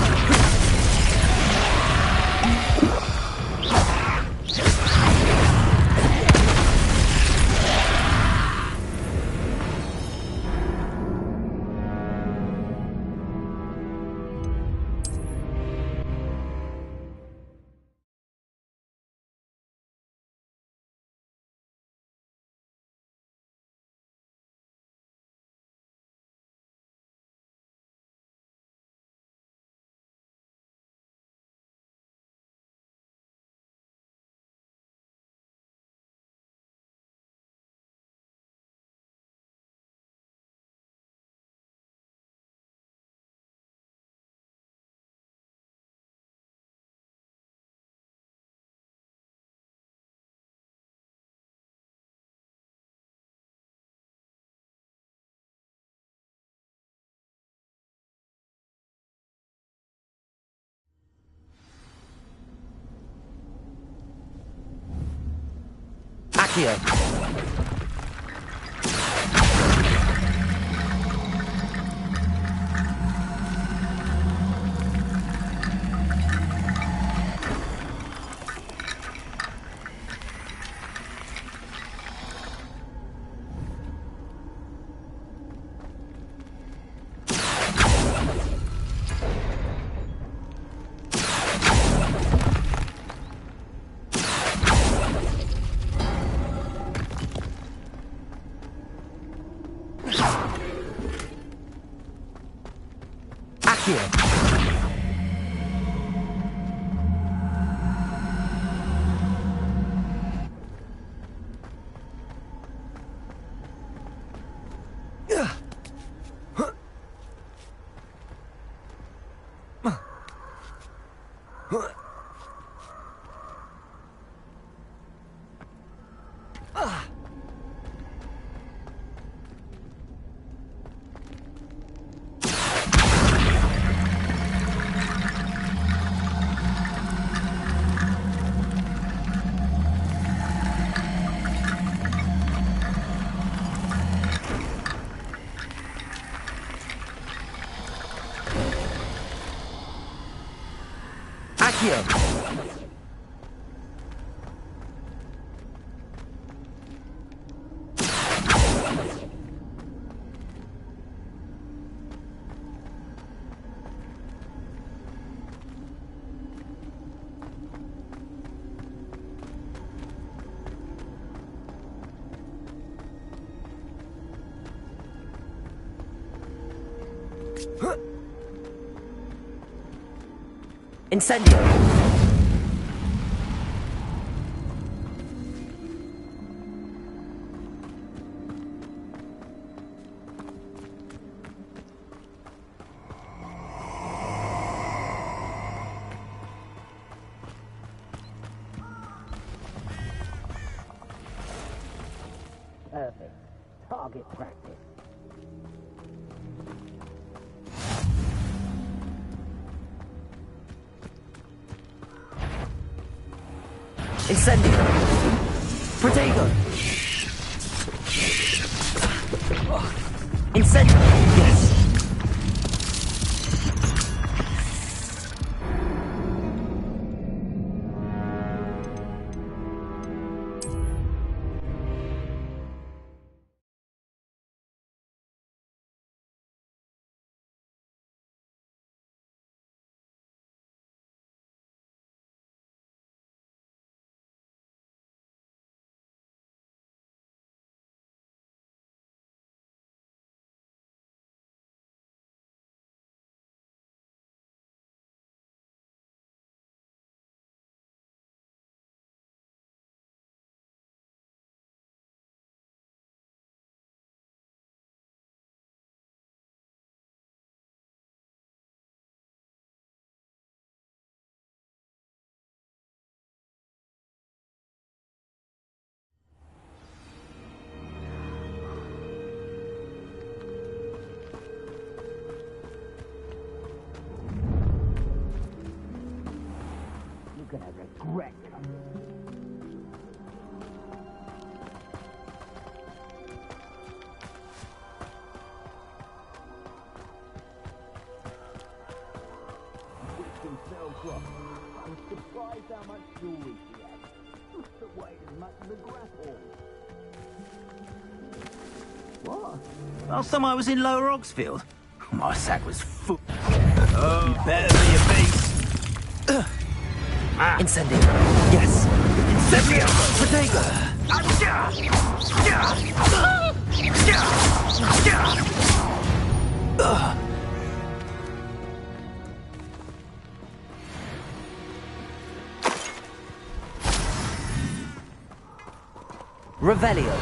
Accio. Accio. Accio. Incendio. Perfect. Target practice. Incendio. Protego. Incendio. Yes. gonna regret. I was surprised how much jewelry she had. Looked that weighed as much as a grapple. What? Last time I was in Lower Oxfield, my sack was full. Oh, you better be a beast. Incendio. Yes. Incendio. Potato. Revelio.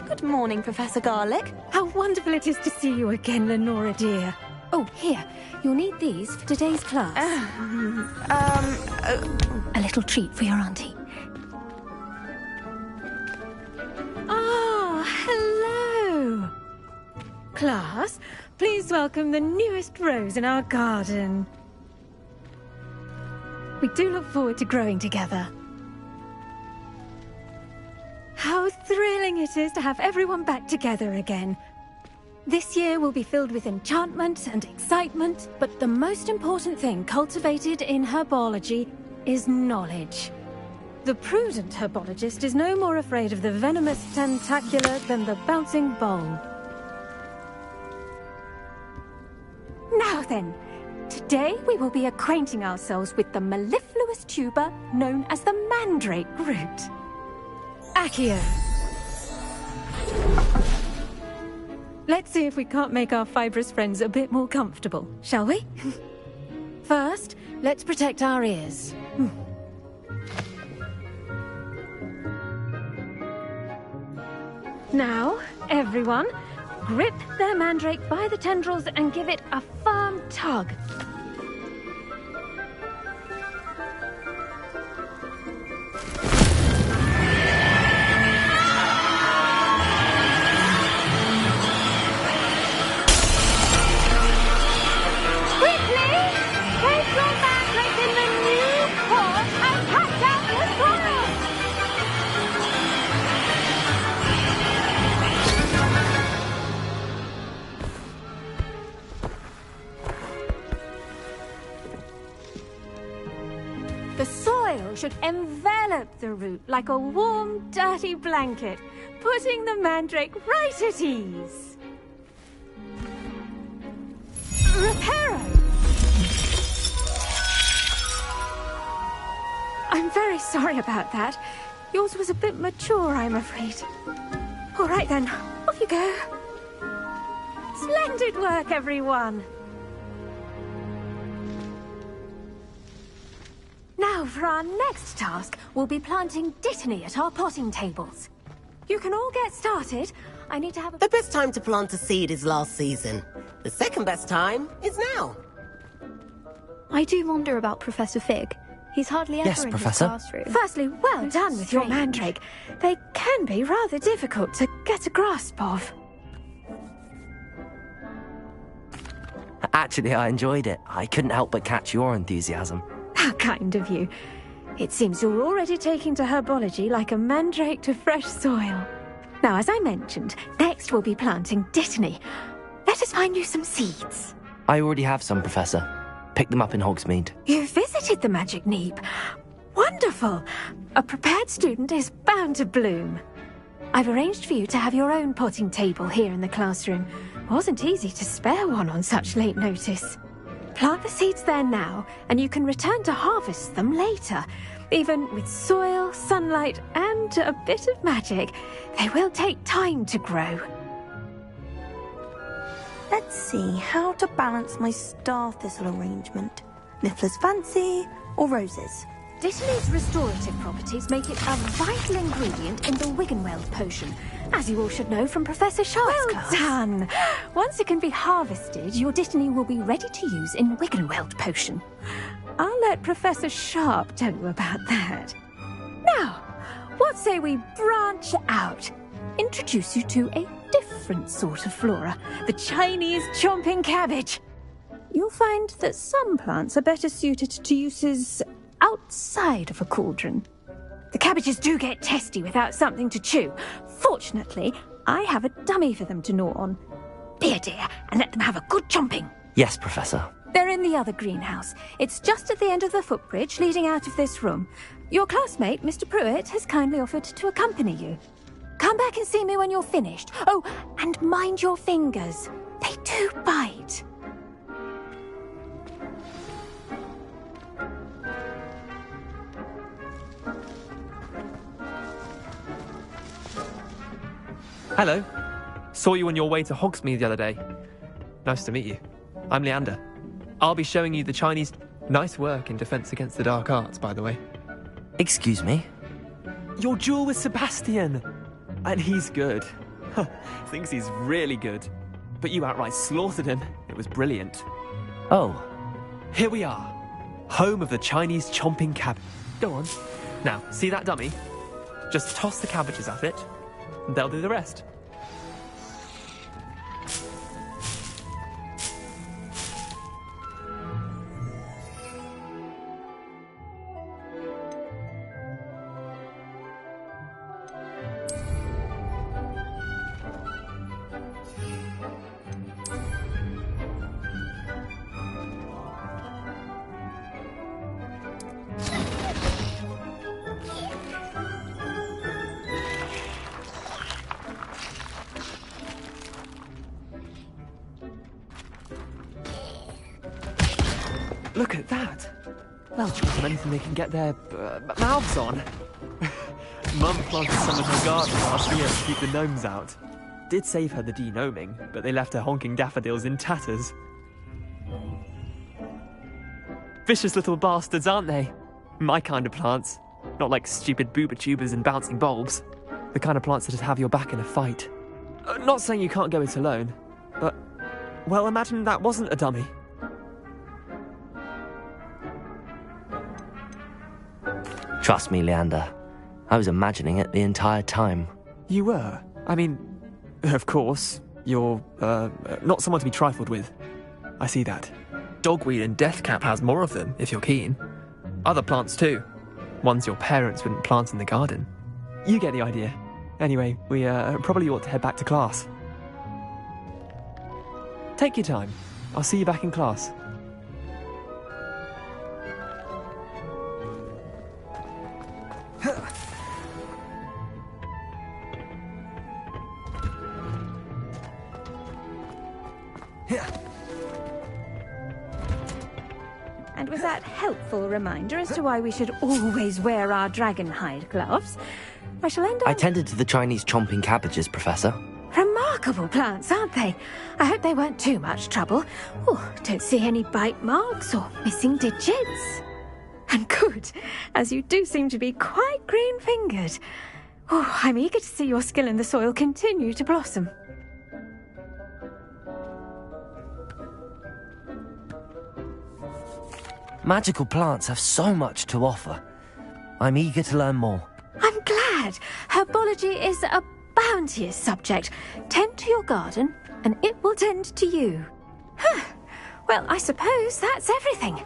Good morning, Professor Garlick. How wonderful it is to see you again, Lenora dear. Oh, here. You'll need these for today's class. A little treat for your auntie. Ah, hello. Class, please welcome the newest rose in our garden. We do look forward to growing together. How thrilling it is to have everyone back together again. This year will be filled with enchantment and excitement, but the most important thing cultivated in herbology is knowledge. The prudent herbologist is no more afraid of the venomous tentacular than the bouncing bulb. Now then, today we will be acquainting ourselves with the mellifluous tuber known as the mandrake root. Accio. Let's see if we can't make our fibrous friends a bit more comfortable, shall we? First, let's protect our ears. Now, everyone, grip their mandrake by the tendrils and give it a firm tug. The soil should envelop the root like a warm, dirty blanket, putting the mandrake right at ease. Reparo! I'm very sorry about that. Yours was a bit mature, I'm afraid. All right then, off you go. Splendid work, everyone. Now, for our next task, we'll be planting Dittany at our potting tables. You can all get started. I need to have a... The best time to plant a seed is last season. The second best time is now. I do wonder about Professor Fig. He's hardly ever in his classroom. Firstly, well done with your mandrake. They can be rather difficult to get a grasp of. Actually, I enjoyed it. I couldn't help but catch your enthusiasm. How kind of you. It seems you're already taking to herbology like a mandrake to fresh soil. Now, as I mentioned, next we'll be planting Dittany. Let us find you some seeds. I already have some, Professor. Picked them up in Hogsmeade. You visited the Magic Neep. Wonderful. A prepared student is bound to bloom. I've arranged for you to have your own potting table here in the classroom. Wasn't easy to spare one on such late notice. Plant the seeds there now, and you can return to harvest them later. Even with soil, sunlight, and a bit of magic, they will take time to grow. Let's see how to balance my star thistle arrangement. Niffler's fancy or roses? Dittany's restorative properties make it a vital ingredient in the Wiggenweld potion, as you all should know from Professor Sharp's class. Well done! Once it can be harvested, your Dittany will be ready to use in Wiggenweld potion. I'll let Professor Sharp tell you about that. Now, what say we branch out? Introduce you to a different sort of flora, the Chinese chomping cabbage. You'll find that some plants are better suited to uses outside of a cauldron. The cabbages do get testy without something to chew. Fortunately, I have a dummy for them to gnaw on. Be a dear and let them have a good chomping. Yes, Professor. They're in the other greenhouse. It's just at the end of the footbridge leading out of this room. Your classmate, Mr. Pruitt, has kindly offered to accompany you. Come back and see me when you're finished. Oh, and mind your fingers. They do bite. Hello. Saw you on your way to Hogsmeade the other day. Nice to meet you. I'm Leander. I'll be showing you the Chinese... Nice work in Defense Against the Dark Arts, by the way. Excuse me? Your duel with Sebastian! And he's good. Thinks he's really good. But you outright slaughtered him. It was brilliant. Oh. Here we are. Home of the Chinese chomping cabbage. Go on. Now, see that dummy? Just toss the cabbages at it, and they'll do the rest. Look at that! They'll choose on anything they can get their mouths on. Mum planted some in her garden last year to keep the gnomes out. Did save her the de-gnoming, but they left her honking daffodils in tatters. Vicious little bastards, aren't they? My kind of plants. Not like stupid booba tubers and bouncing bulbs. The kind of plants that'd have your back in a fight. Not saying you can't go it alone, but, well, imagine that wasn't a dummy. Trust me, Leander. I was imagining it the entire time. You were? I mean, of course, you're, not someone to be trifled with. I see that. Dogweed and deathcap has more of them, if you're keen. Other plants too. Ones your parents wouldn't plant in the garden. You get the idea. Anyway, we probably ought to head back to class. Take your time. I'll see you back in class. And with that helpful reminder as to why we should always wear our dragonhide gloves, I shall end up... I tended to the Chinese chomping cabbages, Professor. Remarkable plants, aren't they? I hope they weren't too much trouble. Oh, don't see any bite marks or missing digits. And good, as you do seem to be quite green-fingered. Oh, I'm eager to see your skill in the soil continue to blossom. Magical plants have so much to offer. I'm eager to learn more. I'm glad. Herbology is a bounteous subject. Tend to your garden, and it will tend to you. Well, I suppose that's everything.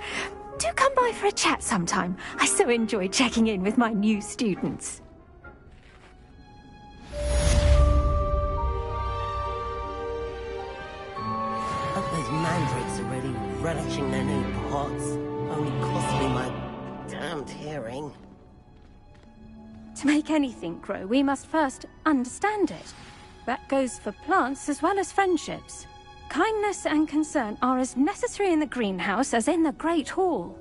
Do come by for a chat sometime. I so enjoy checking in with my new students. Hope those mandrakes are really relishing their new pots. Only cost me my damned hearing. To make anything grow, we must first understand it. That goes for plants as well as friendships. Kindness and concern are as necessary in the greenhouse as in the Great Hall.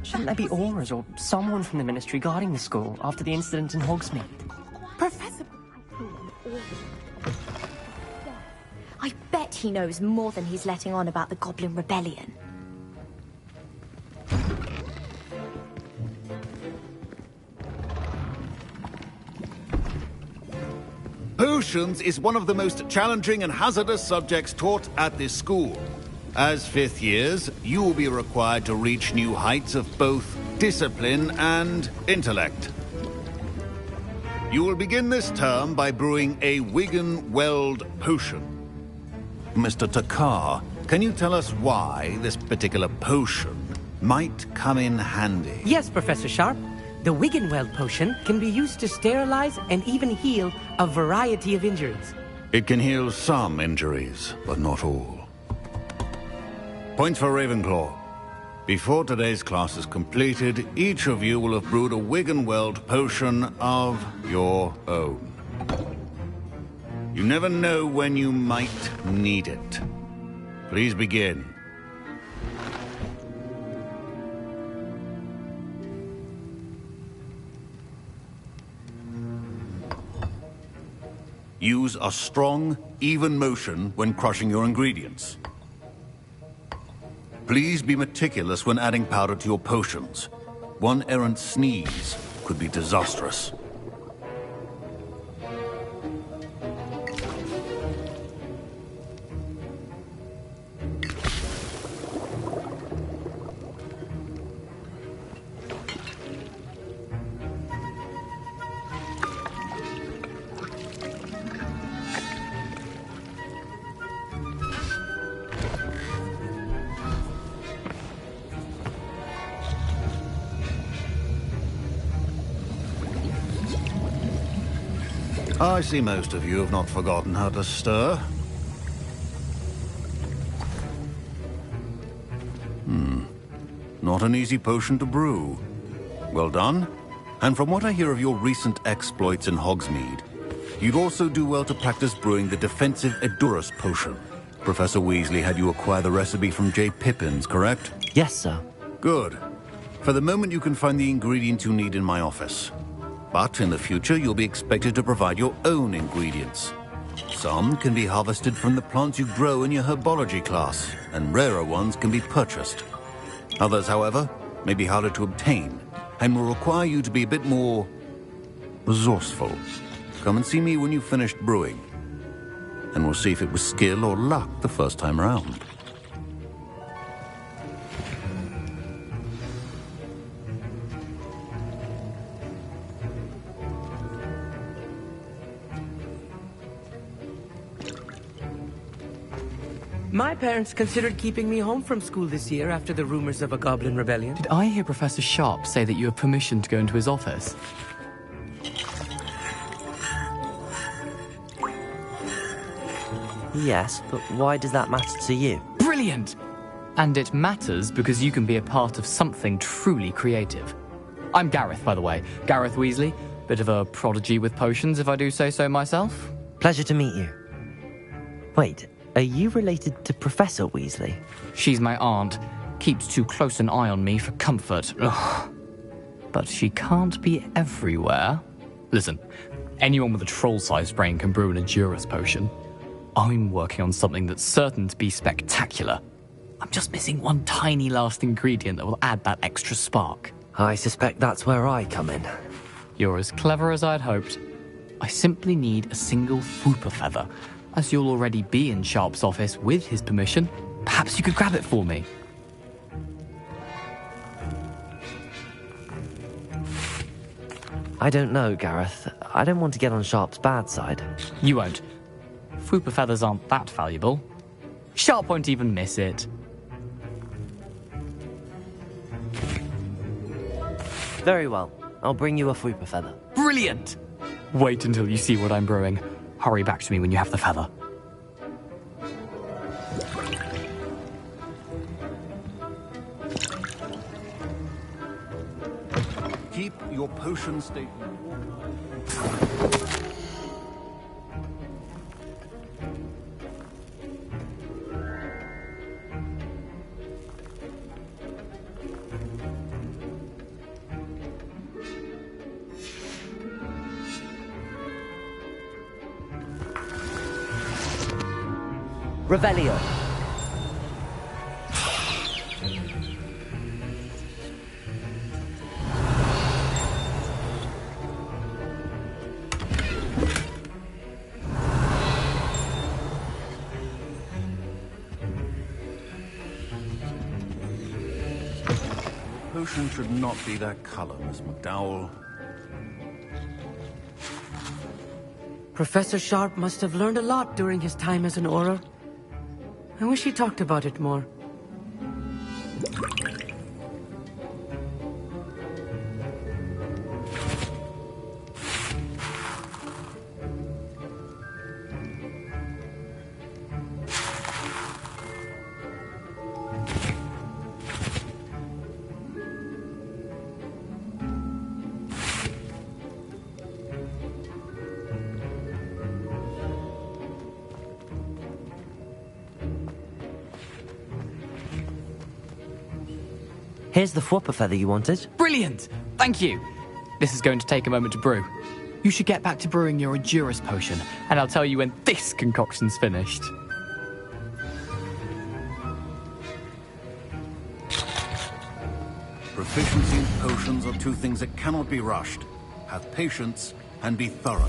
Shouldn't there be auras or someone from the Ministry guarding the school after the incident in Hogsmeade? Professor... I bet he knows more than he's letting on about the Goblin Rebellion. Potions is one of the most challenging and hazardous subjects taught at this school. As fifth years, you will be required to reach new heights of both discipline and intellect. You will begin this term by brewing a Wigan-Weld potion. Mr. Takar, can you tell us why this particular potion might come in handy? Yes, Professor Sharp. The Wigan-Weld potion can be used to sterilize and even heal a variety of injuries. It can heal some injuries, but not all. Points for Ravenclaw. Before today's class is completed, each of you will have brewed a Wigan-Weld potion of your own. You never know when you might need it. Please begin. Use a strong, even motion when crushing your ingredients. Please be meticulous when adding powder to your potions. One errant sneeze could be disastrous. I see most of you have not forgotten how to stir. Not an easy potion to brew. Well done. And from what I hear of your recent exploits in Hogsmeade, you'd also do well to practice brewing the defensive Edurus potion. Professor Weasley had you acquire the recipe from J. Pippin's, correct? Yes, sir. Good. For the moment, you can find the ingredients you need in my office. But in the future, you'll be expected to provide your own ingredients. Some can be harvested from the plants you grow in your herbology class, and rarer ones can be purchased. Others, however, may be harder to obtain, and will require you to be a bit more resourceful. Come and see me when you've finished brewing, and we'll see if it was skill or luck the first time around. My parents considered keeping me home from school this year after the rumors of a goblin rebellion. Did I hear Professor Sharp say that you have permission to go into his office? Yes, but why does that matter to you? Brilliant! And it matters because you can be a part of something truly creative. I'm Gareth, by the way. Gareth Weasley. Bit of a prodigy with potions, if I do say so myself. Pleasure to meet you. Wait, are you related to Professor Weasley? She's my aunt. Keeps too close an eye on me for comfort. Ugh. But she can't be everywhere. Listen, anyone with a troll-sized brain can brew an Edurus potion. I'm working on something that's certain to be spectacular. I'm just missing one tiny last ingredient that will add that extra spark. I suspect that's where I come in. You're as clever as I'd hoped. I simply need a single Fwooper feather. As you'll already be in Sharp's office with his permission, perhaps you could grab it for me. I don't know, Gareth. I don't want to get on Sharp's bad side. You won't. Fwooper feathers aren't that valuable. Sharp won't even miss it. Very well. I'll bring you a Fwooper feather. Brilliant! Wait until you see what I'm brewing. Hurry back to me when you have the feather. Keep your potion statement. Revelio. Potion should not be that color, Miss McDowell. Professor Sharp must have learned a lot during his time as an Auror. I wish he talked about it more. Here's the Fwooper feather you wanted. Brilliant! Thank you! This is going to take a moment to brew. You should get back to brewing your Edurus potion, and I'll tell you when this concoction's finished. Proficiency in potions are two things that cannot be rushed. Have patience and be thorough.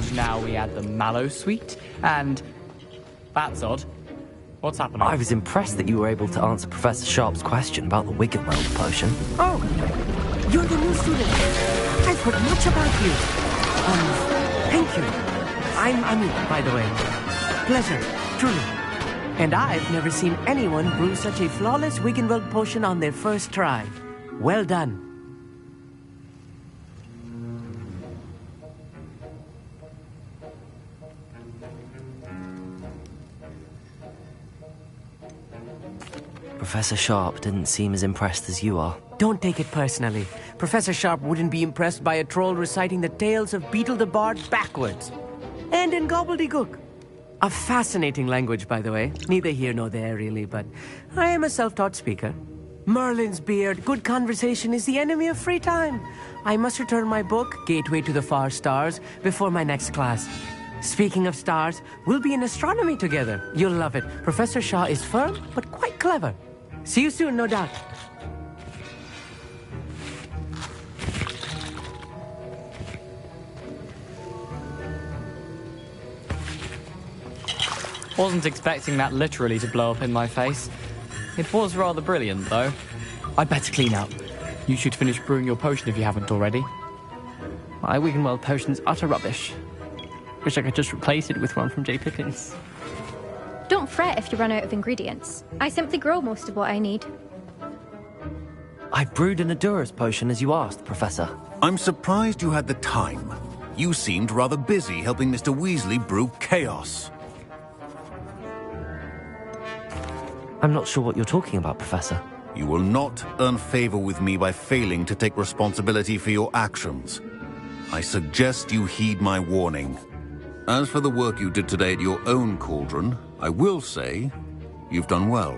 And now we add the mallow sweet, and... That's odd. What's happening? I was impressed that you were able to answer Professor Sharp's question about the Wiggenweld potion. Oh, you're the new student. I've heard much about you. Thank you. I'm Ami, by the way. Pleasure, truly. And I've never seen anyone brew such a flawless Wiggenweld potion on their first try. Well done. Professor Sharp didn't seem as impressed as you are. Don't take it personally. Professor Sharp wouldn't be impressed by a troll reciting the tales of Beetle the Bard backwards. And in gobbledygook. A fascinating language, by the way. Neither here nor there, really, but I am a self-taught speaker. Merlin's beard, good conversation is the enemy of free time. I must return my book, Gateway to the Far Stars, before my next class. Speaking of stars, we'll be in astronomy together. You'll love it. Professor Shaw is firm, but quite clever. See you soon, no doubt. Wasn't expecting that literally to blow up in my face. It was rather brilliant, though. I'd better clean up. You should finish brewing your potion if you haven't already. My Wiggenweld potion's utter rubbish. Wish I could just replace it with one from J. Pippin's. Don't fret if you run out of ingredients. I simply grow most of what I need. I brewed an Adura's potion as you asked, Professor. I'm surprised you had the time. You seemed rather busy helping Mr. Weasley brew chaos. I'm not sure what you're talking about, Professor. You will not earn favor with me by failing to take responsibility for your actions. I suggest you heed my warning. As for the work you did today at your own cauldron, I will say you've done well.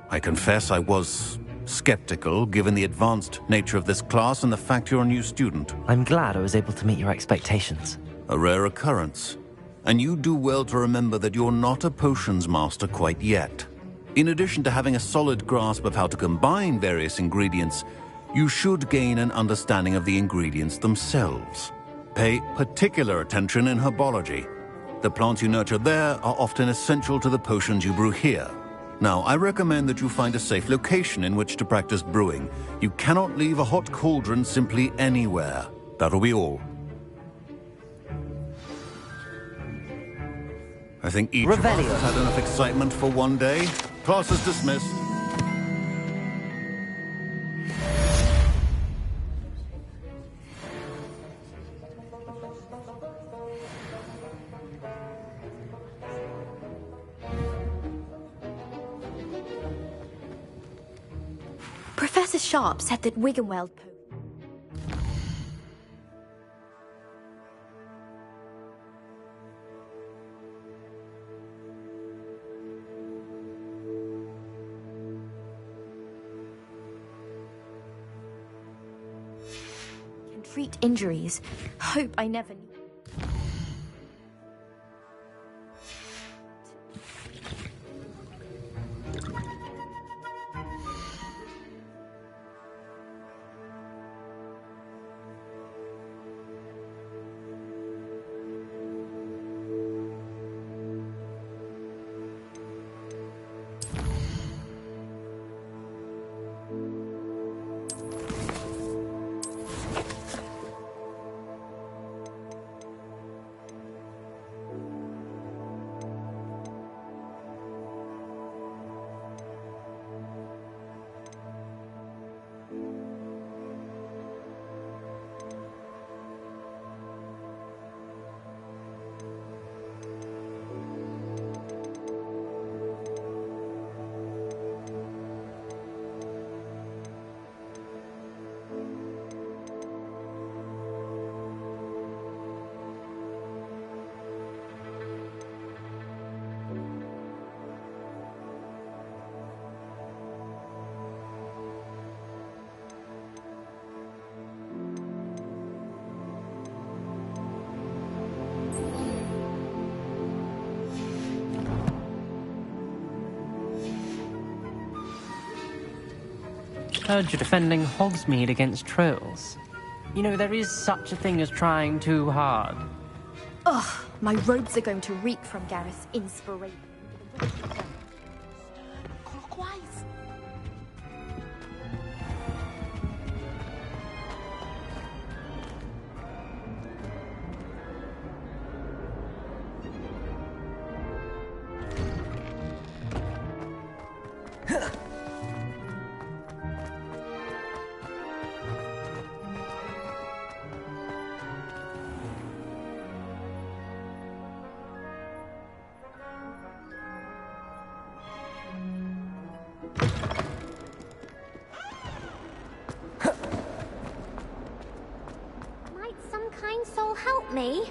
I confess I was skeptical, given the advanced nature of this class and the fact you're a new student. I'm glad I was able to meet your expectations. A rare occurrence. And you do well to remember that you're not a potions master quite yet. In addition to having a solid grasp of how to combine various ingredients, you should gain an understanding of the ingredients themselves. Pay particular attention in herbology. The plants you nurture there are often essential to the potions you brew here. Now, I recommend that you find a safe location in which to practice brewing. You cannot leave a hot cauldron simply anywhere. That'll be all. I think each of us has had enough excitement for one day. Class is dismissed. Professor Sharp said that Wiggenweld can treat injuries. Hope I never need. Heard you're defending Hogsmeade against trolls. You know, there is such a thing as trying too hard. Ugh, my robes are going to reek from Gareth's inspiration. Clockwise. Might some kind soul help me?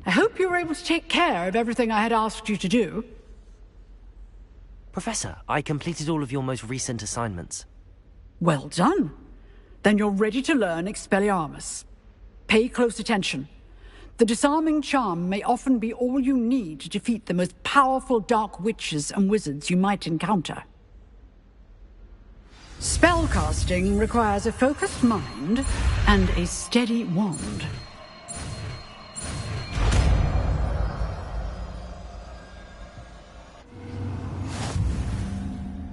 I hope you were able to take care of everything I had asked you to do. Professor, I completed all of your most recent assignments. Well done. Then you're ready to learn Expelliarmus. Pay close attention. The disarming charm may often be all you need to defeat the most powerful dark witches and wizards you might encounter. Spellcasting requires a focused mind and a steady wand.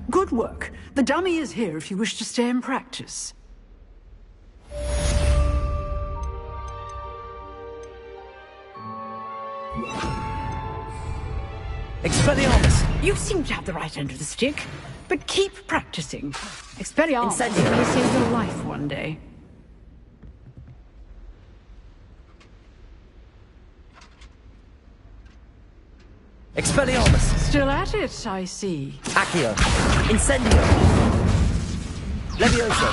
Good work. The dummy is here if you wish to stay and practice. Expelliarmus! You seem to have the right end of the stick, but keep practicing. Expelliarmus may save your life one day. Expelliarmus! Still at it, I see. Accio! Incendio! Levioso!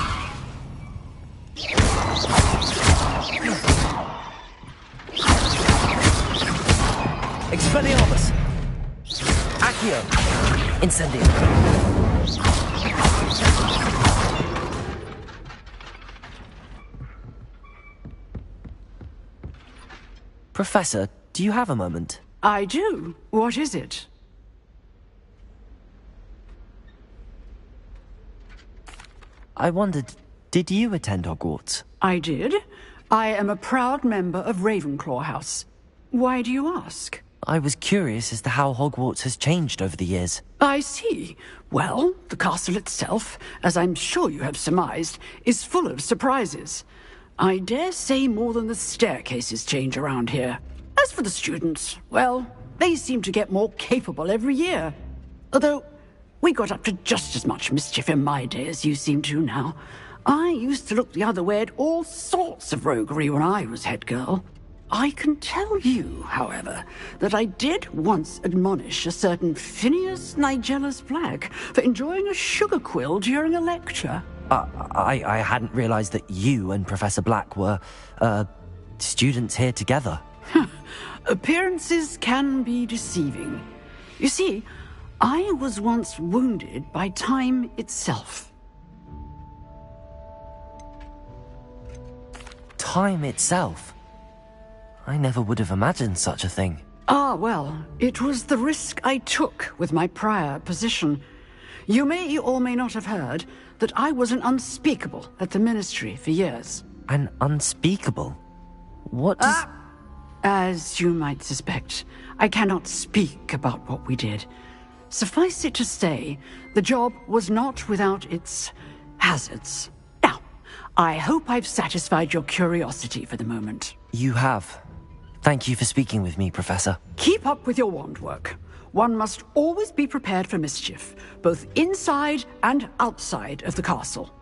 Expelliarmus! Accio! Incendio! Professor, do you have a moment? I do. What is it? I wondered, did you attend Hogwarts? I did. I am a proud member of Ravenclaw House. Why do you ask? I was curious as to how Hogwarts has changed over the years. I see. Well, the castle itself, as I'm sure you have surmised, is full of surprises. I dare say more than the staircases change around here. As for the students, well, they seem to get more capable every year. Although, we got up to just as much mischief in my day as you seem to now. I used to look the other way at all sorts of roguery when I was head girl. I can tell you, however, that I did once admonish a certain Phineas Nigellus Black for enjoying a sugar quill during a lecture. I hadn't realized that you and Professor Black were, students here together. Appearances can be deceiving. You see, I was once wounded by time itself. Time itself? I never would have imagined such a thing. Ah, well, it was the risk I took with my prior position. You may or may not have heard that I was an unspeakable at the Ministry for years. An unspeakable? What does... As you might suspect, I cannot speak about what we did. Suffice it to say, the job was not without its hazards. Now, I hope I've satisfied your curiosity for the moment. You have. Thank you for speaking with me, Professor. Keep up with your wand work. One must always be prepared for mischief, both inside and outside of the castle.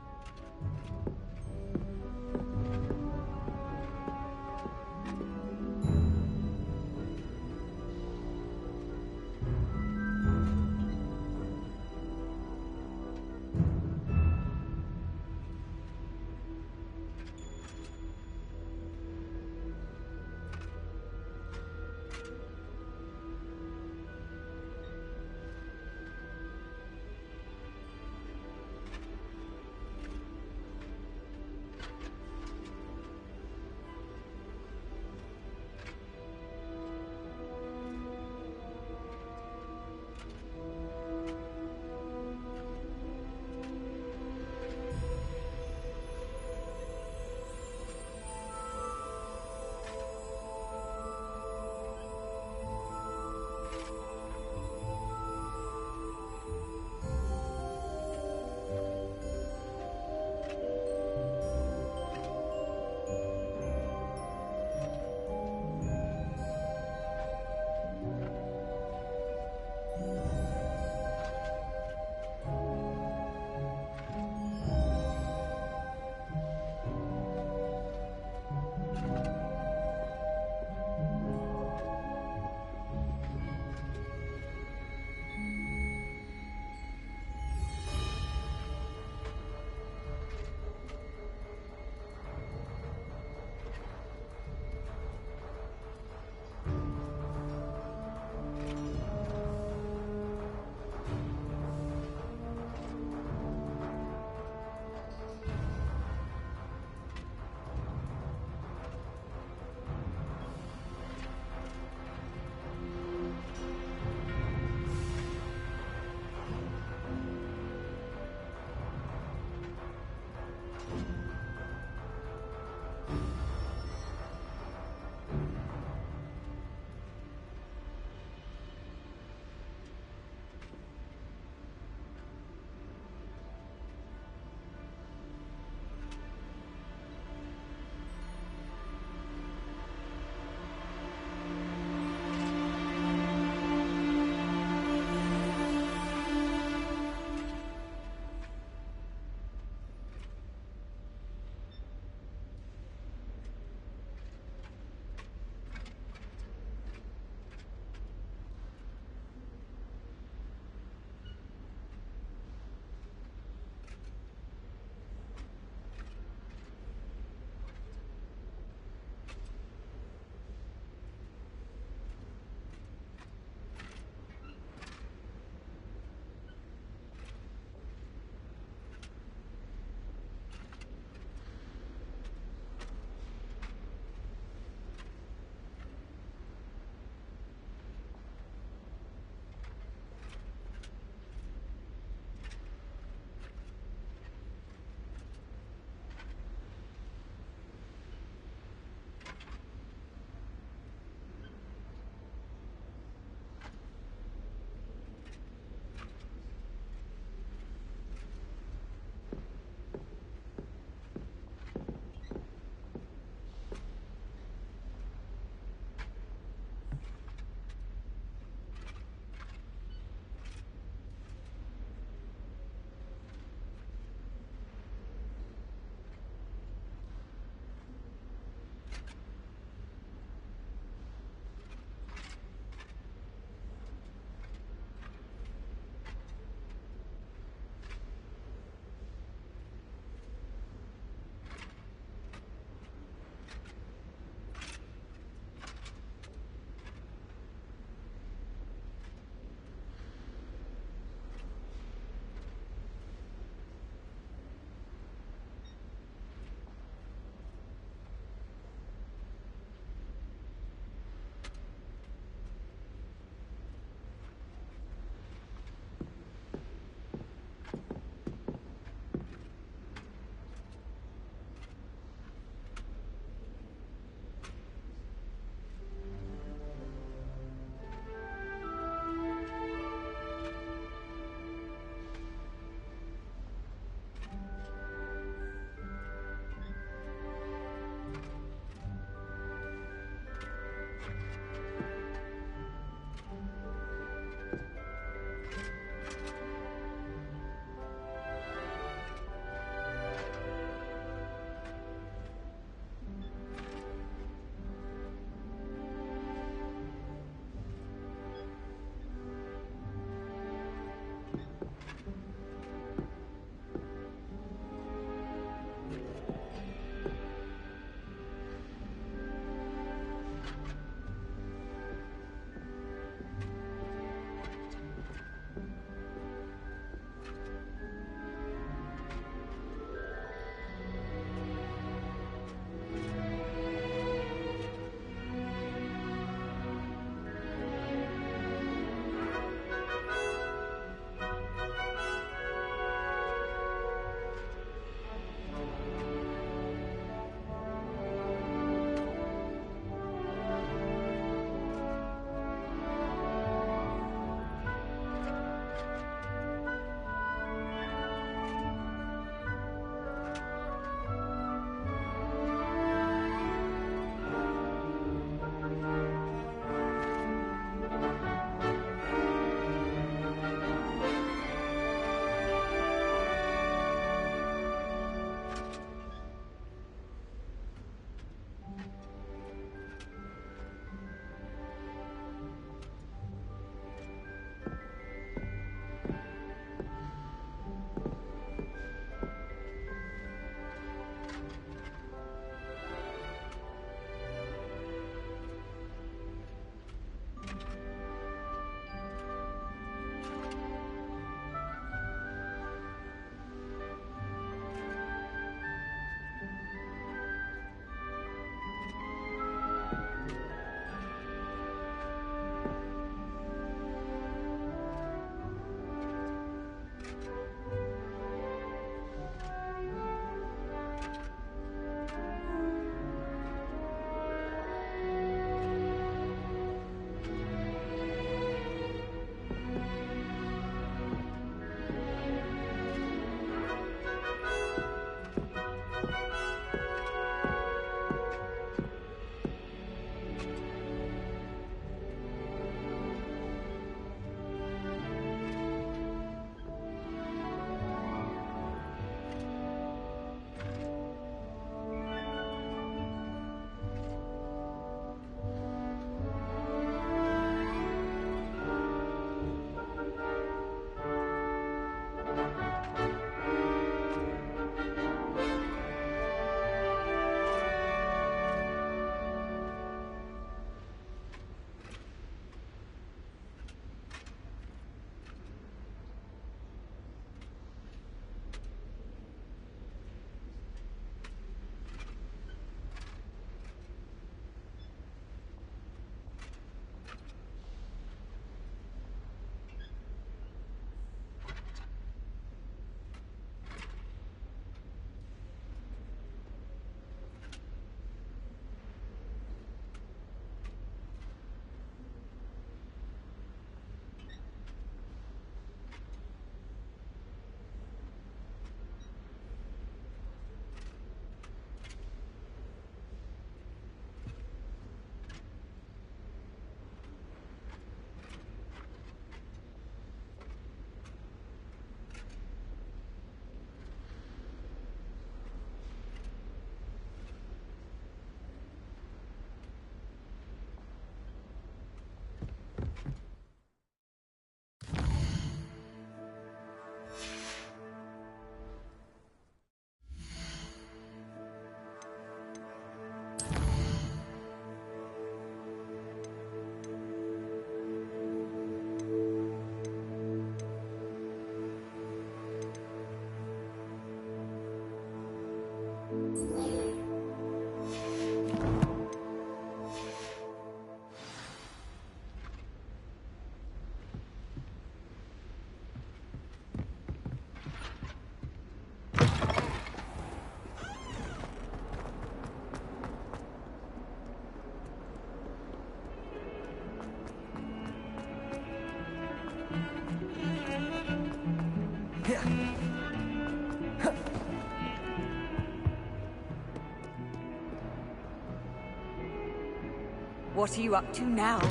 What are you up to now?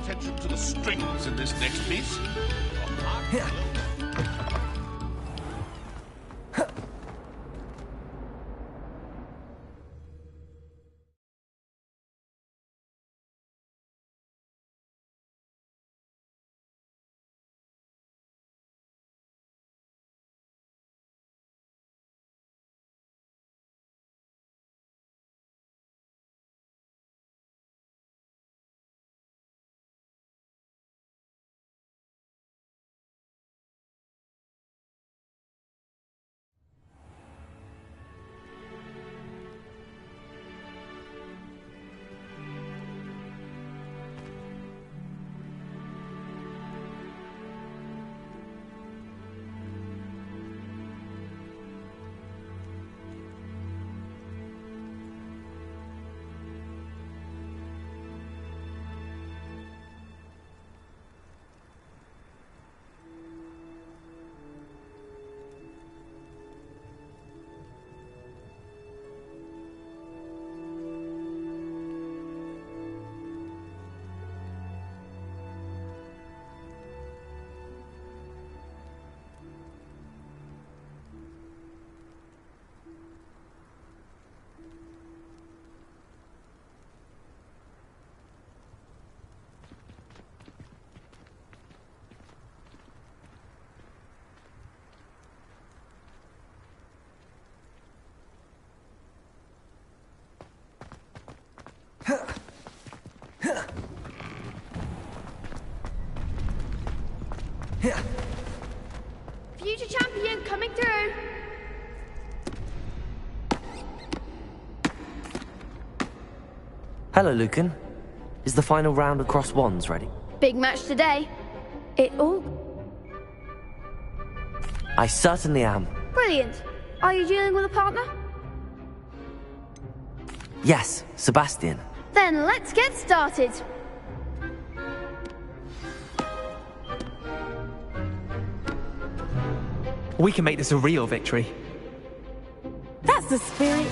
Attention to the strings in this next piece. Future champion coming through. Hello, Lucan. Is the final round of cross wands ready? Big match today. It all... I certainly am. Brilliant. Are you dealing with a partner? Yes, Sebastian. Then Then let's get started. We can make this a real victory. That's the spirit.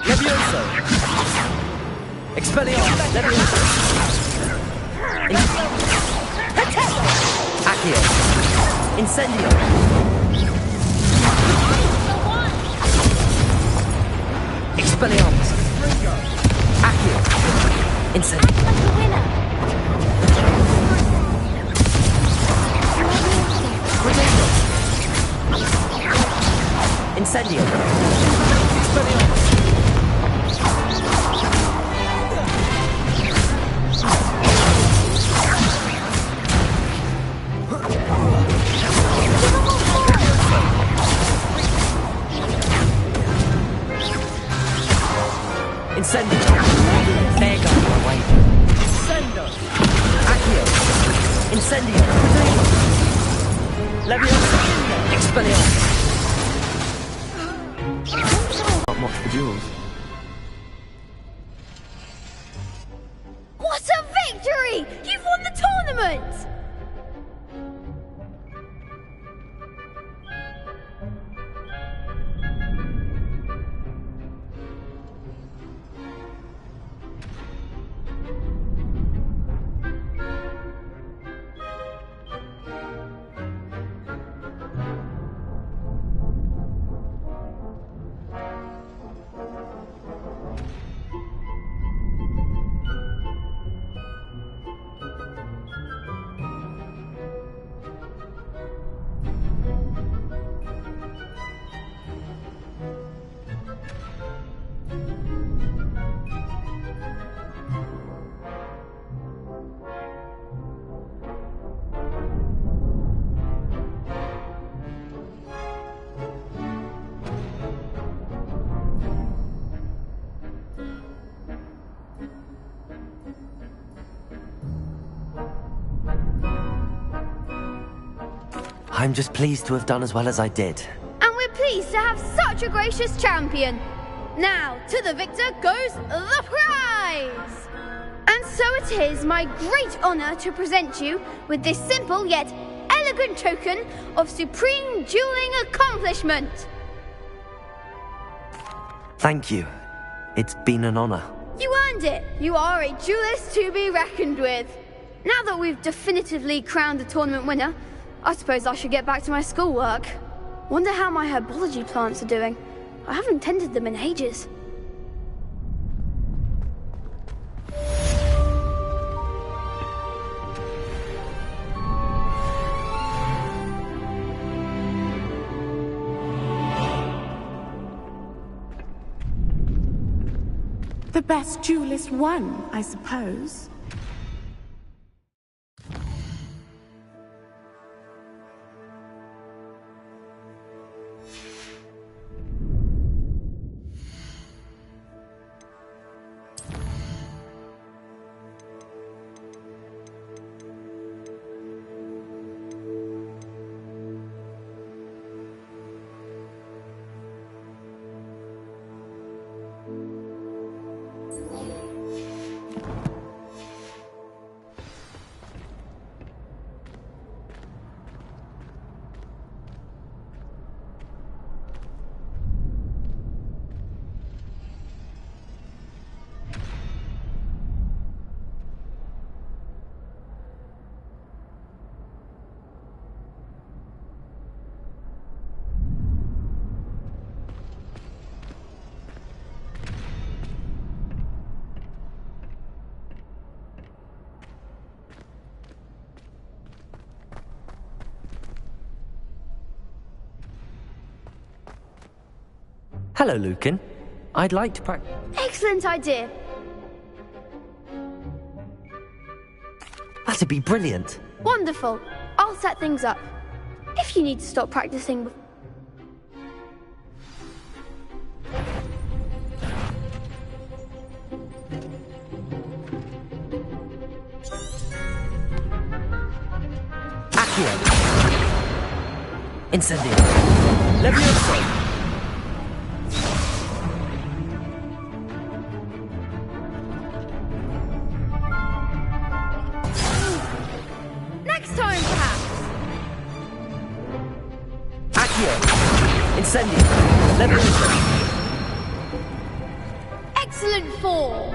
Levioso! Expelliarmus! Levioso! Accio! Incendio! Expelliarmus! Accio! Incendio! Incendio! Expelliarmus! Incendio! There goes my way. Incendio! Accio! Incendio! Leviosa! Expelliarmus! Not much for duels. What a victory! You've won the tournament! I'm just pleased to have done as well as I did. And we're pleased to have such a gracious champion. Now, to the victor goes the prize! And so it is my great honor to present you with this simple yet elegant token of supreme dueling accomplishment. Thank you. It's been an honor. You earned it. You are a duelist to be reckoned with. Now that we've definitively crowned the tournament winner, I suppose I should get back to my schoolwork. Wonder how my herbology plants are doing. I haven't tended them in ages. The best duelist won, I suppose. Hello, Lucan. I'd like to practice. Excellent idea. That'd be brilliant. Wonderful. I'll set things up. If you need to stop practicing... Accio. Incendio. Levioso. Next time, perhaps. Accio. Incendio. Levioso. Excellent form.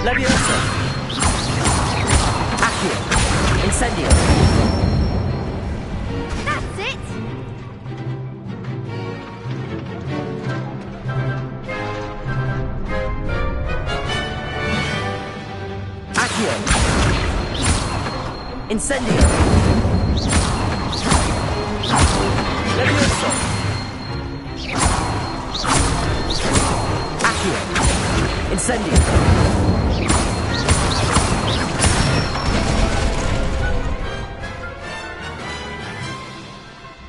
Levioso. Accio. Incendio. That's it. Accio. Incendio. Levioso. Accio. Incendio.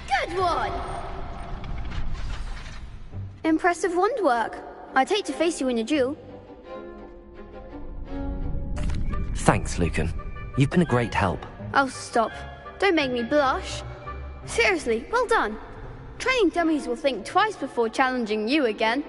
Good one. Impressive wand work. I'd hate to face you in a duel. Thanks, Lucan. You've been a great help. Oh, stop. Don't make me blush. Seriously, well done. Training dummies will think twice before challenging you again.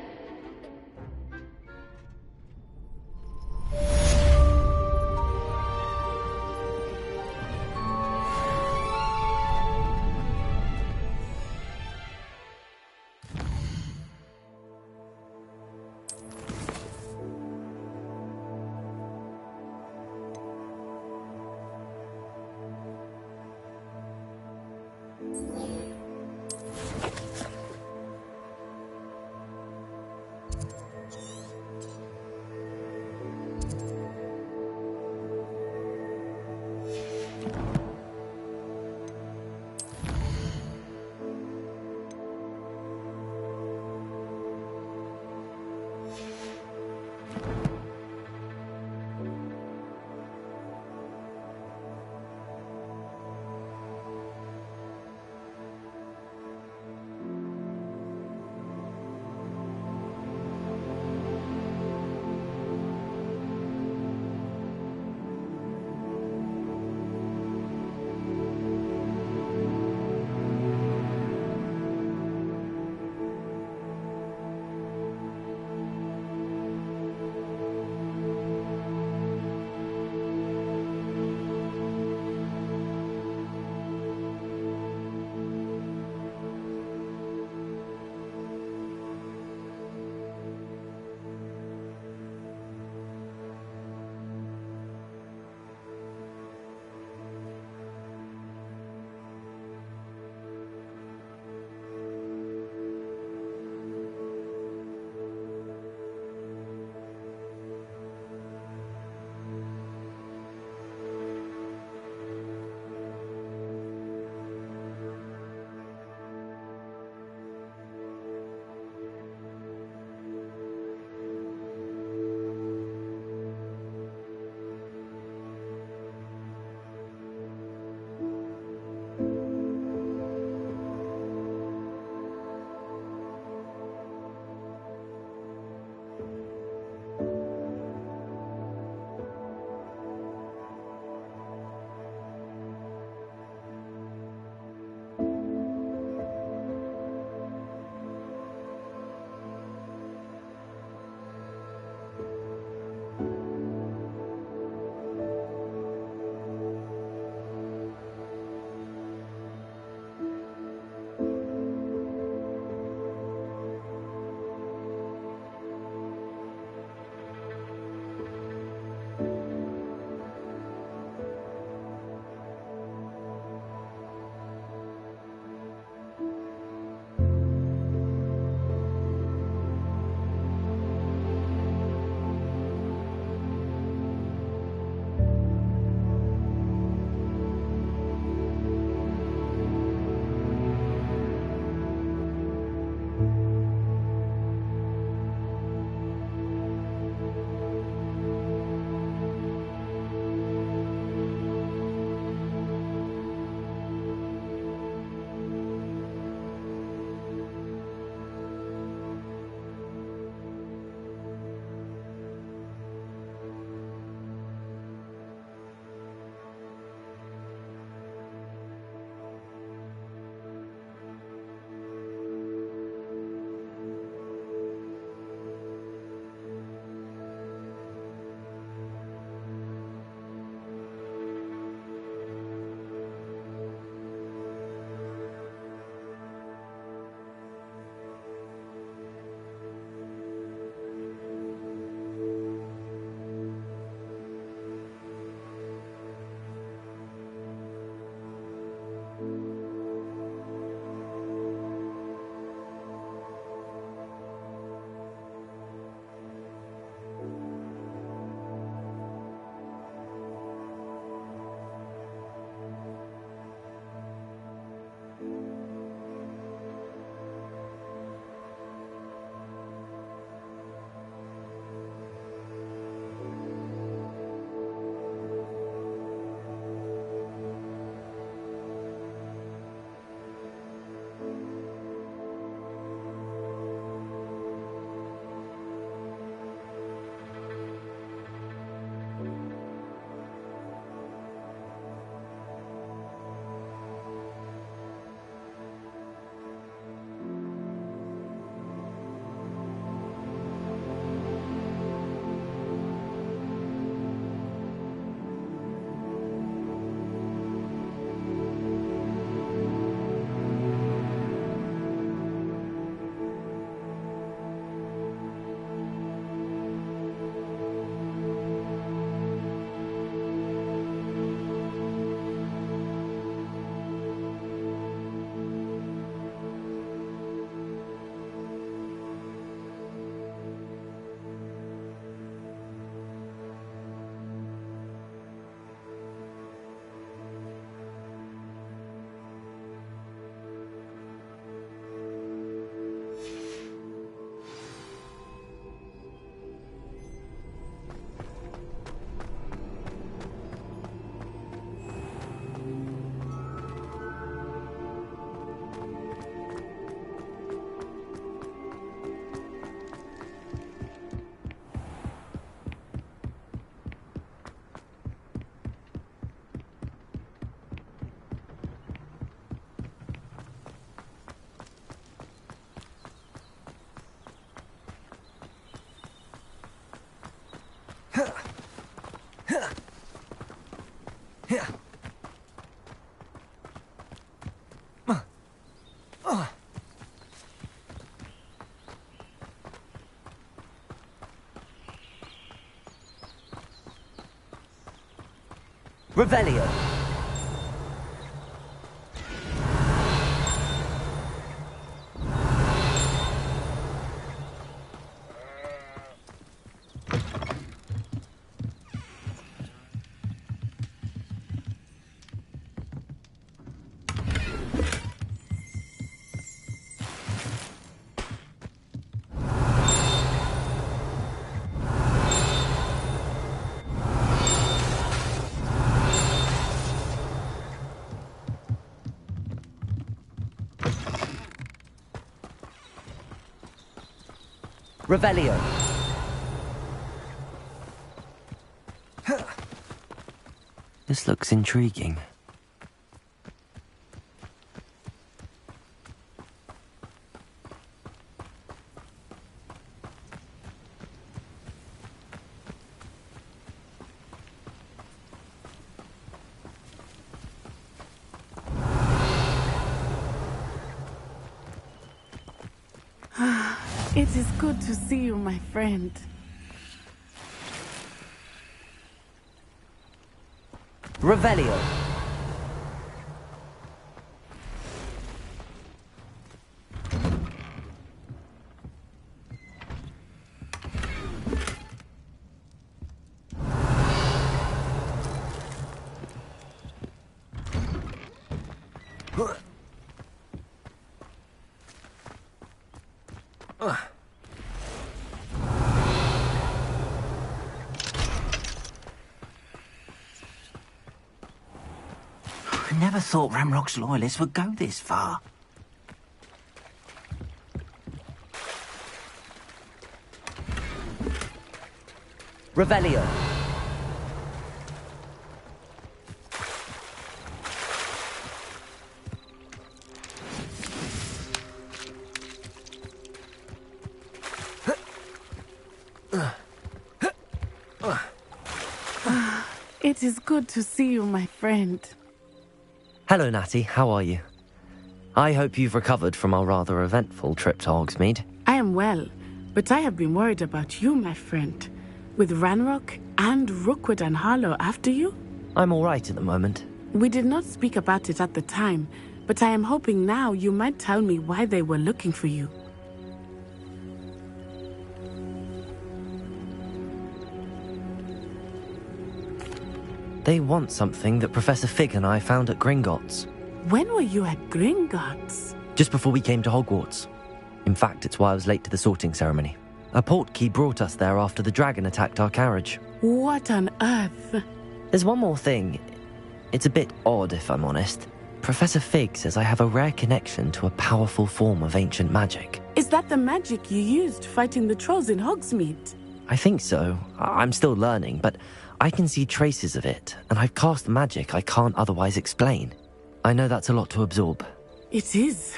Revelio. Revelio. This looks intriguing. It is good to see you, my friend. Revelio. I never thought Ramrock's loyalists would go this far. Revelio. It is good to see you, my friend. Hello, Natty. How are you? I hope you've recovered from our rather eventful trip to Hogsmeade. I am well, but I have been worried about you, my friend. With Ranrock and Rookwood and Harlow after you? I'm all right at the moment. We did not speak about it at the time, but I am hoping now you might tell me why they were looking for you. They want something that Professor Fig and I found at Gringotts. When were you at Gringotts? Just before we came to Hogwarts. In fact, it's why I was late to the sorting ceremony. A portkey brought us there after the dragon attacked our carriage. What on earth? There's one more thing. It's a bit odd, if I'm honest. Professor Fig says I have a rare connection to a powerful form of ancient magic. Is that the magic you used fighting the trolls in Hogsmeade? I think so. I'm still learning, but I can see traces of it, and I've cast magic I can't otherwise explain. I know that's a lot to absorb. It is.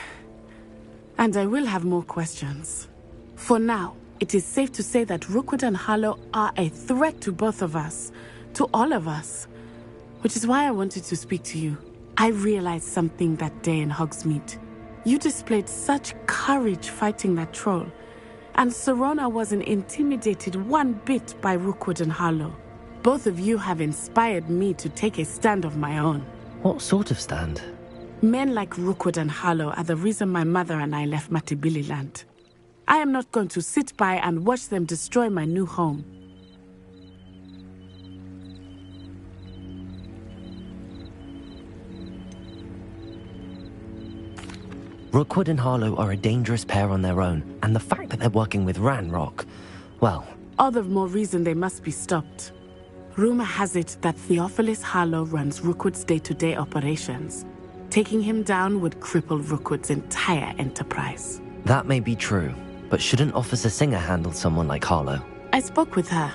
And I will have more questions. For now, it is safe to say that Rookwood and Harlow are a threat to both of us, to all of us. Which is why I wanted to speak to you. I realized something that day in Hogsmeade. You displayed such courage fighting that troll, and Serona wasn't intimidated one bit by Rookwood and Harlow. Both of you have inspired me to take a stand of my own. What sort of stand? Men like Rookwood and Harlow are the reason my mother and I left Matibili land. I am not going to sit by and watch them destroy my new home. Rookwood and Harlow are a dangerous pair on their own, and the fact that they're working with Ranrock, well... all the more reason they must be stopped. Rumor has it that Theophilus Harlow runs Rookwood's day-to-day operations. Taking him down would cripple Rookwood's entire enterprise. That may be true, but shouldn't Officer Singer handle someone like Harlow? I spoke with her.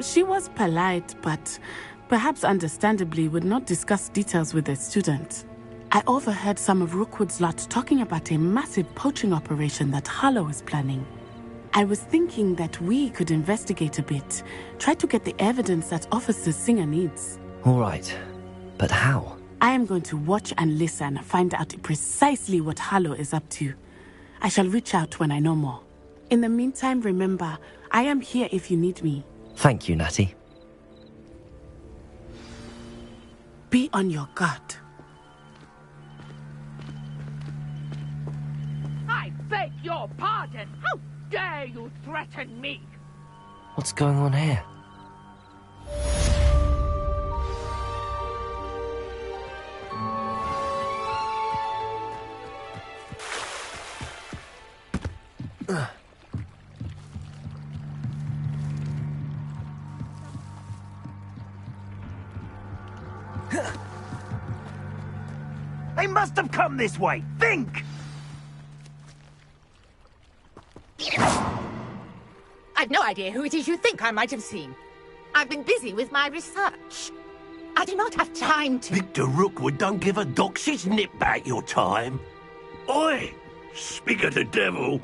She was polite, but perhaps understandably would not discuss details with a student. I overheard some of Rookwood's lot talking about a massive poaching operation that Harlow is planning. I was thinking that we could investigate a bit, try to get the evidence that Officer Singer needs. All right, but how? I am going to watch and listen, find out precisely what Harlow is up to. I shall reach out when I know more. In the meantime, remember, I am here if you need me. Thank you, Natty. Be on your guard. I beg your pardon. How dare you threaten me? What's going on here? They must have come this way. Think! I've no idea who it is you think I might have seen. I've been busy with my research. I do not have time to... Victor Rookwood don't give a doxy's nip back your time. Oi! Speak of the devil.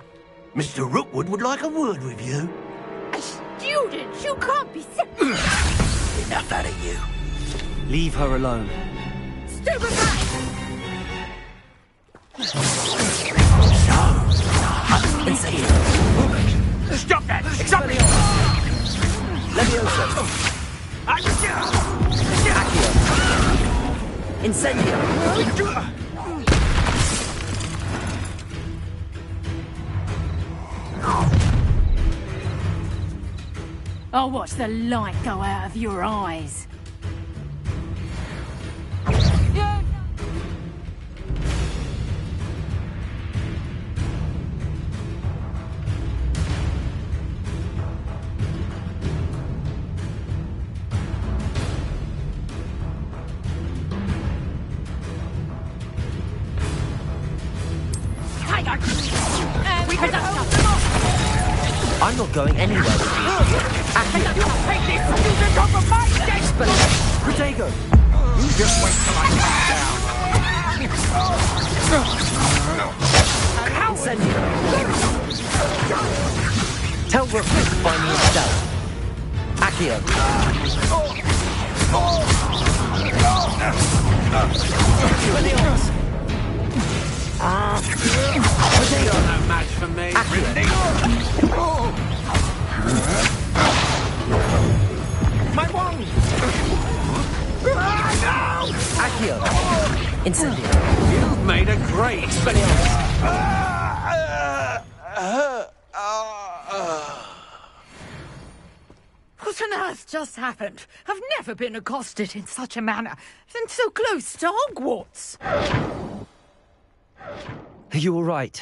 Mr. Rookwood would like a word with you. A student? You can't be... Enough out of you. Leave her alone. Stupefy! Stop that! Stop it! Levioso. Accio. Incendio. I'll watch the light go out of your eyes. I'm not going anywhere with you. Take this student off of my desk! Protego! You just wait till I come down. Incendio. Tell Rookwood to find me himself. Accio. Levioso. You're no match for me. My wand! Accio. Incendio. You've made a great What on earth just happened? I've never been accosted in such a manner, and so close to Hogwarts. Are you all right?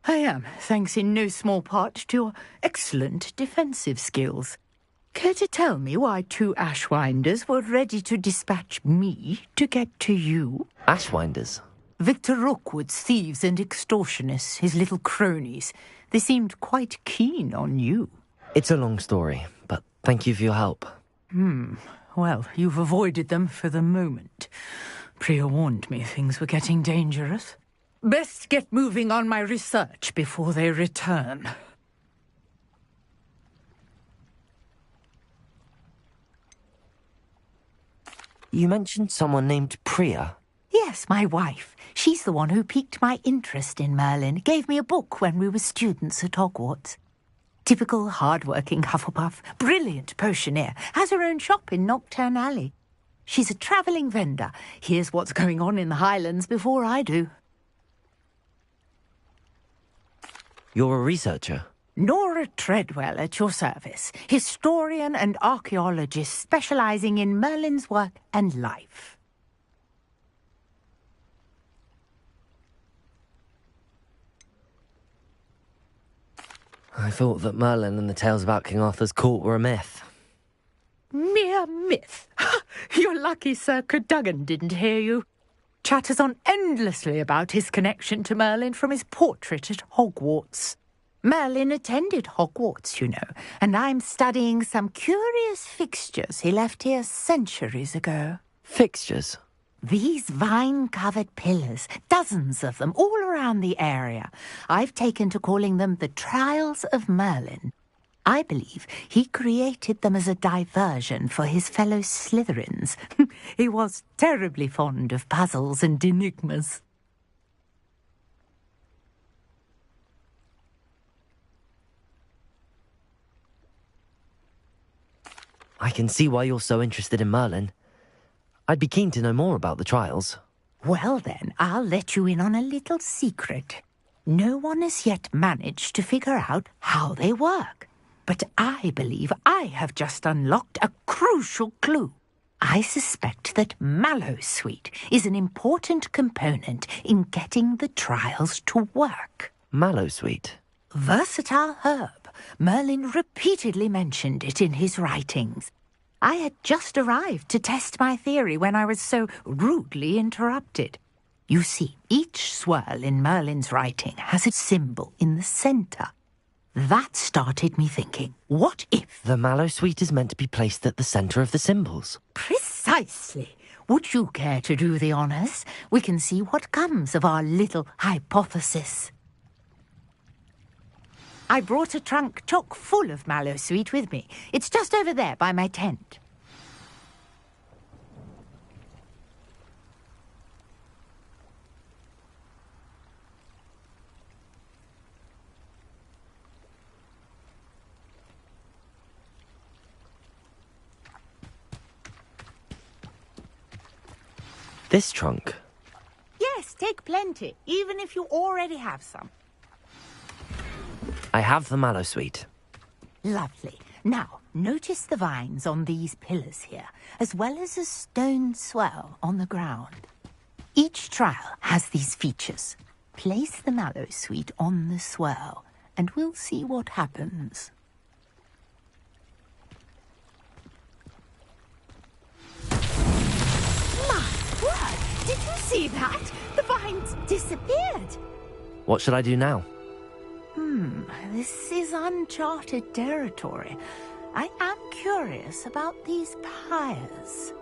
I am, thanks in no small part to your excellent defensive skills. Care to tell me why two Ashwinders were ready to dispatch me to get to you? Ashwinders? Victor Rookwood's thieves and extortionists, his little cronies. They seemed quite keen on you. It's a long story, but thank you for your help. Well, you've avoided them for the moment. Priya warned me things were getting dangerous. Best get moving on my research before they return. You mentioned someone named Priya. Yes, my wife. She's the one who piqued my interest in Merlin. Gave me a book when we were students at Hogwarts. Typical hard-working Hufflepuff, brilliant potioneer, has her own shop in Knockturn Alley. She's a travelling vendor. Hears what's going on in the Highlands before I do. You're a researcher? Nora Treadwell at your service, historian and archaeologist specialising in Merlin's work and life. I thought that Merlin and the tales about King Arthur's court were a myth. Mere myth. You're lucky Sir Cadogan didn't hear you. Chatters on endlessly about his connection to Merlin from his portrait at Hogwarts. Merlin attended Hogwarts, you know, and I'm studying some curious fixtures he left here centuries ago. Fixtures? These vine-covered pillars, dozens of them, all around the area. I've taken to calling them the Trials of Merlin. I believe he created them as a diversion for his fellow Slytherins. He was terribly fond of puzzles and enigmas. I can see why you're so interested in Merlin. I'd be keen to know more about the trials. Well then, I'll let you in on a little secret. No one has yet managed to figure out how they work. But I believe I have just unlocked a crucial clue. I suspect that mallowsweet is an important component in getting the trials to work. Mallowsweet? Versatile herb. Merlin repeatedly mentioned it in his writings. I had just arrived to test my theory when I was so rudely interrupted. You see, each swirl in Merlin's writing has a symbol in the center. That started me thinking, what if... The mallowsweet is meant to be placed at the center of the symbols. Precisely. Would you care to do the honors? We can see what comes of our little hypothesis. I brought a trunk chock full of mallowsweet with me. It's just over there by my tent. This trunk? Yes, take plenty, even if you already have some. I have the mallowsweet. Lovely. Now, notice the vines on these pillars here, as well as a stone swell on the ground. Each trial has these features. Place the mallowsweet on the swell, and we'll see what happens. Did you see that? The vines disappeared. What should I do now? This is uncharted territory. I am curious about these pyres.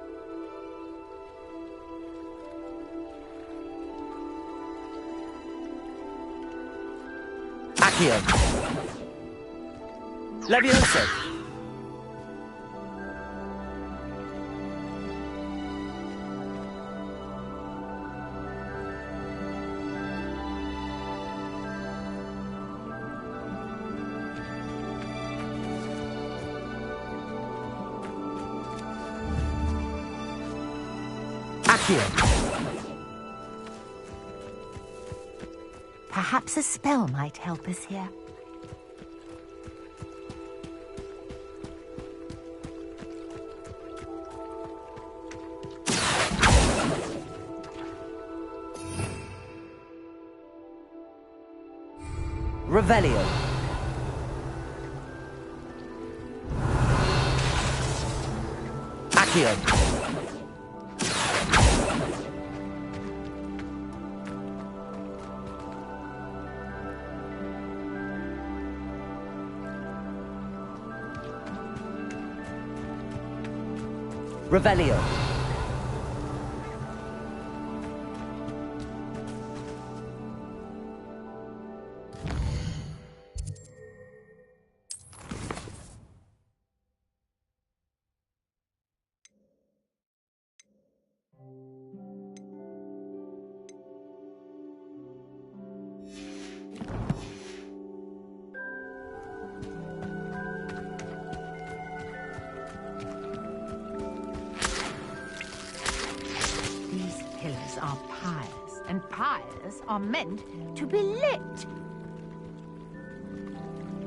Accio! Levioso! Perhaps a spell might help us here. Revelio. Accio. Revelio. Are pyres, and pyres are meant to be lit.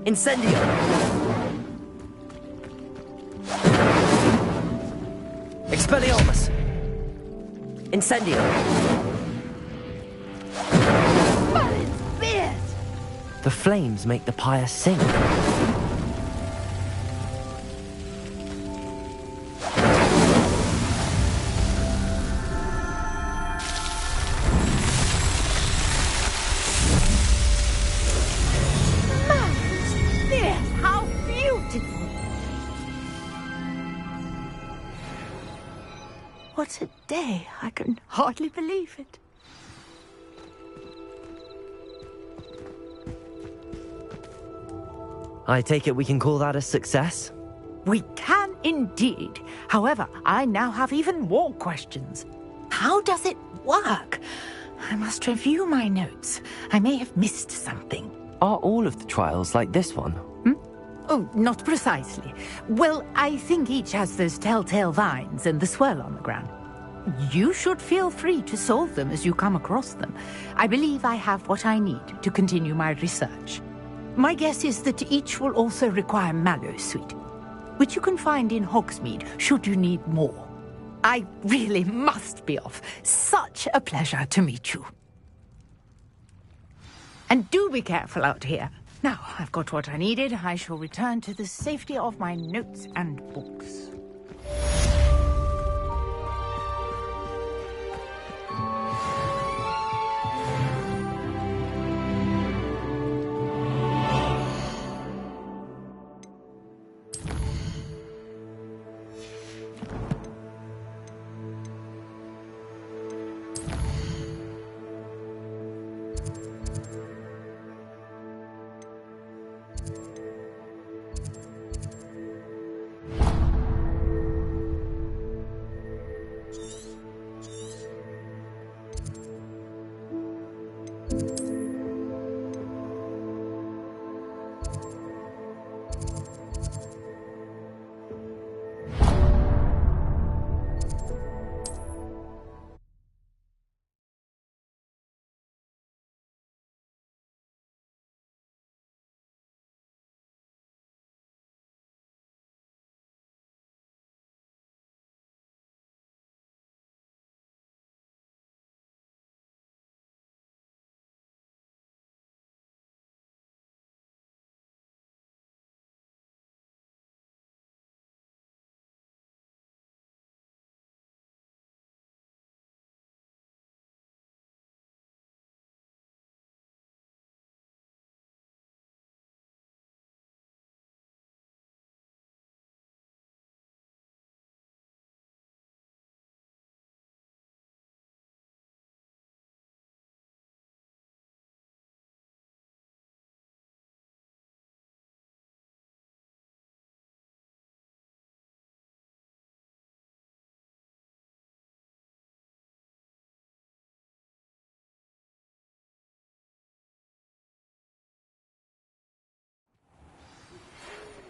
Incendio! Expelliarmus! Incendio! Merlin's beard! The flames make the pyre sing. What a day! I can hardly believe it. I take it we can call that a success? We can indeed. However, I now have even more questions. How does it work? I must review my notes. I may have missed something. Are all of the trials like this one? Oh, not precisely. Well, I think each has those telltale vines and the swirl on the ground. You should feel free to solve them as you come across them. I believe I have what I need to continue my research. My guess is that each will also require mallow sweet, which you can find in Hogsmeade should you need more. I really must be off. Such a pleasure to meet you. And do be careful out here. Now, I've got what I needed. I shall return to the safety of my notes and books.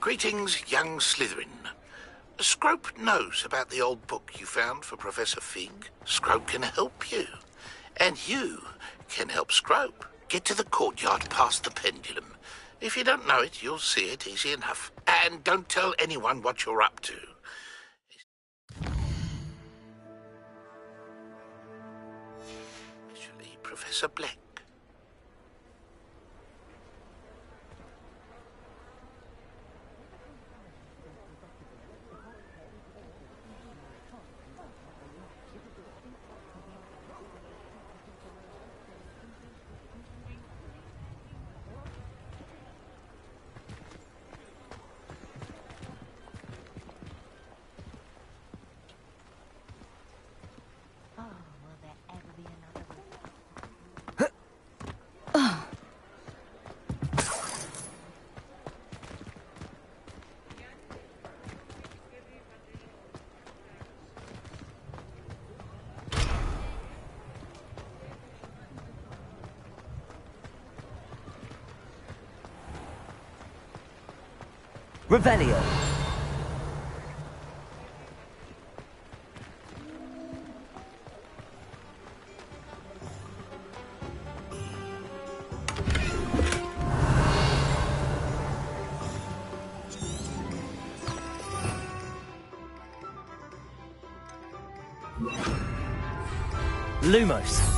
Greetings, young Slytherin. Scrope knows about the old book you found for Professor Fig. Scrope can help you. And you can help Scrope get to the courtyard past the pendulum. If you don't know it, you'll see it easy enough. And don't tell anyone what you're up to. Especially Professor Black. Revelio. Lumos.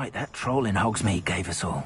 fright that troll in Hogsmeade gave us all.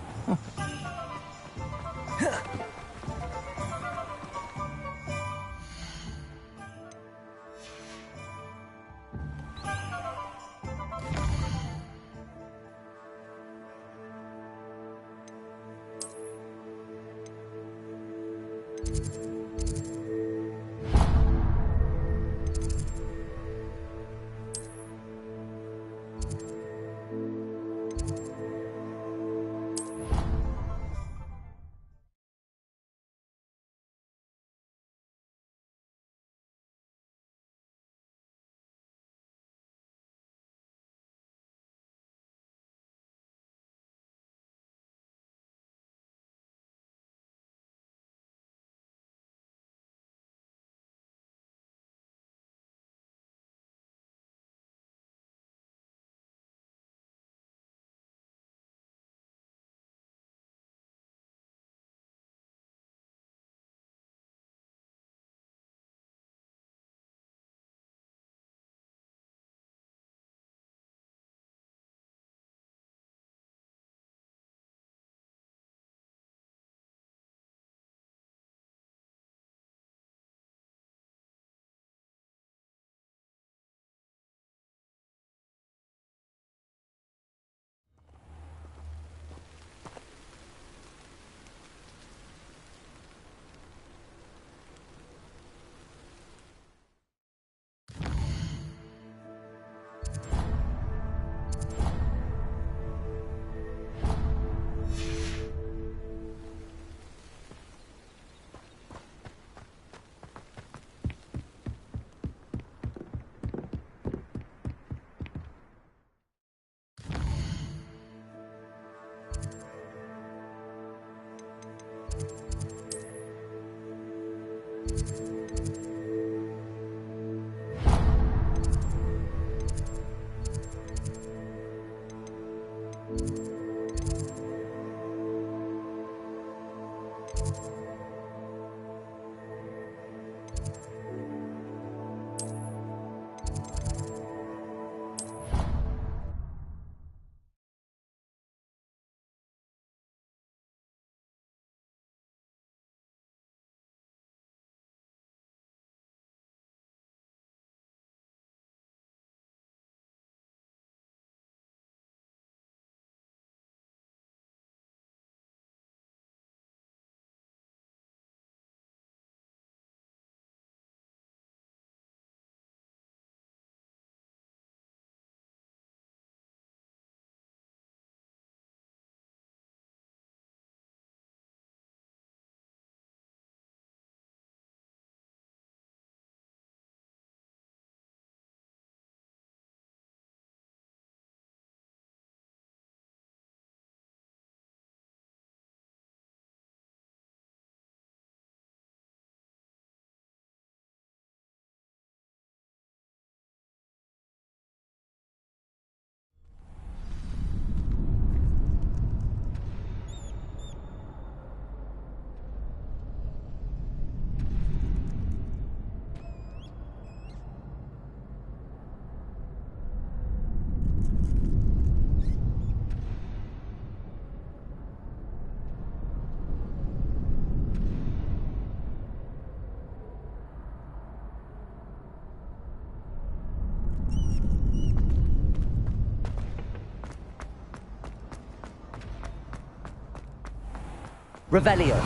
Revelio.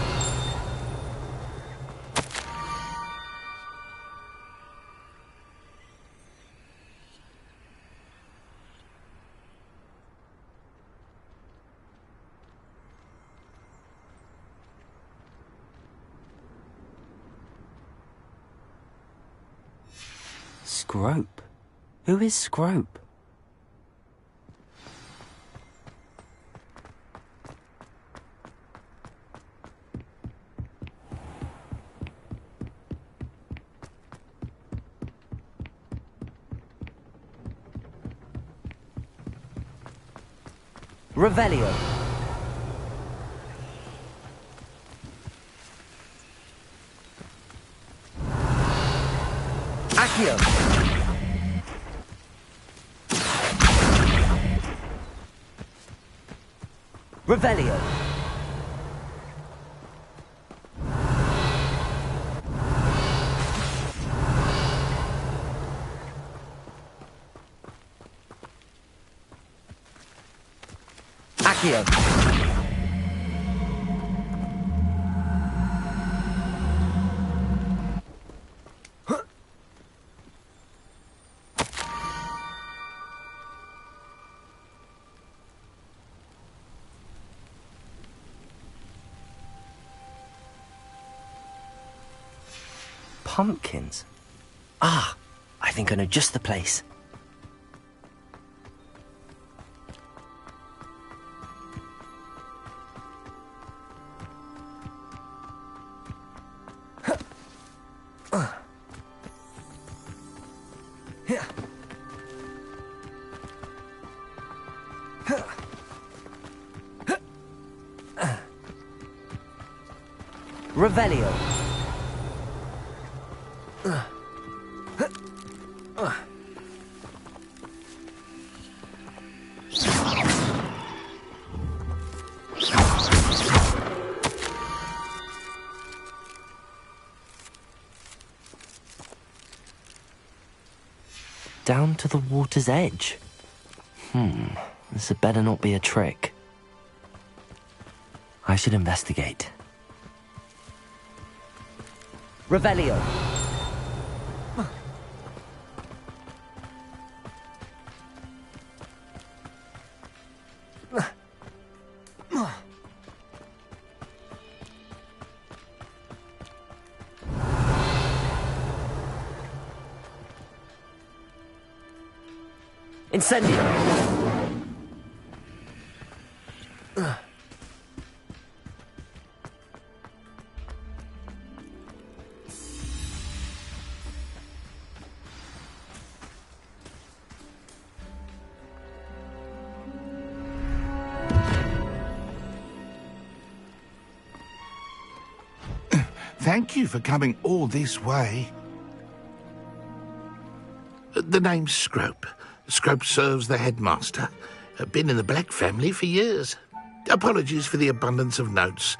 Scrope? Who is Scrope? Revelio. Accio. Revelio. Accio. Pumpkins? Ah, I think I know just the place. Revelio. Down to the water's edge. This had better not be a trick. I should investigate. Revelio. Incendio. Thank you for coming all this way. The name's Scrope. Scrope serves the headmaster. Been in the Black family for years. Apologies for the abundance of notes.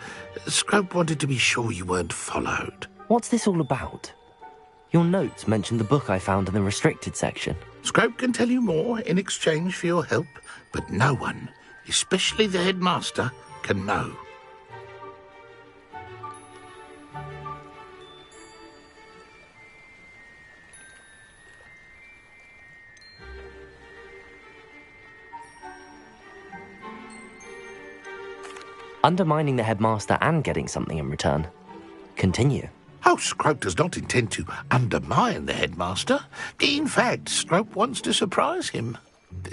Scrope wanted to be sure you weren't followed. What's this all about? Your notes mentioned the book I found in the restricted section. Scrope can tell you more in exchange for your help, but no one, especially the headmaster, can know. Undermining the headmaster and getting something in return. Continue. Oh, Scrope does not intend to undermine the headmaster. In fact, Scrope wants to surprise him.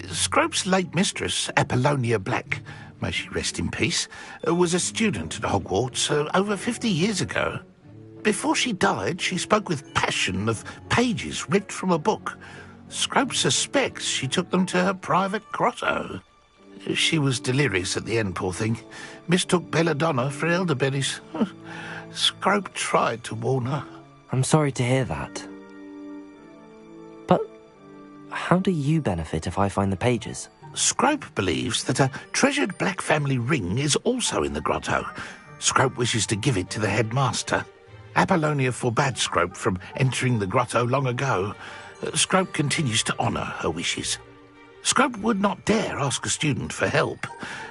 Scrope's late mistress, Apollonia Black, may she rest in peace, was a student at Hogwarts over 50 years ago. Before she died, she spoke with passion of pages ripped from a book. Scrope suspects she took them to her private grotto. She was delirious at the end, poor thing. Mistook belladonna for elderberries. Scrope tried to warn her. I'm sorry to hear that. But how do you benefit if I find the pages? Scrope believes that a treasured Black family ring is also in the grotto. Scrope wishes to give it to the headmaster. Apollonia forbade Scrope from entering the grotto long ago. Scrope continues to honour her wishes. Scrope would not dare ask a student for help,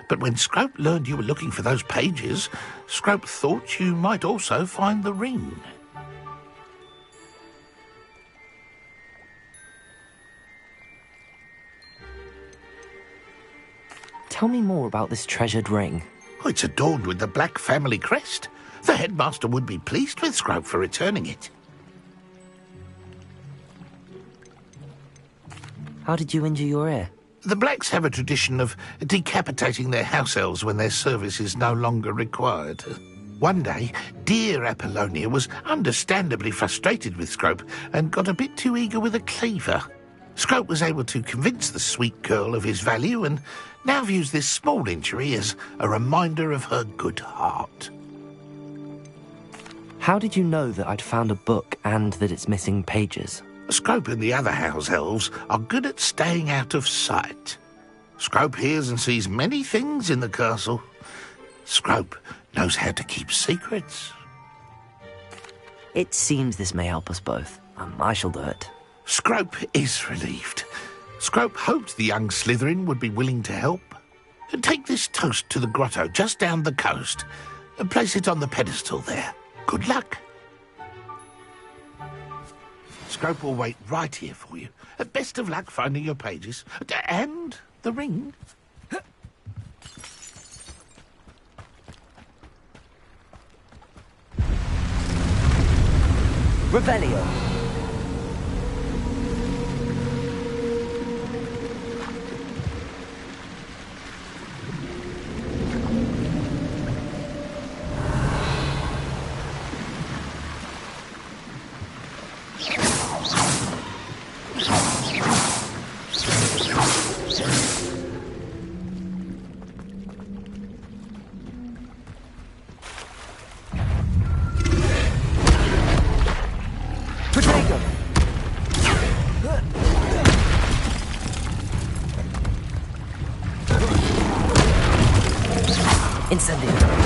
but when Scrope learned you were looking for those pages, Scrope thought you might also find the ring. Tell me more about this treasured ring. Oh, it's adorned with the Black family crest. The headmaster would be pleased with Scrope for returning it. How did you injure your ear? The Blacks have a tradition of decapitating their house elves when their service is no longer required. One day, dear Apollonia was understandably frustrated with Scrope and got a bit too eager with a cleaver. Scrope was able to convince the sweet girl of his value and now views this small injury as a reminder of her good heart. How did you know that I'd found a book and that it's missing pages? Scrope and the other house elves are good at staying out of sight. Scrope hears and sees many things in the castle. Scrope knows how to keep secrets. It seems this may help us both. I shall do it. Scrope is relieved. Scrope hoped the young Slytherin would be willing to help. Take this toast to the grotto just down the coast and place it on the pedestal there. Good luck. Scrope will wait right here for you. Best of luck finding your pages. And the ring. Revelio. Incendio.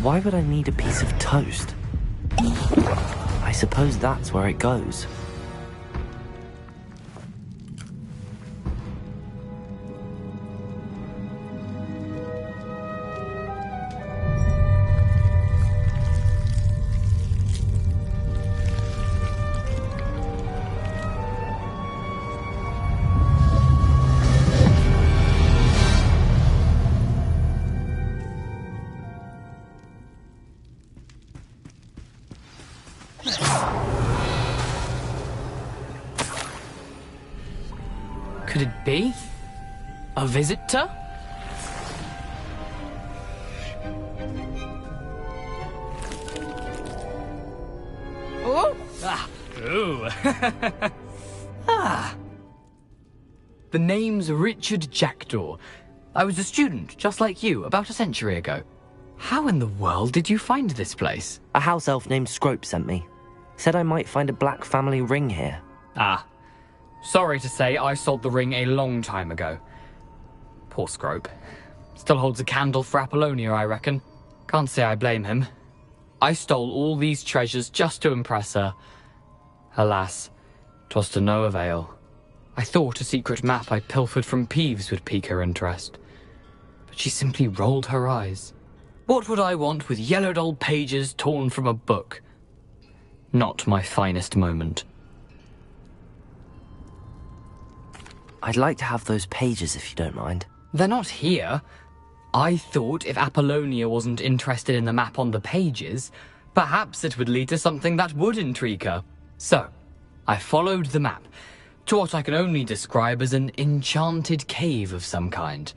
Why would I need a piece of toast? I suppose that's where it goes. Could it be? A visitor? Oh! Ah! Ooh! Ah! The name's Richard Jackdaw. I was a student, just like you, about a century ago. How in the world did you find this place? A house elf named Scrope sent me. Said I might find a black family ring here. Ah. Sorry to say, I sold the ring a long time ago. Poor Scrope. Still holds a candle for Apollonia, I reckon. Can't say I blame him. I stole all these treasures just to impress her. Alas, 'twas to no avail. I thought a secret map I pilfered from Peeves would pique her interest. But she simply rolled her eyes. What would I want with yellowed old pages torn from a book? Not my finest moment. I'd like to have those pages if you don't mind. They're not here. I thought if Apollonia wasn't interested in the map on the pages, perhaps it would lead to something that would intrigue her. So, I followed the map to what I can only describe as an enchanted cave of some kind.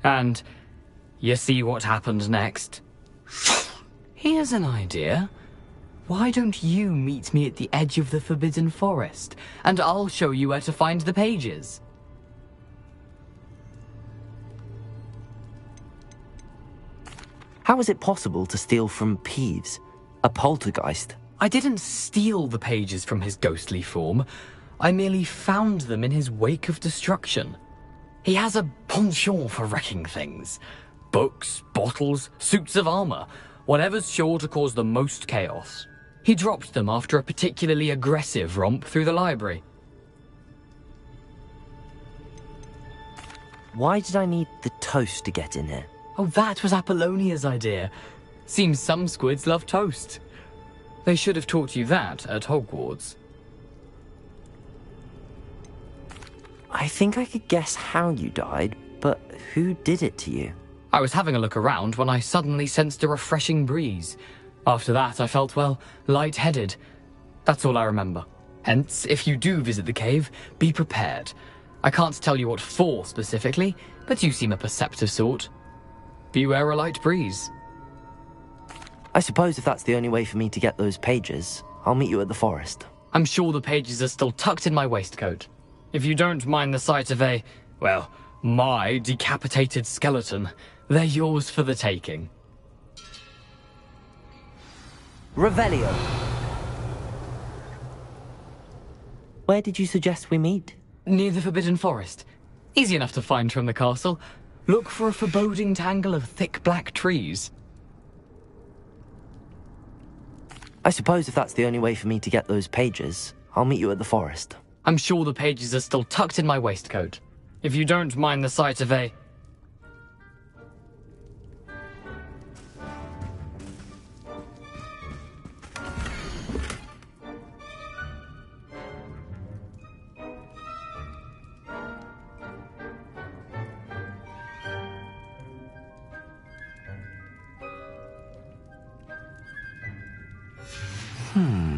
And you see what happened next? Here's an idea. Why don't you meet me at the edge of the Forbidden Forest, and I'll show you where to find the pages. How is it possible to steal from Peeves, a poltergeist? I didn't steal the pages from his ghostly form. I merely found them in his wake of destruction. He has a penchant for wrecking things. Books, bottles, suits of armor, whatever's sure to cause the most chaos. He dropped them after a particularly aggressive romp through the library. Why did I need the toast to get in here? Oh, that was Apollonia's idea. Seems some squids love toast. They should have taught you that at Hogwarts. I think I could guess how you died, but who did it to you? I was having a look around when I suddenly sensed a refreshing breeze. After that, I felt, well, lightheaded. That's all I remember. Hence, if you do visit the cave, be prepared. I can't tell you what for specifically, but you seem a perceptive sort. Beware a light breeze. I suppose if that's the only way for me to get those pages, I'll meet you at the forest. I'm sure the pages are still tucked in my waistcoat. If you don't mind the sight of a, well, my decapitated skeleton, they're yours for the taking. Revelio. Where did you suggest we meet? Near the Forbidden Forest. Easy enough to find from the castle. Look for a foreboding tangle of thick black trees. I suppose if that's the only way for me to get those pages, I'll meet you at the forest. I'm sure the pages are still tucked in my waistcoat. If you don't mind the sight of a...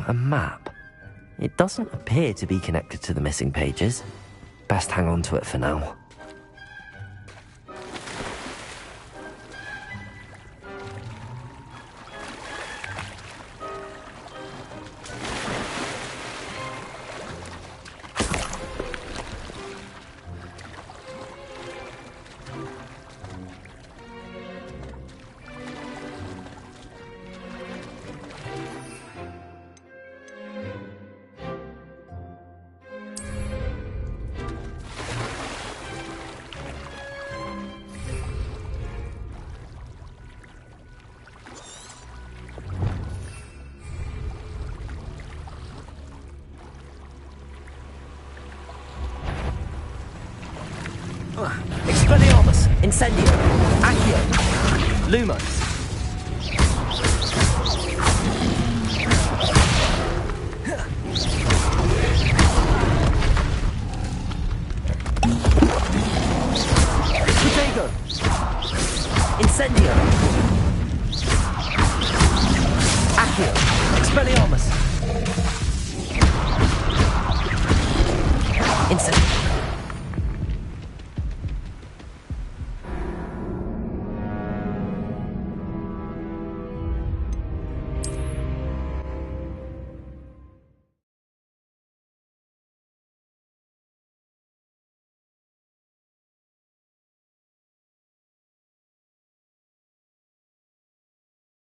A map. It doesn't appear to be connected to the missing pages. Best hang on to it for now. Expelliarmus! Incendio! Accio! Lumos! Protego! Incendio! Accio! Expelliarmus! Incendio!